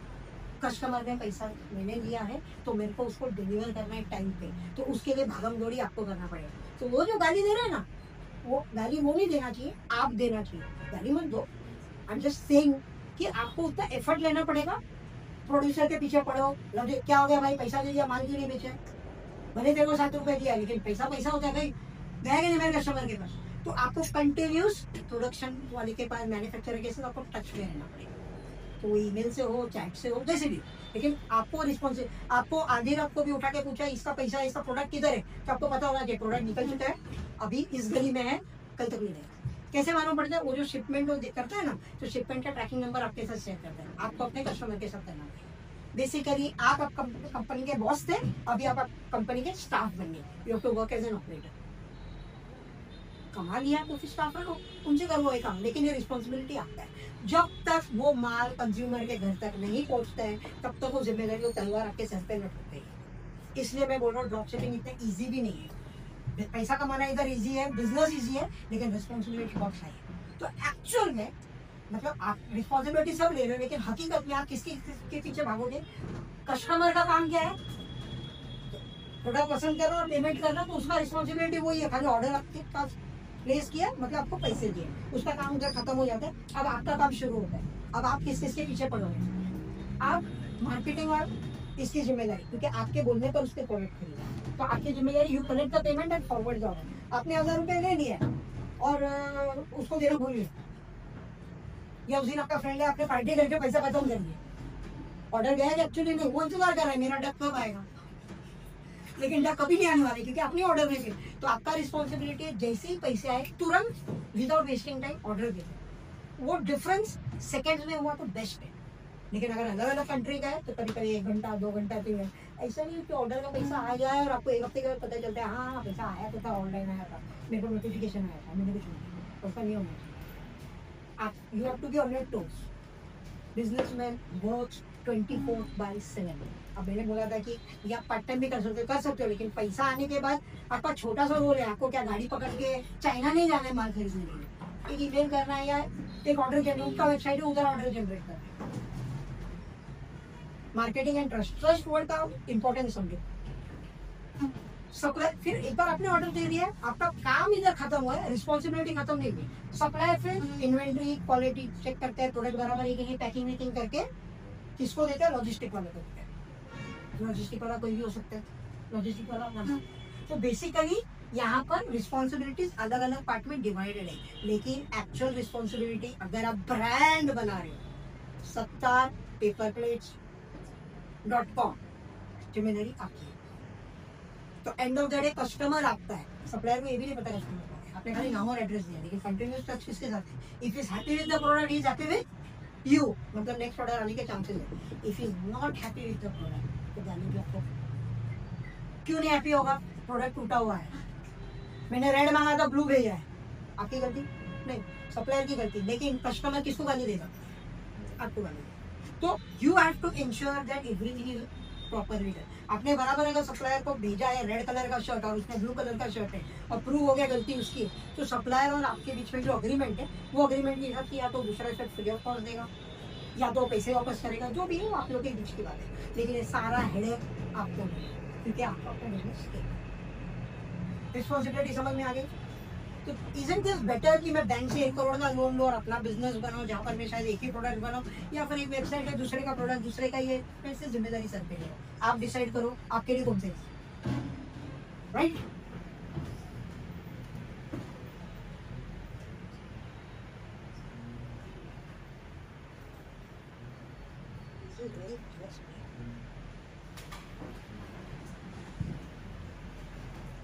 कस्टमर ने पैसा मैंने लिया है तो मेरे को उसको डिलीवर करना है टाइम पे, तो उसके लिए भागम दौड़ी आपको करना पड़ेगा। तो वो जो गाली दे रहे हैं ना, वो गाली वो नहीं देना चाहिए, आप देना चाहिए। गाली मत दो, आई एम जस्ट सेइंग कि आपको उतना एफर्ट लेना पड़ेगा। प्रोड्यूसर के पीछे पड़ो, क्या हो गया भाई, पैसा दे दिया, माल क्यों नहीं बेचे? भले तेरे को 7 रुपए दिया, लेकिन पैसा पैसा होता है भाई, गया नहीं मेरे कस्टमर के पास। तो आपको कंटिन्यूस प्रोडक्शन वाले के पास, मैन्युफैक्चरर के साथ आपको टच में रहना पड़ेगा। तो वो ईमेल से हो, चैट से हो, जैसे भी, लेकिन आपको रिस्पॉन्सिव, आपको आधी रात को भी उठा के पूछा इसका पैसा, इसका प्रोडक्ट किधर है, तो आपको पता होगा कि प्रोडक्ट निकल चुका है, अभी इस गली में है, कल तक मिलेगा। कैसे मालूम पड़ता है? वो जो शिपमेंट वो करता है ना, तो शिपमेंट का ट्रैकिंग नंबर आपके साथ शेयर करता है, आपको अपने कस्टमर के साथ करना है। बेसिकली आप कंपनी के बॉस थे, अभी आप कंपनी के स्टाफ बन गए, you have to work as an operator. कमा लिया तो फिर स्टाफ रखो, उनसे करो ये काम, लेकिन ये रिस्पॉन्सिबिलिटी आपका है। जब तक वो माल कंज्यूमर के घर तक नहीं पहुंचता है तब तक वो जिम्मेदारी वो तलवार आपके सर पे लटकती है। इसलिए मैं बोल रहा हूँ ड्रॉप शिपिंग इतना ईजी भी नहीं है। पैसा कमाना इधर ईजी है, बिजनेस ईजी है, लेकिन रिस्पॉन्सिबिलिटी बहुत हाई है। तो एक्चुअल में मतलब आप रिस्पॉन्सिबिलिटी सब ले रहे हो, लेकिन हकीकत में आप किसके पीछे भागोगे? कस्टमर का काम क्या है? प्रोडक्ट पसंद करना और पेमेंट करना, तो उसका रिस्पॉन्सिबिलिटी वही है। खाली ऑर्डर आपके पास प्लेस किया मतलब आपको पैसे दिए, उसका काम उधर खत्म हो जाता है। अब आपका काम शुरू होता है। अब आप किसके पीछे पड़ोगे? आप मार्केटिंग और इसकी जिम्मेदारी, क्योंकि आपके बोलने पर उसके प्रोडक्ट खरीदा, तो आपकी जिम्मेदारी you collect the payment and forward the order. आपने 1000 रुपये ले लिया और उसको देना भूल गए, या उस दिन आपका फ्रेंड है, आपने पार्टी करके पैसा खत्म कर दिया। ऑर्डर गया कि एक्चुअली नहीं, वो इंतजार कर रहा है मेरा डक कब आएगा, लेकिन डक कभी नहीं आने वाले क्योंकि आपने ऑर्डर नहीं किया। तो आपका रिस्पॉन्सिबिलिटी है जैसे ही पैसे आए तुरंत विदाउट वेस्टिंग टाइम ऑर्डर दे दो। वो डिफरेंस सेकंड्स में हुआ तो बेस्ट है। लेकिन अगर अलग अलग कंट्री का है तो कभी कभी 1 घंटा 2 घंटा 3 घंटा, ऐसा नहीं कि ऑर्डर का पैसा आ गया है और आपको 1 हफ्ते के बाद पता चलता है हाँ पैसा आया तो था, ऑनलाइन आया था, मेरे को नोटिफिकेशन आया था, मैंने कुछ नहीं, उसका नहीं होना चाहिए। आप you have to be on your toes. Businessman works 24/7। अब मैंने बोला था कि ये आप पार्ट टाइम भी कर सकते हो, लेकिन पैसा आने के बाद आपका छोटा सा रोल है। आपको क्या गाड़ी पकड़ के चाइना नहीं जाना है माल खरीदने के लिए, एक ईमेल करना है या एक ऑर्डर जनरेट का वेबसाइट है उधर ऑर्डर जनरेट करना है। मार्केटिंग एंड ट्रस्ट वर्ड का इंपॉर्टेंस समझो। सप्लाई, फिर एक बार आपने ऑर्डर दे दिया, आपका काम इधर खत्म हुआ है, रिस्पॉन्सिबिलिटी खत्म नहीं हुई। सप्लाई फिर इन्वेंट्री क्वालिटी चेक करते हैं, प्रोडक्ट बराबर है कि नहीं, पैकिंग वैकिंग करके किसको देते हैं? लॉजिस्टिक वाले को देते हैं। लॉजिस्टिक वाला कोई भी हो सकता है, लॉजिस्टिक वाला। तो बेसिकली यहाँ पर रिस्पॉन्सिबिलिटीज अलग अलग पार्ट में डिवाइडेड है, लेकिन एक्चुअल रिस्पॉन्सिबिलिटी अगर आप ब्रांड बना रहे हो, सत्तार paperplates.com जिम्मेदारी आपकी है। तो end of the day customer आपका है, सप्लायर को ये भी नहीं पता कस्टमर का है। आपने खाली नाम और एड्रेस दिया, लेकिन कंटिन्यूस टच किसके साथ है? If is happy with the product, he is happy with you, मतलब नेक्स्ट ऑर्डर आने के चांसेस है। If is not happy with the product, तो जाने की आपको क्यों नहीं हैप्पी होगा? प्रोडक्ट टूटा हुआ है, मैंने रेड मांगा था ब्लू भेजा है, आपकी गलती नहीं, सप्लायर की गलती। लेकिन कस्टमर किसको गाली देगा? आपको गाली देगा। तो you have to ensure that everything is properly done. आपने बराबर अगर सप्लायर को भेजा है रेड कलर का शर्ट और उसने ब्लू कलर का शर्ट है और प्रूव हो गया गलती उसकी है, तो सप्लायर और आपके बीच में जो अग्रीमेंट है वो अग्रीमेंट के हिसाब से या तो दूसरा शर्ट फ्री ऑफ कॉस्ट देगा या तो पैसे वापस करेगा, जो भी है वो आप लोग के बीच की बात है। लेकिन ये सारा हेडेक आपको नहीं है, क्योंकि आपको अपना बिजनेस रिस्पॉन्सिबिलिटी समझ में आ गई। तो इजंट दिस बेटर कि मैं बैंक से 1 करोड़ का लोन लूँ और अपना बिजनेस बनाऊँ, जहाँ पर मैं शायद एक ही प्रोडक्ट बनाऊँ, या फिर एक वेबसाइट है दूसरे का प्रोडक्ट दूसरे का, ये पैसे जिम्मेदारी सर पे है। आप डिसाइड करो आपके लिए कौन से, right?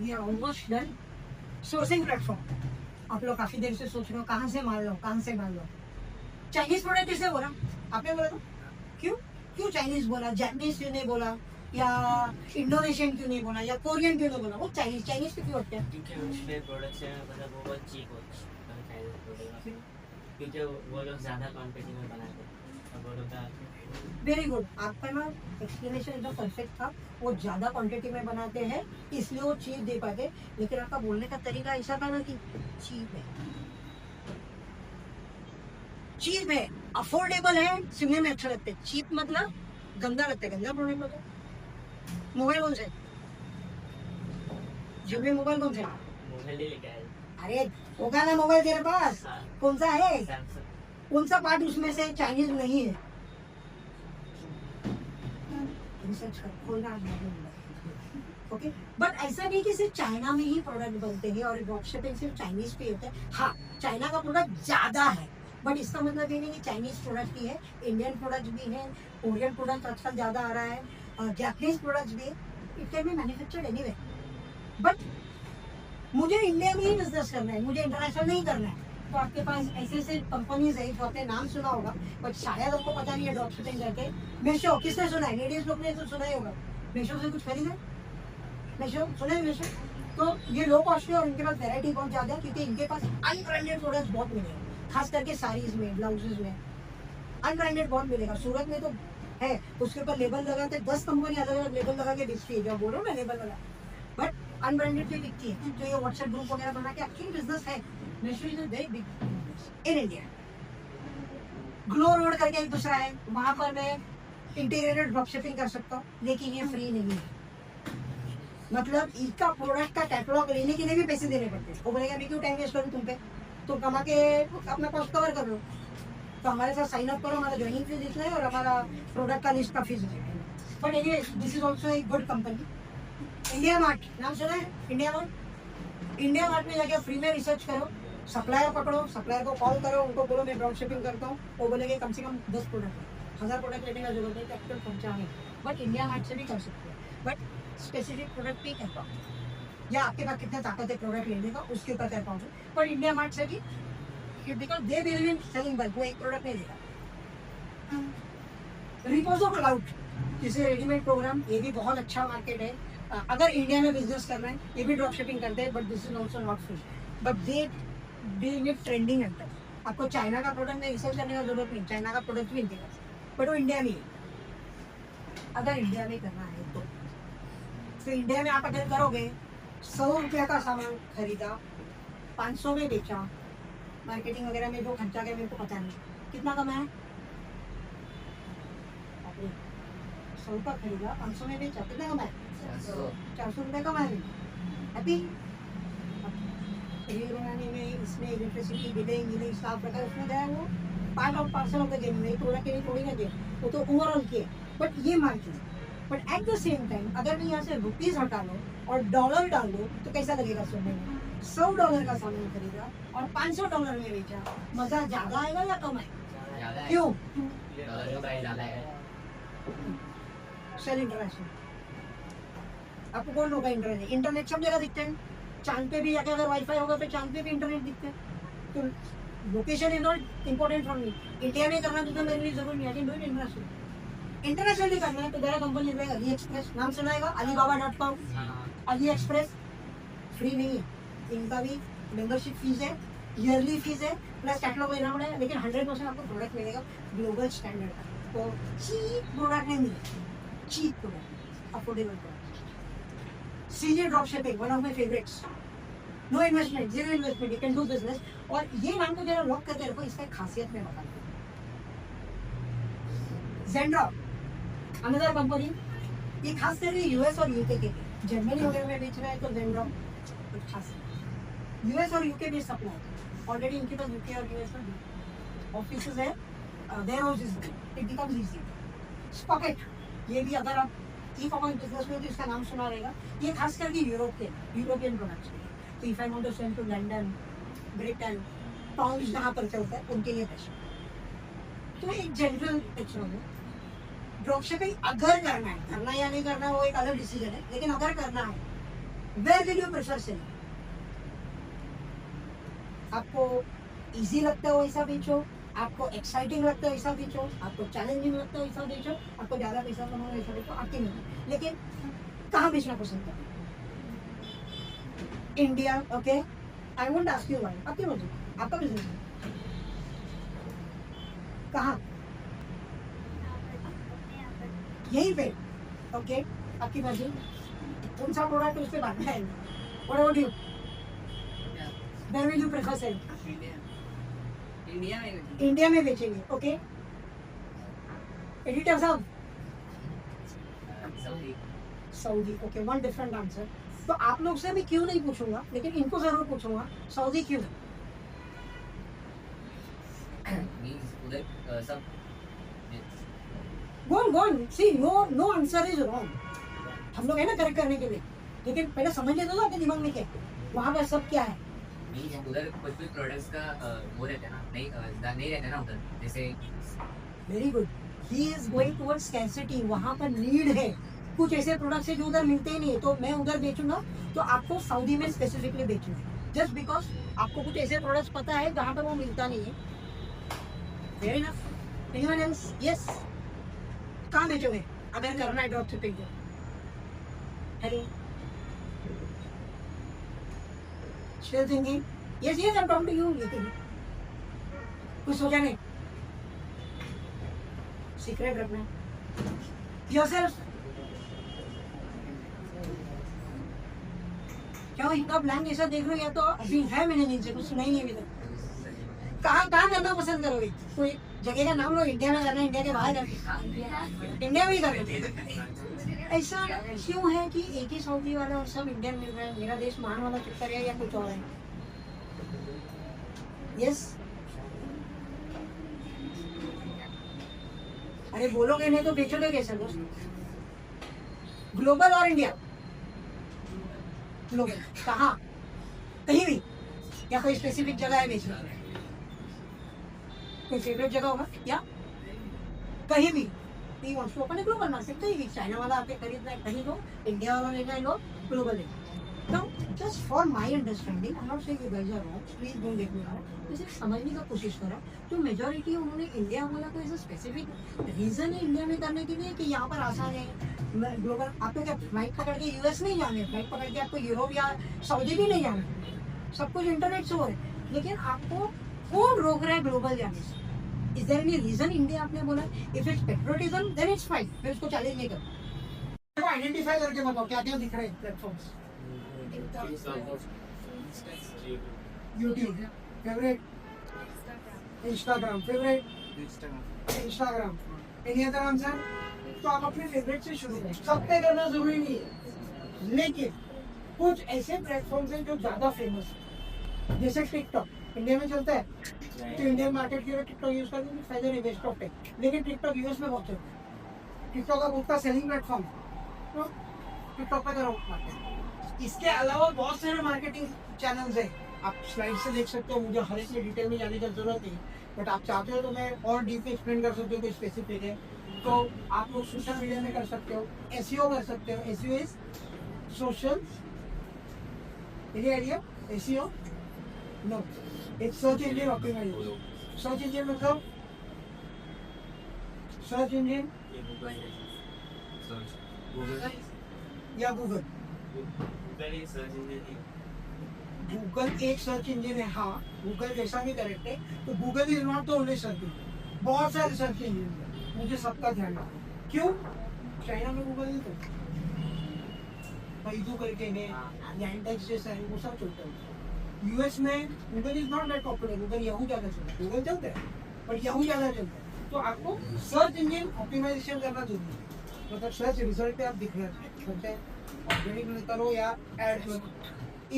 We are almost done. Sourcing platform, आप लोग काफी देर से सोच रहे हो कहाँ से माल लो, कहाँ से माल लो। चाइनीज प्रोडक्ट किसे बोला? आपने बोला था, क्यों चाइनीज बोला? जापानीज क्यों नहीं बोला, या इंडोनेशियन क्यों नहीं बोला, या कोरियन क्यों नहीं बोला? वो चाइनीज क्यों होते हैं? क्योंकि उसके प्रोडक्ट्स हैं, मतलब वो बहुत चीप होते हैं चाइनीज प्रोडक्ट, क्योंकि वो लोग ज़्यादा क्वांटिटी में बनाते हैं। अब वो लोग का वेरी गुड, आपका ना एक्सप्लेनेशन एकदम परफेक्ट था। वो ज्यादा क्वांटिटी में बनाते हैं इसलिए वो चीप दे पाते, लेकिन आपका बोलने का तरीका ऐसा था ना कि चीप है, अफोर्डेबल है, सुनने में अच्छा लगता है। चीप मतलब गंदा लगता है, गंदा प्रोडक्ट मतलब। मोबाइल कौन सा है? जिम में मोबाइल कौन सा है? मोबाइल लेके आए। अरे होगा ना मोबाइल तेरे पास, हाँ, कौन सा है? सैमसंग। कौन सा पार्ट उसमें से चाइनीज नहीं है? रिसर्च कर, खोलना ओके। बट ऐसा नहीं कि सिर्फ चाइना में ही प्रोडक्ट बनते हैं और ड्रॉप शिपिंग सिर्फ चाइनीज पे होता है। हाँ, चाइना का प्रोडक्ट ज्यादा है, बट इसका मतलब ये नहीं कि चाइनीज प्रोडक्ट भी है, इंडियन प्रोडक्ट भी है, कोरियन प्रोडक्ट आजकल ज्यादा आ रहा है, जापानीज प्रोडक्ट भी है। It can be manufactured anyway, but मुझे इंडिया में ही बिजनेस करना है, मुझे इंटरनेशनल नहीं करना है। तो आपके पास ऐसे ऐसे कंपनीज है जो आपने नाम सुना होगा, बट शायद आपको पता नहीं है ड्रॉप शिपिंग करके। मीशो किसने सुना है? लेडीज लोग ने तो सुना ही होगा। मीशो से कुछ खरीदा? मीशो सुना है? मीशो तो ये लो कॉस्ट है और इनके पास वैरायटी बहुत ज्यादा है, क्योंकि इनके पास अनब्रांडेड प्रोडक्ट्स बहुत मिलेंगे, खास करके साड़ीज में, ब्लाउजेज में अनब्रांडेड बहुत मिलेगा। सूरत में तो है, उसके ऊपर लेबल लगाते 10 कंपनी अलग अलग लेबल लगा के बेचती है, जो बोल रहा हूँ ना लेबल लगा, बट अनब्रांडेड भी बिकती है। तो ये व्हाट्सएप ग्रुप वगैरह बना के एक्चुअली बिजनेस है, naturally is very big in India. Glow road करके एक दूसरा है, वहां पर मैं इंटीग्रेटेड ड्रॉप शिपिंग कर सकता हूँ, लेकिन ये फ्री नहीं है। मतलब इसका प्रोडक्ट का कैटलॉग लेने के लिए भी पैसे देने पड़ते हैं। वो बोलेगा मैं क्यों टाइम वेस्ट करूँ तुम पे, तो कमा के अपना कॉस्ट कवर कर लो। तो हमारे साथ साइन अप करो, हमारा ज्वाइनिंग फीस इतना है और हमारा प्रोडक्ट का लिस्ट का फीस है। But anyway this is also एक गुड कंपनी। इंडिया मार्ट नाम सुना है? इंडिया मार्ट, इंडिया मार्ट में जाके फ्री में रिसर्च करो, सप्लायर पकड़ो, सप्लायर को कॉल करो, उनको बोलो मैं ड्रॉप शिपिंग करता हूँ, वो बोलेंगे कम से कम 10 प्रोडक्ट, 1000 प्रोडक्ट लेने का जरूरत है, कैपिटल पहुँचाने। बट इंडिया मार्ट से भी कर सकते हैं, बट स्पेसिफिक प्रोडक्ट पे कहता हूँ, या आपके पास कितना ताकत है प्रोडक्ट लेने का उसके ऊपर कहता हूँ। पर इंडिया मार्ट से भी because they believe in selling bulk, वो एक प्रोडक्ट नहीं देगा। रिपोजो क्लाउड, जिसे रेडीमेड प्रोग्राम, ये भी बहुत अच्छा मार्केट है। अगर इंडिया में बिजनेस कर रहे हैं, ये भी ड्रॉप शिपिंग करते हैं, but this is also not free, but they doing it trending अंदर। आपको चाइना का प्रोडक्ट में रिसर्च करने का जरूरत नहीं, चाइना का प्रोडक्ट भी मिलेगा, बट वो इंडिया में, अगर इंडिया में करना है तो इंडिया में आप अगर करोगे 100 रुपया का सामान खरीदा, 500 में बेचा, मार्केटिंग वगैरह में जो खर्चा गया मेरे को पता नहीं कितना कमाया, 100 रुपया खरीदा, 500 में बेचा, कितना कमाया? 400 रुपये कमाया। हैप्पी? रील बनाने में, इसमें इलेक्ट्रिसिटी बिलिंग स्टाफ रखा, उसमें गया वो part of parcel of the game, नहीं प्रोडक्ट के लिए थोड़ी ना दे, वो तो ओवरऑल की है। बट ये market, but at the same time अगर मैं यहाँ से रुपीज हटा लो और डॉलर डाल दो तो कैसा लगेगा सुनने में? $100 का सामान खरीदा और $500 में बेचा, मजा ज्यादा आएगा या कम आएगा? क्यों? डॉलर का प्राइस ज्यादा है। सेल इंटरनेशनल, आपको कौन होगा इंटरनेट? इंटरनेट सब जगह दिखते हैं, चांद पे भी जाके अगर वाईफाई होगा तो चांद पे भी इंटरनेट दिखते हैं। तो location is not important for me. India में करना तो मेरे लिए जरूरी नहीं है, डू इट इंटरनेशनल। इंटरनेशनली करना है तो मेरा कंपनी रहेगा अली एक्सप्रेस, नाम सुनाएगा? alibaba.com, अली एक्सप्रेस फ्री नहीं है, इनका भी मेंबरशिप फीस है, ईयरली फीस है, प्लस कैटलॉग लेना पड़ेगा, लेकिन 100% आपको प्रोडक्ट मिलेगा ग्लोबल स्टैंडर्ड का। तो चीप प्रोडक्ट नहीं मिलेगा, cheap product, affordable product. CJ drop shipping, one of my favourites, no investment, zero investment, you can do business. और ये नाम को जरा लॉक करके रखो, इसका खासियत में बता दूं। ज़ेंड्रॉप अनदर कंपनी, ये खास करके यूएस और यूके के, जर्मनी वगैरह में बेच रहा है तो ज़ेंड्रॉप कुछ खास है। यूएस और यूके में सप्लाई ऑलरेडी इनके पास यूके और यूएस में ऑफिसेज है, their house is it becomes easy. Sprocket, ये भी अगर आप ई कॉमर्स बिजनेस में तो इसका नाम सुना रहेगा, ये खास करके यूरोपियन प्रोडक्ट्स के लिए। तो if I want to send to London, Britain, pound जहाँ पर चलता है उनके लिए बेस्ट। तो एक जनरल पिक्चर है ड्रॉप शिपिंग अगर करना है या नहीं करना वो एक अलग डिसीजन है, लेकिन अगर करना है where will you prefer selling? आपको इजी लगता है वैसा बेचो, आपको एक्साइटिंग लगता है वैसा बेचो, आपको चैलेंजिंग लगता है वैसा बेचो, आपको ज्यादा पैसा कमाना वैसा बेचो, आपकी नहीं। लेकिन कहाँ बेचना पसंद करते? India, okay, I won't ask you why, आपकी मर्जी, आपका बिजनेस है, कहाँ? यहीं पे, ओके, आपकी मर्जी, कौन सा प्रोडक्ट उस पे बांधना है? What about you? Where will you prefer sell? India में बेचेंगे, ओके। एडिटर साहब, Saudi, okay, one different answer. तो आप लोग से भी क्यों नहीं पूछूंगा, लेकिन इनको जरूर पूछूंगा, सऊदी क्यों? उधर सब गोन सी, नो आंसर इज रॉन्ग। हम लोग है ना करेक्ट करने के लिए, लेकिन पहले समझ लेते हो आपके दिमाग में क्या वहाँ पर सब क्या है। उधर कुछ प्रोडक्ट्स का वो रहता है ना, नहीं रहता ना उधर, जैसे very good, he is going towards scarcity, वहाँ पर नीड है, कुछ ऐसे प्रोडक्ट्स है जो उधर मिलते ही नहीं है, तो मैं उधर बेचूंगा तो आपको सऊदी में स्पेसिफिकली बेचूंगा, जस्ट बिकॉज आपको कुछ ऐसे प्रोडक्ट्स पता है जहाँ पर वो मिलता नहीं है। Fair enough. Anyone else? Yes, कहाँ बेचोगे अगर करना है drop shipping? Hello, Still thinking? Yes, yes, I'm talking to you. लेकिन कुछ सोचा नहीं. Secret रखना. Yourself. क्या इनका प्लान ऐसा देख रहे हो, या तो अभी है मैंने नीचे कुछ सुना ही नहीं अभी तक. कहाँ करना पसंद करोगे? कोई जगह का नाम लो. इंडिया में करना, इंडिया के बाहर करना, इंडिया में ही करें. ऐसा क्यों है कि एक ही सऊदी वाला और सब इंडियन मिल रहा है? मेरा देश महान वाला चक्कर है या कुछ और है? यस. अरे बोलोगे नहीं तो बेचोगे कैसे दोस्त? ग्लोबल और इंडिया? ग्लोबल कहाँ? कहीं भी या कोई स्पेसिफिक जगह है बेचने? कोई फेवरेट जगह होगा या कहीं भी? नहीं wants to open global market. कहीं भी चाइना वाला आपके खरीदना है कहीं लो, इंडिया वाला लेना है लो, ग्लोबल है. तो just for my understanding, I am not saying you guys are wrong, please don't get me wrong. तो सिर्फ समझने का कोशिश करो. जो मेजॉरिटी उन्होंने इंडिया वाला कोई ऐसा स्पेसिफिक रीजन है इंडिया में करने के लिए कि यहाँ पर आसान है ग्लोबल? आपको क्या फ्लाइट पकड़ के यूएस नहीं जाने, फ्लाइट पकड़ के आपको यूरोप या सऊदी भी नहीं जाना, सब कुछ इंटरनेट से हो रहा है. लेकिन आपको कौन रोक रहा है ग्लोबल जाने से? Is there any reason? India आपने बोला if it's patriotism then it's fine, मैं उसको चैलेंज नहीं करता. आइडेंटिफाई करके बताओ क्या क्या दिख रहे हैं platforms. YouTube favourite, Instagram favourite, Instagram. Any other answer? तो आप अपने फेवरेट से शुरू करें. सब पे करना जरूरी नहीं है, लेकिन कुछ ऐसे प्लेटफॉर्म्स हैं जो ज्यादा फेमस है. जैसे टिकटॉक इंडिया में चलता है तो इंडियन मार्केट के लिए टिकटॉक यूज करने में फायदा नहीं, वेस्ट ऑफ टाइम. लेकिन टिकटॉक यूएस में बहुत चलता है. टिकटॉक का उसका सेलिंग प्लेटफॉर्म, तो टिकटॉक पे करो मार्केट. इसके अलावा बहुत सारे मार्केटिंग चैनल्स हैं. आप स्लाइड से देख सकते हो, मुझे हर एक में डिटेल में जाने की जरूरत नहीं, बट आप चाहते हो तो मैं और डीप एक्सप्लेन कर सकते हो कोई स्पेसिफिक है. तो आप लोग सोशल मीडिया में कर सकते हो, एसईओ कर सकते हो. SEO is social, any idea? SEO no, it's search engine optimization. Search engine मतलब सर्च इंजन या गूगल. गूगल एक सर्च इंजन है. हाँ, गूगल जैसा भी करेक्ट है. तो Google is not the only search engine. बहुत सारे सर्च इंजन है, मुझे सबका ध्यान रखना. क्यों? चाइना में गूगल नहीं चलता, बैडू करके है, यानडेक्स जैसा है, वो सब चलता है. यूएस में Google is not that popular. Google Yahoo ज़्यादा चलता है. गूगल चलता है पर याहू ज़्यादा चलता है. तो आपको सर्च इंजन ऑप्टिमाइजेशन करना जरूरी है. मतलब सर्च रिजल्ट पे आप दिख रहे हैं, ऑर्गेनिक करो या एड करो.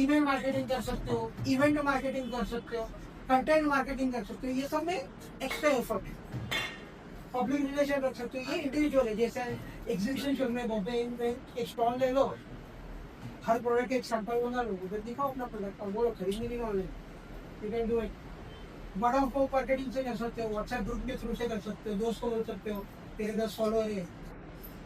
इवेंट मार्केटिंग कर सकते हो, इवेंट मार्केटिंग कर सकते हो, कंटेंट मार्केटिंग कर सकते हो. ये सब में एक्स्ट्रा एफर्ट है. पब्लिक रिलेशन रख सकते हो. ये इंडिविजुअल है. जैसे एग्जीबिशन चल रहे बॉम्बे में, एक स्टॉल ले लो, हर प्रोडक्ट के एक सैंपल बना लो, उधर दिखाओ अपना प्रोडक्ट और वो लोग खरीदने की knowledge. You can do it. बड़ा को मार्केटिंग से कर सकते हो, व्हाट्सएप ग्रुप के थ्रू से कर सकते हो. दोस्त को बोल सकते हो तेरे 10 फॉलोअर है,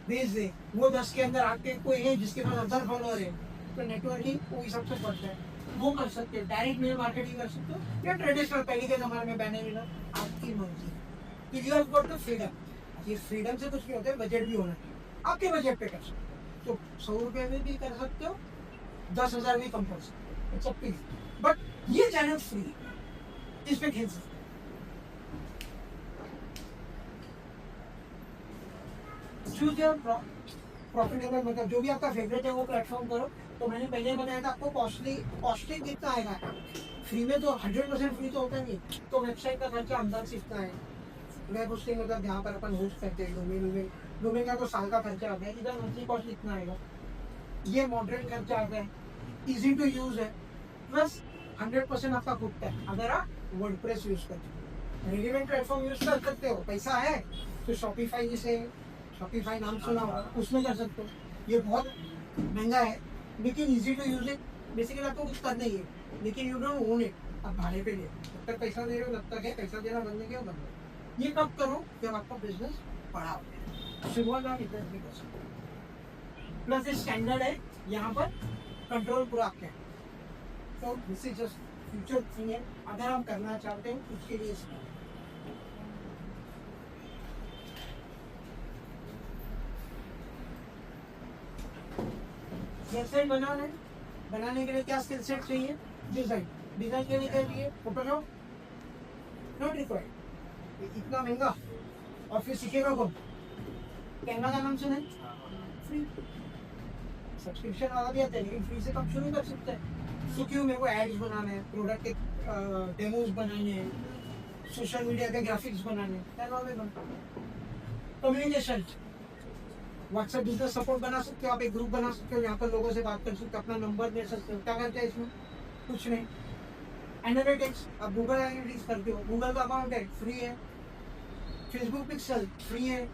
भेज दे. वो 10 के अंदर आपके कोई है जिसके पास 1000 फॉलोअर है, तो नेटवर्किंग वो हिसाब से बढ़ता है. वो कर सकते हो. डायरेक्ट मेल मार्केटिंग कर सकते हो या ट्रेडिशनल पहले के जमाने में बैनर मिला, आपकी मर्जी. You have got the freedom. ये फ्रीडम से कुछ नहीं होता है, बजट भी होना चाहिए. आपके बजट पे कर सकते हो. तो 100 रुपये में भी कर सकते हो, 10,000 भी compulsory. It's up to you. But ये चैनल फ्री, इस पे खेल सकते हो. चूज योर प्रॉफिटेबल, मतलब जो भी आपका फेवरेट है वो प्लेटफॉर्म करो. तो मैंने पहले बताया था आपको कॉस्टली कितना आएगा. फ्री में तो 100% फ्री तो होता नहीं. तो वेबसाइट का खर्चा अंदाज से इतना है. वेब होस्टिंग मतलब जहाँ पर अपन होस्ट करते हैं, डोमेन का तो साल का खर्चा आता है. इधर मंथली कॉस्ट इतना आएगा. ये मॉडरेट खर्चा आता है, इजी टू यूज है, प्लस 100% आपका खुद का है. अगर आप वर्डप्रेस यूज करते हो, रेडीमेड प्लेटफॉर्म यूज कर सकते हो, पैसा है तो शॉपिफाई, जैसे शॉपिफाई नाम सुना होगा, उसमें कर सकते हो. ये बहुत महंगा है लेकिन इजी टू यूज है. बेसिकली आपको कुछ करना ही है, लेकिन यू डोंट ओन इट. आप भाड़े पे ले, जब तक पैसा दे रहे हो तब तक है. पैसा देना बंद नहीं, क्यों बंद? ये कब करो जब आपका बिजनेस बड़ा हो. शुरुआत आप इधर भी कर सकते हो. प्लस स्टैंडर्ड है यहाँ पर, कंट्रोल पूरा आपके है. तो this is just future thing है. अगर आप करना चाहते हैं उसके लिए वेबसाइट बनाने के लिए क्या स्किल सेट चाहिए? डिजाइन के लिए क्या चाहिए? फोटोशॉप नॉट रिक्वायर्ड, इतना महंगा, और फिर सीखेगा कौन? कैनवा का नाम सुना है? फ्री सब्सक्रिप्शन वाला भी आता है, लेकिन फ्री से कब शुरू कर सकते हैं? तो क्यों मेरे को एड्स बनाने हैं, प्रोडक्ट के डेमोज बनाने हैं, सोशल मीडिया के ग्राफिक्स बनाने हैं, कम्युनिकेशन, व्हाट्सएप बिजनेस सपोर्ट बना सकते हो, आप एक ग्रुप बना सकते हो, यहाँ पर लोगों से बात कर सकते हो, अपना नंबर दे सकते हो। क्या करते हैं इसमें? कुछ नहीं। एनालिटिक्स, आप गूगल एनालिटिक्स करते हो, गूगल का अकाउंट है, फ्री है। फेसबुक पिक्सल फ्री है।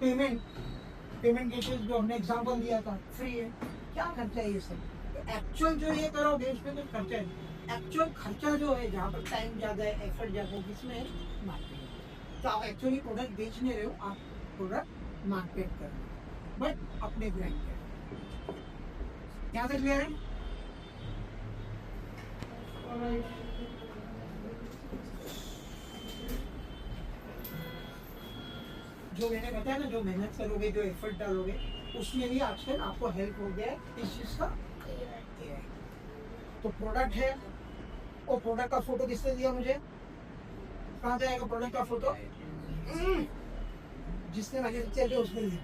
पेमेंट गेटवेज जो हमने एग्जाम्पल दिया था, फ्री है। क्या खर्चा है ये सब? एक्चुअल जो ये करो देश में कुछ खर्चा है, एक्चुअल खर्चा जो है जहाँ पर टाइम ज़्यादा है, एफर्ट ज़्यादा है, जिसमें मार्केटिंग। तो आप एक्चुअली प्रोडक्ट बेच नहीं रहे हो, आप प्रोडक्ट मार्केट कर रहे हो, बट अपने ब्रांड के। यहाँ से क्लियर है? जो मैंने बताया ना, जो मेहनत करोगे, जो एफर्ट डालोगे, उसमें भी आजकल आपको हेल्प हो गया है इस चीज़ का। AI। तो प्रोडक्ट है, वो प्रोडक्ट का फोटो किसने दिया मुझे? कहाँ जाएगा प्रोडक्ट का फोटो? जिसने मुझे पिक्चर दिया उसने दिया,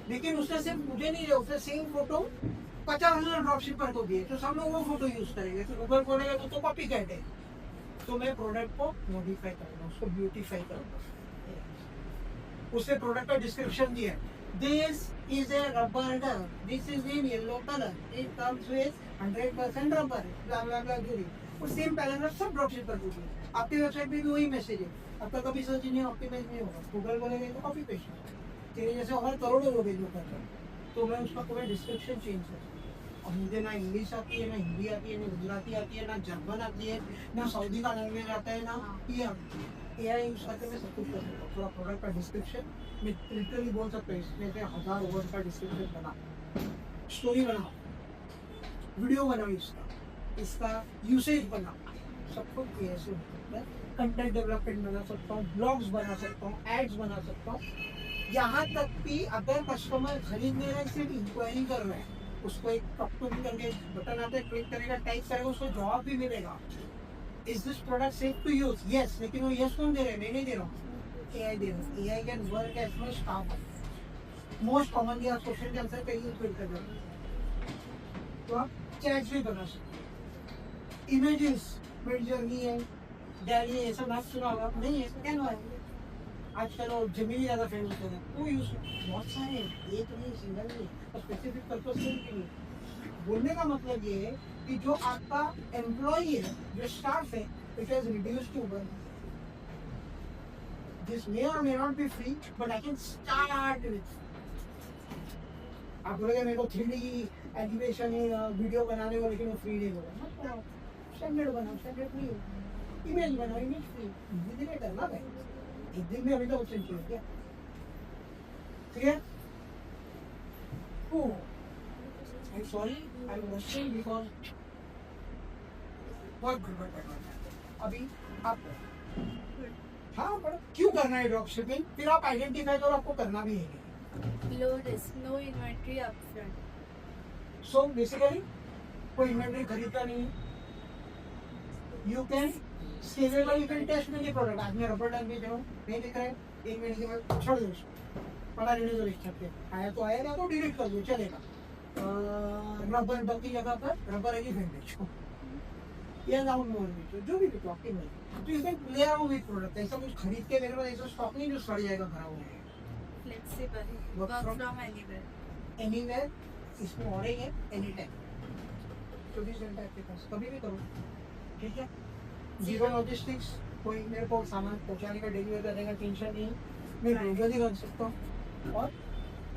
लेकिन उसने सिर्फ मुझे नहीं दिया, उसने सेम फोटो 50,000 ड्रॉपशिपर को दिए, तो सब लोग वो फोटो यूज करेंगे, तो गूगल खोलेगा तो कॉपी कैट है। तो मैं प्रोडक्ट को मॉडिफाई करूँगा, उसको ब्यूटीफाई करूँगा। उसने प्रोडक्ट का डिस्क्रिप्शन दिया, this is a rubber duck, this is in yellow colour, it comes with 100% rubber, blah blah blah जो भी, और सेम पैराग्राफ सब ड्रॉपशिपर को दिया। आपकी वेबसाइट पे भी वही मैसेज है, आपका कभी सर्च इंजन ऑप्टिमाइज नहीं होगा, गूगल बोलेंगे तो कॉपी पेस्ट। तेरे जैसे और करोड़ों लोग जो करते हैं, तो मैं उसका पूरा डिस्क्रिप्शन चेंज करता हूँ। और मुझे ना इंग्लिश आती है, ना हिंदी आती है, ना गुजराती आती है, ना जर्मन आती है, ना सऊदी का लैंग्वेज आता है, ना AI यूज करके मैं सब कुछ कर सकता हूँ। पूरा प्रोडक्ट का डिस्क्रिप्शन मैं लिटरली बोल सकता हूँ, इसमें से 1000 वर्ड का डिस्क्रिप्शन बना, स्टोरी बनाओ, वीडियो बनाओ, इसका यूसेज बनाओ, सब कुछ ऐसे होता है। कंटेंट डेवलपमेंट बना सकता हूँ, ब्लॉग्स बना सकता हूँ, एड्स बना सकता हूँ। यहाँ तक कि अगर कस्टमर खरीदने रहे, सिर्फ इंक्वायरी कर रहे हैं, उसको एक टॉक टू मी करके बटन आता है, क्लिक करेगा, टाइप करेगा, उसको जवाब भी मिलेगा। Is this product safe to use? Yes. लेकिन वो यस कौन दे रहे हैं? मैं नहीं दे रहा हूँ, AI दे रहा हूँ। AI can work as much काम। मोस्ट कॉमनली आप क्वेश्चन के आंसर पे यूज कर रहे हो, तो आप चैट्स भी बना सकते हो। इमेजेस, मिड जर्नी है, डैली है, सब आप सुना होगा, नहीं है क्या है? आजकल वो जेमिनी ज़्यादा फेमस है, वो यूज बहुत सारे हैं, एक नहीं, सिंगल नहीं, और स्पेसिफिक पर्पस के लिए। बोलने का मतलब ये है कि जो आपका एम्प्लॉई है, जो स्टाफ है, it has reduced to 1। This may और may not be free, but I can start with. आप बोलेंगे मेरे को 3D एनिमेशन वीडियो बनाने को, लेकिन वो फ्री नहीं बोला, मत बनाओ, स्टैंडर्ड बनाओ, स्टैंडर्ड फ्री हो। इमेज बनाओ, इमेज फ्री, धीरे धीरे करना भाई, एक दिन में अभी तो चेंज किया क्या? Clear? Oh, I'm sorry, I'm rushing because बहुत गड़बड़ करना चाहते हैं। अभी आप हाँ, पर क्यों करना है ड्रॉप शिपिंग? फिर आप आइडेंटिफाई करो, आपको करना भी है। Low risk, no inventory upfront. So basically कोई इन्वेंटरी खरीदता नहीं है, you can scalable, you can test many product. आज मैं रबर डक बेच रहा हूँ, नहीं दिख रहा है, 1 महीने के बाद छोड़ दो उसको, पड़ा रहने दो, लिख सकते आया तो आया, ना तो डिलीट कर दो, चलेगा। रबर डक की जगह पर रबर एलिफेंट बेचो या लाउंड मोर बेचो, जो भी बेचो आपकी मर्जी। तो you can play around with product. ऐसा कुछ खरीद के मेरे पास ऐसा स्टॉक नहीं जो सड़ जाएगा, खराब हो जाएगा। Flexible, Work work from- from anywhere. Anywhere, इसमें ऑर्डर है, एनी टाइम, 24 घंटे आपके पास, कभी भी करो, ठीक है। जीरो लॉजिस्टिक्स, कोई मेरे को सामान पहुंचाने का, डिलीवर करने का टेंशन नहीं, मैं ग्लोबली कर सकता हूँ, और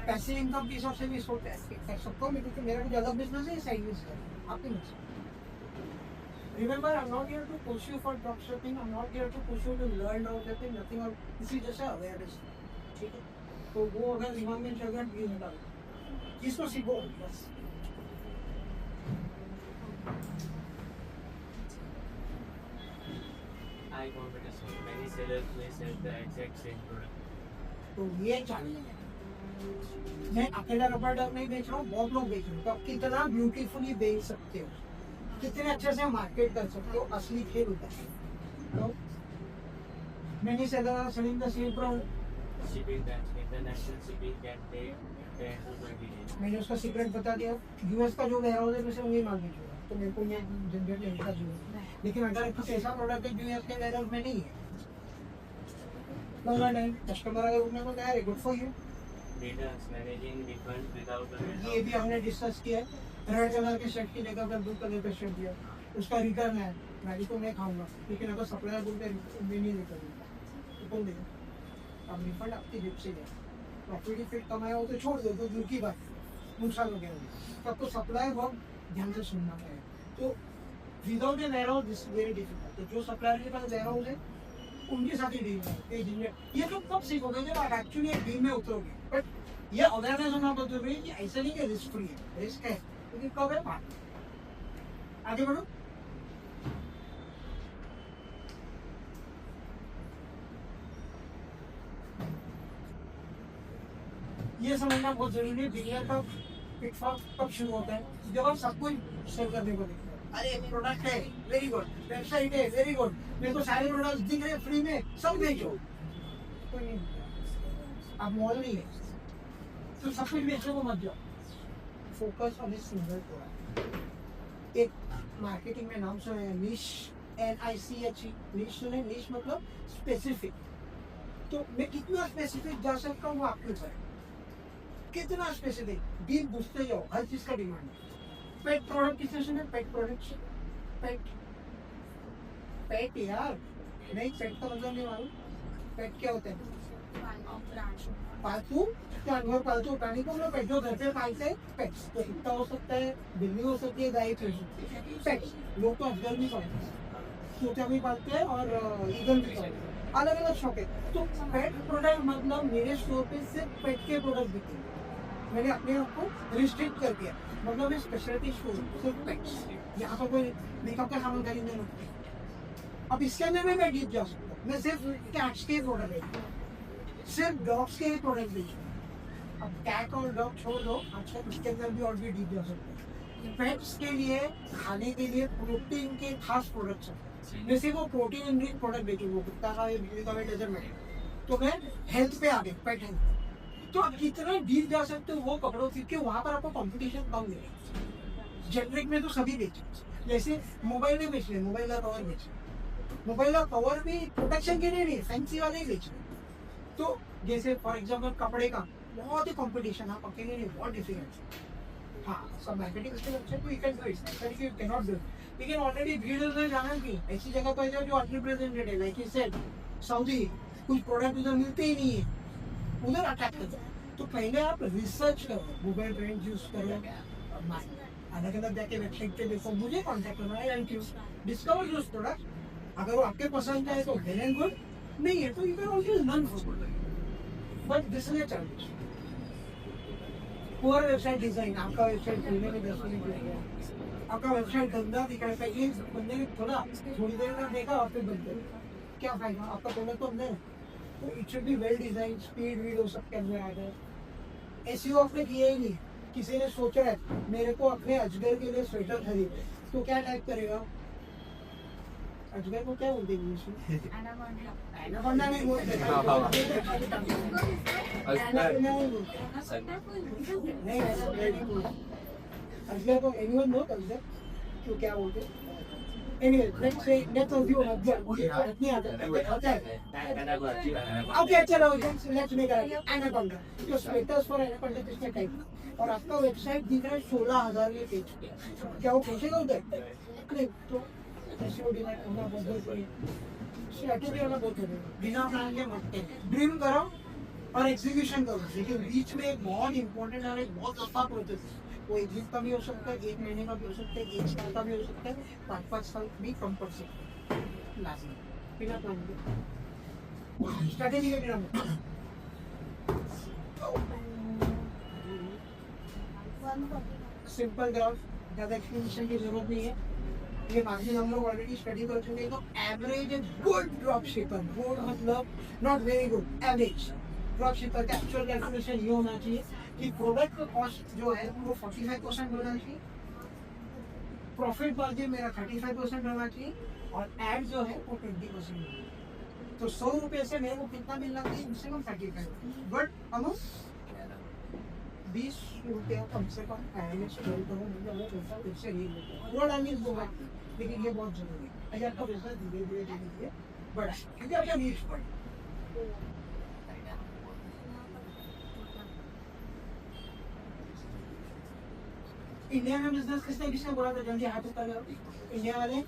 पैसिव इनकम के हिसाब से भी इसको कर सकता हूँ, क्योंकि मेरा कुछ अलग बिजनेस है, साइड बिजनेस है, आपके नहीं। Remember, I'm not here to push you for drop shipping. I'm not here to push you to learn drop shipping. Nothing. और इसी जैसे awareness, ठीक है। तो वो अगर दिमाग में चल रहा है, प्लीज निकालो, इसको सीखो बस। High competition. Many sellers may sell the exact same product. तो ये चाहिए। मैं अकेला रबर डक नहीं बेच रहा हूँ, बहुत लोग बेच रहे हैं, तो आप कितना ब्यूटीफुली बेच सकते हो। कितने अच्छे से मार्केट कर सकते हो, असली खेल होता है. तो many sellers are selling the same product. Shipping that international shipping can take 10 to 20 days. मैंने उसका सीक्रेट बता दिया. यूएस का जो वेयर हाउस है वैसे वही माल बेचूंगा, तो मेरे को ये झंझट नहीं का चाहिए. लेकिन अगर कुछ ऐसा प्रोडक्ट है जो यूएस के वेयर हाउस में नहीं है, नहीं कस्टमर अगर उन्हें को तैयार है, good for you. Returns, managing refunds without a ये warehouse. भी हमने डिस्कस किया. रेड कलर के शर्ट की जगह पर ब्लू कलर का शर्ट दिया, उसका रिटर्न है. गाड़ी को मैं खाऊंगा, लेकिन अगर सप्लायर बोलते हैं मैं नहीं रिटर्न तो कौन देगा? अब रिफंड आपकी जेब से गया. प्रॉफिट ही फिट कमाया हो तो छोड़ दो, तो दूर की बात, नुकसान हो गया. तब तो सप्लायर बहुत ध्यान से सुनना है. तो without a warehouse this very difficult. तो जो सप्लायर के पास वेयर हाउस है उनके साथ ही डील है. ये तो कब सीखोगे जब आप एक्चुअली एक डील में उतरोगे. बट ये अवेयरनेस होना बहुत जरूरी है कि ऐसा नहीं कि रिस्क फ्री है, रिस्क है, लेकिन कब है बात. आगे बढ़ो. ये समझना बहुत जरूरी है. बिगिनर का पिटफॉल कब शुरू होता है? जब आप सब कुछ सेल करने को देखते हैं. अरे प्रोडक्ट है वेरी गुड, वेबसाइट है वेरी गुड, मेरे को सारे प्रोडक्ट्स दिख रहे फ्री में, सब बेचो. कोई नहीं, आप मॉल नहीं है तो सब कुछ बेचने को मत जाओ. Focus on a single product. एक मार्केटिंग में नाम सुना है निश, NICH. निश सुने? निश मतलब स्पेसिफिक. तो मैं कितना स्पेसिफिक जा सकता हूँ वो आपके ऊपर है. कितना स्पेसिफिक डीप पूछते जाओ, हर चीज का डिमांड है. पेट प्रोडक्ट किसने सुने? पेट प्रोडक्ट. पेट पेट यार नहीं, पेट का मतलब नहीं मालूम. पेट क्या होता है? पालतू जानवर, पालतू प्राणी को लोग पेट जो घर पे पालते हैं. पेट्स तो कुत्ता हो सकता है, बिल्ली हो सकती है, गाय हो सकती है. पेट्स लोग तो अजगर भी पालते हैं, तोता भी पालते हैं और ईगल भी पालते हैं. अलग अलग शौक है. तो पेट प्रोडक्ट मतलब मेरे स्टोर पे सिर्फ पेट के प्रोडक्ट बिकेंगे. मैंने अपने आप को रिस्ट्रिक्ट कर दिया. मतलब स्पेशलिटी स्टोर सिर्फ पेट्स. यहाँ पर कोई मेकअप का सामान खरीदने नहीं. अब इसके अंदर में मैं डीप जा सकता हूँ. मैं सिर्फ कैट्स के प्रोडक्ट बेचूँ, सिर्फ डॉग्स के प्रोडक्ट बेचूँ. अब कैट और डॉग छोड़ दो, आजकल उसके अंदर भी और भी डीप जा सकते हैं. पेट्स के लिए खाने के लिए प्रोटीन के खास प्रोडक्ट्स हैं. मैं सिर्फ वो प्रोटीन इनरिच प्रोडक्ट बेचूँ. वो कुत्ता का बिल्ली का डजन में, तो मैं हेल्थ पे आ गई, पेट हेल्थ. तो आप कितना डीप जा सकते हो वो पकड़ो, क्योंकि वहाँ पर आपको कंपटीशन कम मिलेगा. जेनरिक में तो सभी बेचे. जैसे मोबाइल में बेच रहे, मोबाइल का कवर बेच रहे. मोबाइल का कवर भी प्रोटेक्शन के लिए नहीं, फैंसी वाले ही बेच रहे. तो जैसे फॉर एग्जाम्पल कपड़े का बहुत ही कंपटीशन, आप अकेले नहीं, बहुत डिफिकल्ट. हाँ, सब मार्केटिंग स्किल अच्छे तो यू कैन डू इट, ऐसा नहीं कि you can not do it. लेकिन ऑलरेडी भीड़ उधर जाना की ऐसी जगह पर जाओ जो अनरिप्रेजेंटेड है. लाइक यू सेड सऊदी, कुछ प्रोडक्ट उधर मिलते ही नहीं है, उधर अटैक करो. तो पहले आप रिसर्च करो, गूगल ट्रेंड यूज करो, अलग अलग जाके वेबसाइट पे देखो, मुझे कॉन्टैक्ट करना है, and you discover your product. अगर वो आपके पसंद है तो वेल एंड गुड, नहीं है तो you can always learn from. But this is a challenge. पूरा वेबसाइट डिजाइन, आपका वेबसाइट खोलने में 10 मिनट लगेगा. आपका वेबसाइट गंदा दिखाई पहले बंदे ने खोला, थोड़ी देर में देखा और फिर बंद कर, क्या फायदा? आपका प्रोडक्ट तो अंदर है. तो it should be well design, speed video सबके अंदर आ गए. एसईओ आपने किया ही नहीं. किसी ने सोचा है मेरे को अपने अजगर के लिए स्वेटर खरीदे, तो क्या टाइप करेगा? अजगर को क्या बोलते हैं इंग्लिश में? एनाकोंडा नहीं बोलते. नहीं, अजगर को एनीवन नो अजगर क्यों क्या बोलते? Anyway, let's say let's assume नहीं आता है. Okay, चलो let's make it anaconda. तो स्वेटर्स फॉर एनाकोंडा किसने टाइप? और आपका वेबसाइट दिख रहा है 16,000 के पेज पे, क्या वो पहुंचेगा उधर? नहीं. तो एसईओ डिजाइन करना बहुत जरूरी है. स्ट्रैटेजी वाला बहुत जरूरी है. बिना प्लान के मत करो. ड्रीम करो और एग्जीक्यूशन करो. लेकिन बीच में एक बहुत इंपॉर्टेंट और एक बहुत लंबा प्रोसेस है. वो एक वीक का भी हो सकता है, 1 महीने का भी हो सकता है, 1 साल का भी हो सकता है, 5-5 साल भी कम पड़ सकता है. लाजमी बिना प्लान के स्ट्रैटेजी के बिना. सिंपल ग्राफ, ज़्यादा एक्सप्लेनेशन की जरूरत नहीं है. ये मार्जिन हम लोग ऑलरेडी स्टडी कर चुके हैं. तो average good drop shipper, good मतलब not very good, average drop shipper का एक्चुअल कैलकुलेशन ये होना चाहिए कि प्रोडक्ट का कॉस्ट जो है वो 45% होना चाहिए, प्रॉफिट मार्जिन मेरा 35% होना चाहिए और एड जो है वो 20% होना चाहिए। तो 100 रुपये से मेरे को कितना मिलना चाहिए? कम से कम 35, बट अमाउंट 20 रुपया कम से कम एड करूँ, मुझे वो पैसा फिर से नहीं मिलता। वो डालने दूंगा, लेकिन ये बहुत जरूरी है। अगर आपका बिजनेस धीरे धीरे धीरे धीरे बढ़ा, क्योंकि आपका नीड्स बढ़े। इंडिया में बिजनेस किसने बोला था जल्दी हाथ उठा लो? इंडिया वाले।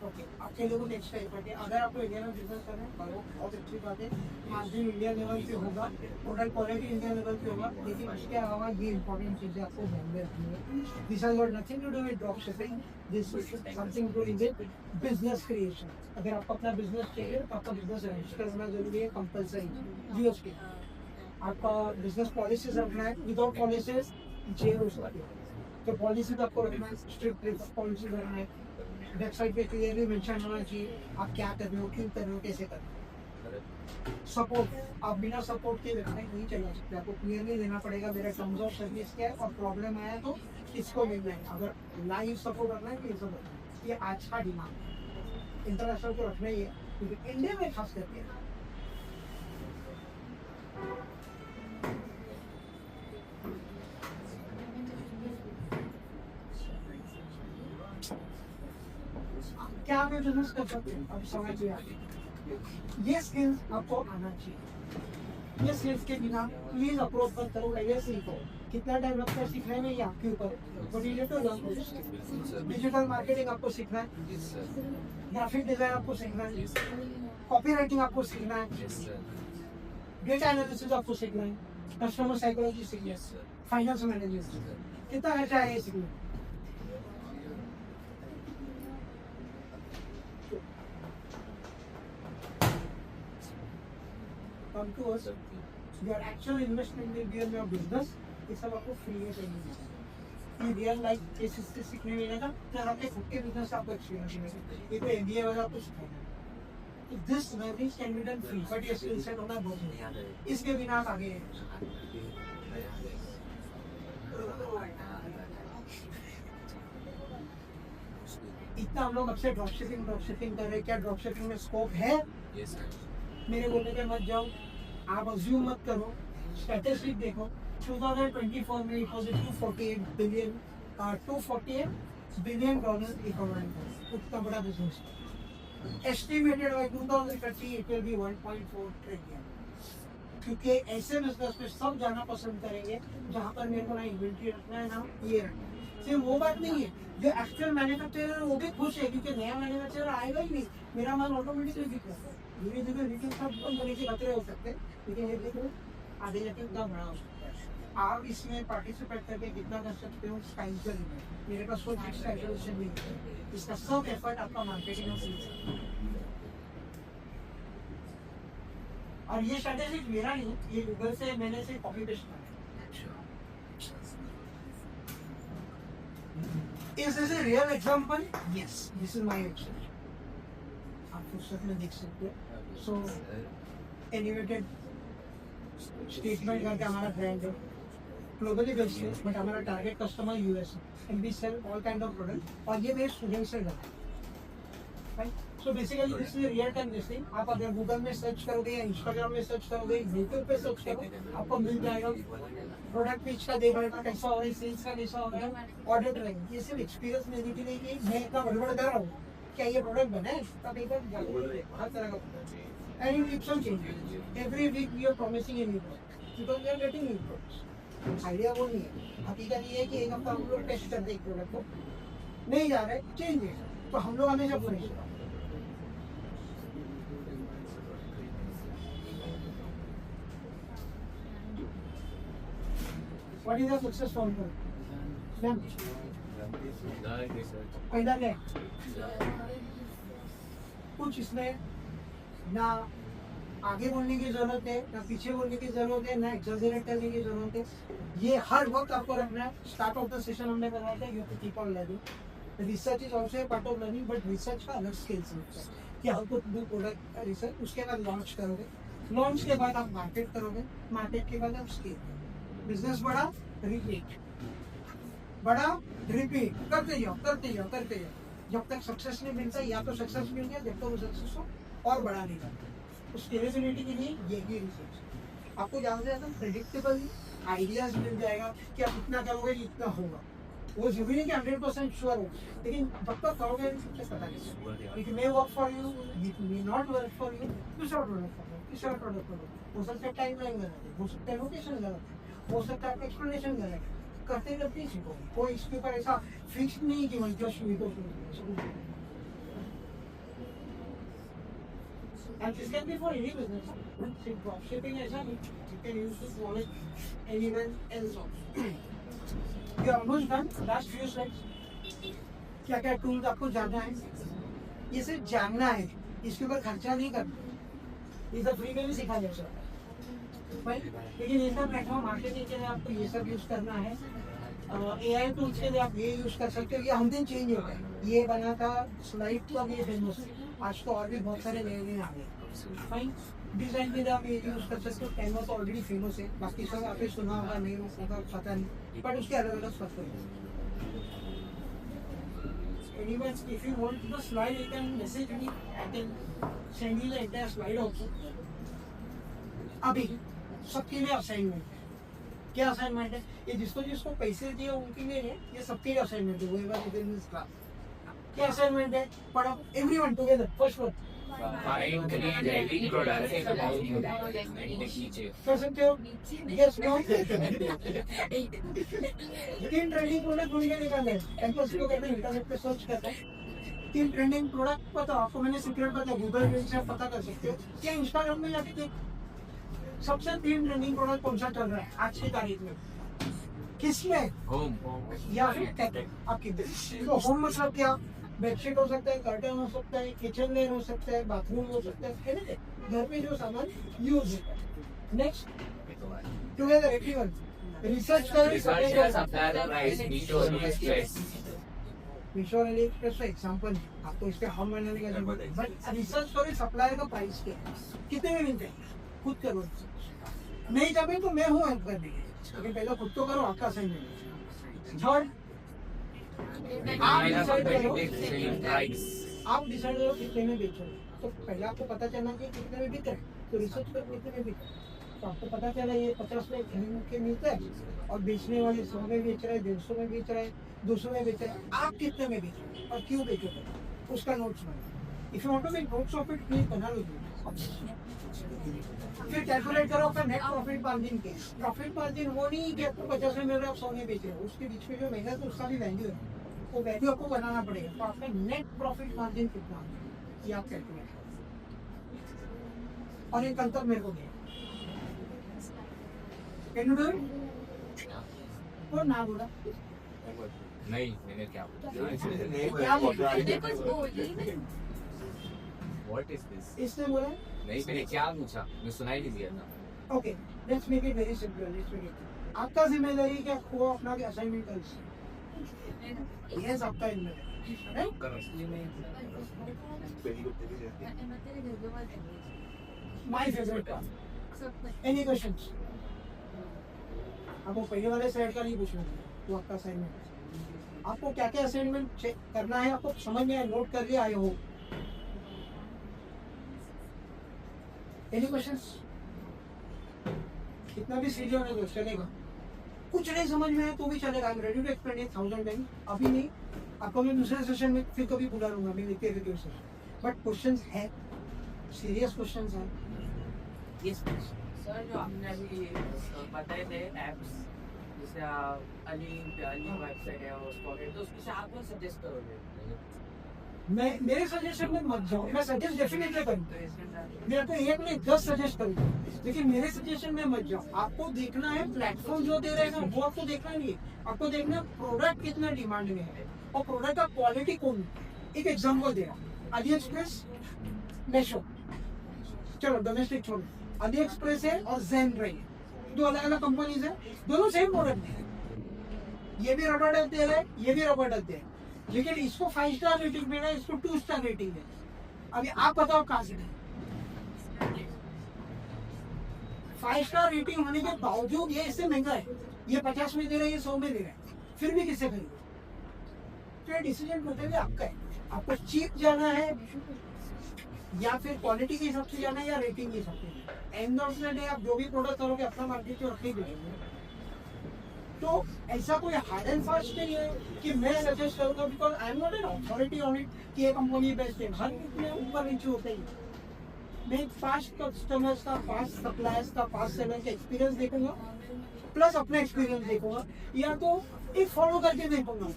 ओके, आपके लोगों नेक्स्ट टाइम करते हैं। अगर आपको इंडिया में बिजनेस करना है करो, बहुत अच्छी बात है। मार्जिन इंडिया लेवल पे होगा, प्रोडक्ट क्वालिटी इंडिया लेवल पे होगा, लेकिन उसके अलावा ये इंपॉर्टेंट चीज़ें आपको ध्यान में रखनी है। This has got nothing to do with drop shipping, this is something to do with business creation. अगर आपको अपना बिजनेस चाहिए तो आपका बिजनेस रजिस्टर होना जरूरी है, कंपलसरी जीएसटी। आपका बिजनेस पॉलिसीज रखना है, विदाउट पॉलिसीज जेल हो सकती है। तो पॉलिसी तो आपको रखना है, स्ट्रिक्ट पॉलिसी रखना है। वेबसाइट पे क्लियरली मेंशन होना चाहिए आप क्या कर रहे हो, क्यों कर रहे हो, कैसे कर रहे हो। सपोर्ट, आप बिना सपोर्ट के वेबसाइट नहीं चला सकते। आपको क्लियरली देना पड़ेगा मेरा टर्म्स ऑफ सर्विस क्या है, और प्रॉब्लम आया तो किसको मिलना है। अगर लाइव सपोर्ट रखना है तो ये सब रखना है। ये आज का डिमांड है, इंटरनेशनल तो रखना ही है, क्योंकि इंडिया में खास करके क्या आप बिजनेस कर सकते हैं। अब समझिए आगे, ये स्किल्स आपको आना चाहिए। ये स्किल्स के बिना प्लीज अप्रोच मत करो, पहले सीखो। कितना टाइम लगता है सीखने में, ये आपके ऊपर। डिजिटल मार्केटिंग आपको सीखना है, ग्राफिक डिजाइन आपको सीखना है, कॉपी राइटिंग आपको सीखना है, डेटा एनालिसिस आपको सीखना है, कस्टमर साइकोलॉजी सीखना है, फाइनेंस मैनेजमेंट। कितना खर्चा है ये सीखने? Come to us, your actual investment will be in your business. ये सब आपको फ्री में चाहिए। ये रियल लाइफ केसेस से सीखने मिलेगा, फिर आपके खुद के बिजनेस आपको एक्सपीरियंस मिलेगा। ये तो एमबीए वाला आपको सिखाएगा। This learning can be done free, but ये स्किल सेट होना बहुत जरूरी है। इसके बिना आप आगे नहीं। इतना हम लोग अब से ड्रॉप शिपिंग कर रहे हैं, क्या ड्रॉप शिपिंग में स्कोप है? मेरे बोलने पे मत जाओ, आप अज्यूम मत करो, स्टैटिस्टिक देखो। 2024 में इट वाज $248 बिलियन इकोनॉमी। उतना बड़ा business estimated by 2030 it will be 1.4 trillion. क्योंकि ऐसे बिजनेस पे सब जाना पसंद करेंगे जहाँ पर मेरे को ना इन्वेंट्री रखना है ना ये रखना है। सिर्फ वो बात नहीं है, जो एक्चुअल मैन्युफैक्चरर वो भी खुश है, क्योंकि नया मैन्युफैक्चरर आएगा ही नहीं, मेरा माल ऑटोमेटिकली बिक रहा है। धीरे धीरे रिटेल सब कंपनी के खतरे हो सकते हैं, लेकिन ये देखो आगे जाके उतना बड़ा हो सकता है। आप इसमें पार्टिसिपेट करके कितना कर सकते हो, स्काइज द लिमिट। मेरे पास कोई फिक्स कैलकुलेशन नहीं है, इसका सब एफर्ट आपका मार्केटिंग में है। और ये स्ट्रैटेजी मेरा नहीं, ये गूगल से मैंने से कॉपी पेस्ट किया। Is this a real example? Yes, this is my example. आप फुर्सत में देख सकते हो। So, elevated statement करके हमारा ब्रांड है, ग्लोबली बेस्ड है, बट हमारा टारगेट कस्टमर यूएस है, and we sell all kind of product. और ये मेरे स्टूडेंट से लगा, right? So basically this is real time listing. आप अगर गूगल में सर्च करोगे या इंस्टाग्राम में सर्च करोगे, यूट्यूब पे सर्च करो, आपको मिल जाएगा। प्रोडक्ट पिच का देखा कैसा हो रहा है, सेल्स का कैसा हो रहा है, ऑर्डर ट्रैकिंग। ये सिर्फ एक्सपीरियंस लेने के लिए कि मैं इतना गड़बड़ कर रहा हूँ, क्या ये प्रोडक्ट बना है, तब एक बार हर तरह का। And it keeps on changing every week. We are promising a new product because we are getting new products. Idea वो नहीं है, हकीकत ये है कि एक हफ्ता हम लोग टेस्ट करते हैं एक प्रोडक्ट को, नहीं जा रहे चेंज है, तो हम लोग हमेशा फ्रेश है। What is the success formula? Ma'am पहला क्या कुछ इसमें ना आगे बोलने की जरूरत है, ना पीछे बोलने की जरूरत है, ना एक्सैजरेट करने की जरूरत है। ये हर वक्त आपको रखना है। स्टार्ट ऑफ द सेशन हमने बताया था you have to keep on learning. Research is also a part of learning, but research का अलग स्किल्स होता है कि आपको डू प्रोडक्ट का रिसर्च, उसके बाद लॉन्च करोगे, लॉन्च के बाद आप मार्केट करोगे, मार्केट के बाद आप स्केल। बिजनेस बड़ा, रिपीट। बड़ा रिपीट करते जाओ करते जाओ करते जाओ, जब तक सक्सेस नहीं मिलता, या तो सक्सेस मिल गया, जब तक वो सक्सेस हो और बड़ा नहीं करता। तो स्केलेबिलिटी के लिए ये भी रिसर्च आपको ज़्यादा से ज़्यादा प्रेडिक्टेबल आइडियाज मिल जाएगा कि आप इतना करोगे इतना होगा। वो जरूरी नहीं कि 100% श्योर हो, लेकिन जब तक करोगे पता नहीं, it may work for you, it may not work for you, दूसरा प्रोडक्ट करो, तीसरा प्रोडक्ट करो, हो सकता है टाइम लाइन गलत है, हो सकता है लोकेशन गलत है, हो सकता है एक्सप्लेनेशन गलत है, करते करते सीखोगे। कोई इसके ऊपर ऐसा फिक्स नहीं कि just we go and this can be for any business. See, dropshipping ऐसा नहीं, you can use this knowledge anywhere else also. You are almost done. Last few slides. क्या क्या टूल्स आपको जानना है, ये सिर्फ जानना है, इसके ऊपर खर्चा नहीं करना। ये सब फ्री में भी सिखा जा सकता है भाई, लेकिन ये सब प्लेटफॉर्म मार्केटिंग के लिए आपको ये सब यूज करना है। AI टूल्स के लिए आप ये यूज कर सकते हो। ये हम दिन चेंज हो गए, ये बना था स्लाइड तो अब ये फेमस है, आज तो और भी बहुत सारे नए नए आ गए। फाइन, डिजाइन के लिए आप ये यूज कर सकते हो। कैनवा तो ऑलरेडी फेमस है, बाकी सब आपने सुना होगा नहीं होगा पता नहीं, बट उसके अलग अलग सॉफ्टवेयर हैं। Anyways, if you want the slide, you can message me. I can send you the entire slide also. अभी सबके लिए असाइनमेंट है। क्या असाइनमेंट है? ये जिसको जिसको पैसे दिए उनके लिए है, ये सबके लिए असाइनमेंट है। क्या असाइनमेंट है? पढ़ो everyone together. First one Find three trending products about you and teach it. कर सकते हो? Yes no. तीन ट्रेंडिंग प्रोडक्ट ढूंढ के निकालने हैं। कैंपस को कहते हैं, इंटरनेट पे सर्च करते हैं, तीन ट्रेंडिंग प्रोडक्ट पता आपको, मैंने सीक्रेट पता, गूगल पे से पता कर सकते हो, क्या इंस्टाग्राम में जाके देख सबसे तीन ट्रेंडिंग प्रोडक्ट कौन सा चल रहा है आज की तारीख में, किसमें, Home. या फिर टेक आपकी। तो होम मतलब क्या? बेडशीट हो सकता है, कर्टन हो सकता है, किचन वेयर हो सकता है, बाथरूम हो सकता है ना, घर पे जो सामान यूज होता है। Next together everyone research Research supply the price Meesho AliExpress. Meesho और AliExpress का एग्जांपल है, आपको इसके हम बनाने का जरूरत है, बट रिसर्च करो सप्लायर का प्राइस क्या है, कितने में मिलते हैं, खुद करो। नहीं जाए तो मैं हूँ हेल्प करने के, लेकिन पहले खुद तो करो, आपका सही नहीं। थर्ड, आप डिसाइड करो कितने में बेचोगे, तो पहले आपको पता चलना चाहिए कितने में बिक रहे हैं, तो रिसर्च करो कितने में बिक रहे हैं। तो आपको पता चला ये 50 में खरीद के मिलता है और बेचने वाले 100 में बेच रहे हैं, 150 में बेच रहे हैं, 200 में बेच रहे हैं, आप कितने में बेच रहे हैं और क्यों बेचोगे, उसका नोट्स बना। If you want to make notes of it, please बना लो। फिर कैलकुलेट करो अपना नेट प्रॉफिट मार्जिन के। प्रॉफिट मार्जिन वो नहीं कि आपको 50 में मिल रहा है, आप 100 में बेच रहे हो, उसके बीच में जो मेहनत है उसका भी वैल्यू है, वो वैल्यू आपको बनाना पड़ेगा। तो आपका नेट प्रॉफिट मार्जिन कितना है ये आप कैलकुलेट करो, और एक अंतर मेरे को दिया। Can you do it? और ना बोला नहीं, मैंने क्या बोला? क्या बोला? What is this? इसने बोला नहीं, मैंने क्या पूछा? मैं सुनाई नहीं दिया था। Okay, let's make it very simple. Let's make it आपका जिम्मेदारी क्या को अपना असाइनमेंट कर, यस आपका जिम्मेदारी है। My favourite part. Any questions? आपको पहले वाले स्लाइड का नहीं पूछना, वो आपका असाइनमेंट है। आपको क्या क्या असाइनमेंट चेक करना है, आपको समझ में आया, नोट कर लिया आए हो? Any questions? कितना भी सीरियस होने दो, चलेगा। कुछ नहीं समझ में आया तो भी चलेगा। I am ready to explain it 1000 time. अभी नहीं, आपको मैं दूसरे सेशन में फिर कभी बुला लूंगा, मैं लिखते हुए सेशन। बट क्वेश्चंस है, सीरियस क्वेश्चंस है। यस सर, जो आपने अभी बताए थे ऐप्स, जैसे अली वेबसाइट है और स्पॉकेट, तो उसमें से आप कौन सजेस्ट करोगे? मैं मेरे सजेशन में मत जाओ, मैं सजेस्ट डेफिनेटली करूँगा, मैं आपको एक नहीं 10 सजेस्ट करूँगा, लेकिन मेरे सजेशन में मत जाओ। आपको देखना है प्लेटफॉर्म जो दे रहे हैं वो आपको देखना नहीं है, आपको देखना है प्रोडक्ट कितना डिमांड में है और प्रोडक्ट का क्वालिटी कौन है। एक एग्जाम्पल दे रहा, अली एक्सप्रेस, मेशो, चलो डोमेस्टिक छोड़ो, अली एक्सप्रेस है और ज़ेनड्राई है, दो अलग अलग कंपनीज है, दोनों सेम प्रोडक्ट है। ये भी रबर डक दे रहा है, ये भी रबर डक दे रहा है, लेकिन इसको 5 स्टार रेटिंग मिला है, इसको 2 स्टार रेटिंग है। अभी आप बताओ कहाँ से है? 5 स्टार रेटिंग होने के बावजूद ये इससे महंगा है, ये 50 में दे रहा है, ये 100 में दे रहा है। फिर भी किससे खरीदो? तो ये डिसीजन टोटली आपका है। आपको चीप जाना है या फिर क्वालिटी के हिसाब से जाना है या रेटिंग के हिसाब से। एंड ऑफ द डे आप जो भी प्रोडक्ट करोगे अपना मार्केट में रखे बेचोगे। तो ऐसा कोई हार्ड एंड फास्ट नहीं है कि मैं सजेस्ट करूंगा, because I am not an authority on it कि ये कंपनी बेस्ट है। हर कितने ऊपर नीचे होते ही मैं पास्ट कस्टमर्स का, पास्ट सप्लायर्स का, पास्ट सेलर का एक्सपीरियंस देखूंगा, प्लस अपना एक्सपीरियंस देखूंगा, या तो एक फॉलो करके देखूंगा।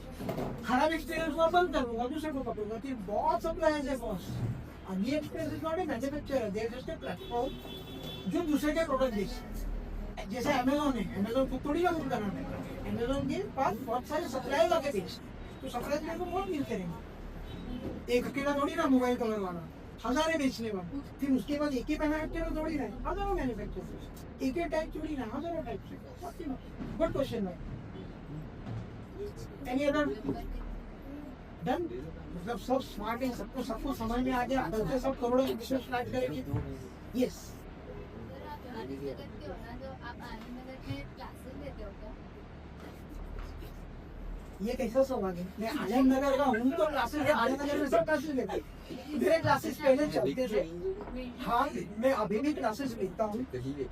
खराब एक्सपीरियंस हुआ बंद कर दूंगा, दूसरे को पकड़ूंगा कि बहुत सप्लायर्स है बॉस। और ये experience is not a manufacturer, they are just a platform जो दूसरे के प्रोडक्ट बेचते हैं। जैसे अमेजोन है, अमेजोन को थोड़ी ना करना है, अमेजोन के पास बहुत सारे सप्लायर्स आके बेचते हैं, तो सप्लायर्स मेरे को बहुत डील करेंगे। एक अकेला थोड़ी ना मोबाइल कलर वाला, हजारे बेचने वाला, फिर उसके बाद एक ही मैन्युफैक्चरर थोड़ी ना, हजारों मैन्युफैक्चरर, एक ही टाइप थोड़ी ना, हजारों टाइप से। गुड क्वेश्चन है। Any other? डन? मतलब सब स्मार्ट है, सबको सबको समझ में आ गया, अगर से सब करोड़ों बिजनेस स्टार्ट करेंगे। यस, ये कैसा सवाल है? मैं आनंद नगर का हूँ तो क्लासेस है, आनंद नगर में सब क्लासेस लेते हैं। मेरे क्लासेस पहले चलते थे। हाँ, मैं अभी भी क्लासेस लेता हूँ।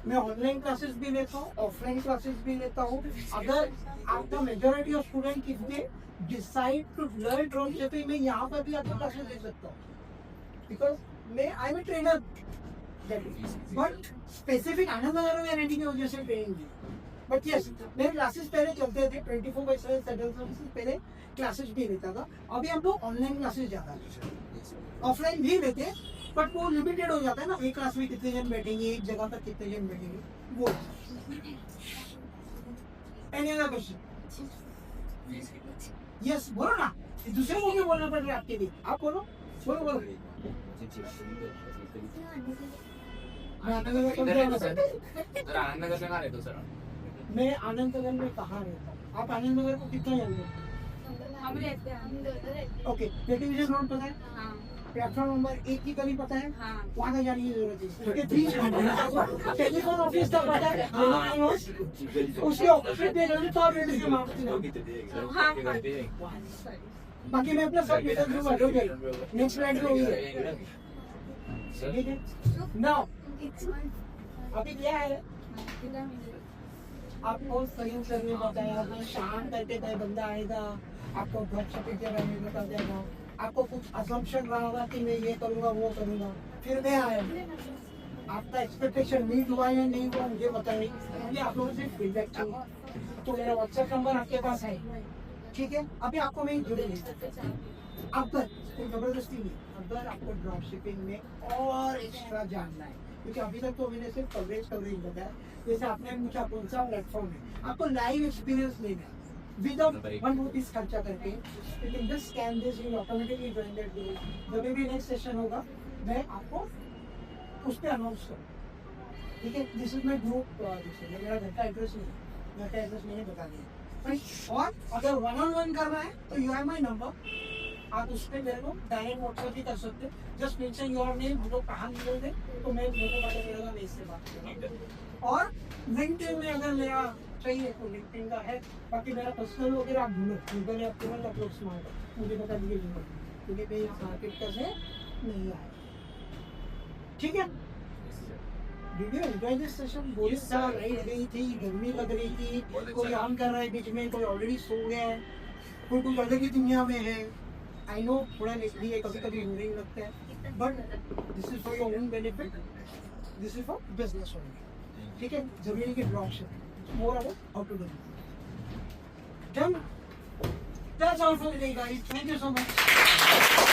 मैं ऑनलाइन क्लासेस भी लेता हूँ, ऑफलाइन क्लासेस भी लेता हूँ। अगर आपका majority of student if they decide to learn drone shipping, मैं यहाँ पर भी आपको क्लासेस दे सकता हूँ, बिकॉज मैं I am a trainer. But specific Anand Nagar में रहने की वजह से ट्रेनिंग दी। बट यस, मेरे क्लासेस पहले चलते थे 24/7 सर्विस, पहले क्लासेस भी लेता था। अभी हम लोग ऑनलाइन क्लासेस ज्यादा ऑफलाइन भी लेते हैं, बट वो लिमिटेड हो जाता है ना, एक क्लास में कितने जन बैठेंगे, एक जगह पर कितने जन बैठेंगे, वो। Any other question? यस, बोलो ना, दूसरे को क्यों बोलना पड़ रहा है आपके लिए? आप बोलो, बोलो बोलो। मैं आनंद नगर में कहाँ रहता हूँ? मैं आनंद नगर में कहाँ रहता हूँ? आप आनंद नगर को कितना जानते हो? हम रहते हैं। ओके, टेलीविजन रोड पता है? हाँ। प्लेटफॉर्म नंबर 1 की गली पता है? हाँ। वहाँ का जाने की जरूरत है। उसके बीच में टेलीफोन ऑफिस का पता है? उसके ऑफिस में जल्दी तो रेडी से मांगते हाँ। बाकी मैं अपना सब डिटेल्स दूंगा, डोंट वरी। नेक्स्ट स्लाइड पे होगी। ठीक है? नाउ अभी क्या है? आपको सही करने बताया, शाम करके कोई बंदा आएगा, आपको घर छपीटे रहने बता देगा, आपको कुछ असम्पशन रहा होगा कि मैं ये करूँगा वो करूँगा, फिर मैं आया, आपका एक्सपेक्टेशन मीट हुआ या नहीं हुआ मुझे बताइए, मुझे आप लोगों से फीडबैक चाहिए। तो मेरा व्हाट्सएप नंबर आपके पास है, ठीक है? अभी आपको मैं जुड़े अगर कोई जबरदस्ती नहीं, अगर आपको ड्रॉप शिपिंग में और एक्स्ट्रा जानना है, क्योंकि अभी तक तो मैंने सिर्फ कवरेज बताया, जैसे आपने पूछा कौन सा प्लेटफॉर्म है, आपको लाइव एक्सपीरियंस लेना है विदाउट 1 रुपीज खर्चा करके, you can just scan this, you automatically join that group. जब भी नेक्स्ट सेशन होगा मैं आपको उस पर अनाउंस करूँ, ठीक है? दिस इज माई ग्रुप, मेरा घर का एड्रेस नहीं, घर का एड्रेस मैंने बता दिया। और अगर 1-on-1 करना है तो यू हैव माई नंबर, आप उस पर मेरे को डायरेक्ट व्हाट्सएप भी कर सकते हैं। जस्ट मेंशन योर नेम, हम लोग कहाँ मिलोगे तो मैं मेरे को पता चलेगा, मैं इससे बात करूँगा। और लिंक्डइन में अगर मेरा चाहिए तो लिंक्डइन का है, बाकी मेरा पर्सनल वगैरह आप ढूंढो, गूगल या तुरंत अपलोड स्मार्ट है, मुझे बता दीजिए ढूंढो, क्योंकि मैं इस मार्केट का से नहीं आया। ठीक है? Did you enjoy this session? बहुत सारा राइड गई थी, गर्मी लग रही थी, कोई आम कर रहा है बीच में, कोई ऑलरेडी सो गया है, कोई कुछ अलग ही दुनिया में है। आई नो थोड़ा लेटली है, कभी कभी बोरिंग लगता है, but this is for your own benefit, this is for business only. ठीक है? जरूरी के drop shipping, more about how to do it. Done? That's all for today guys. Thank you so much.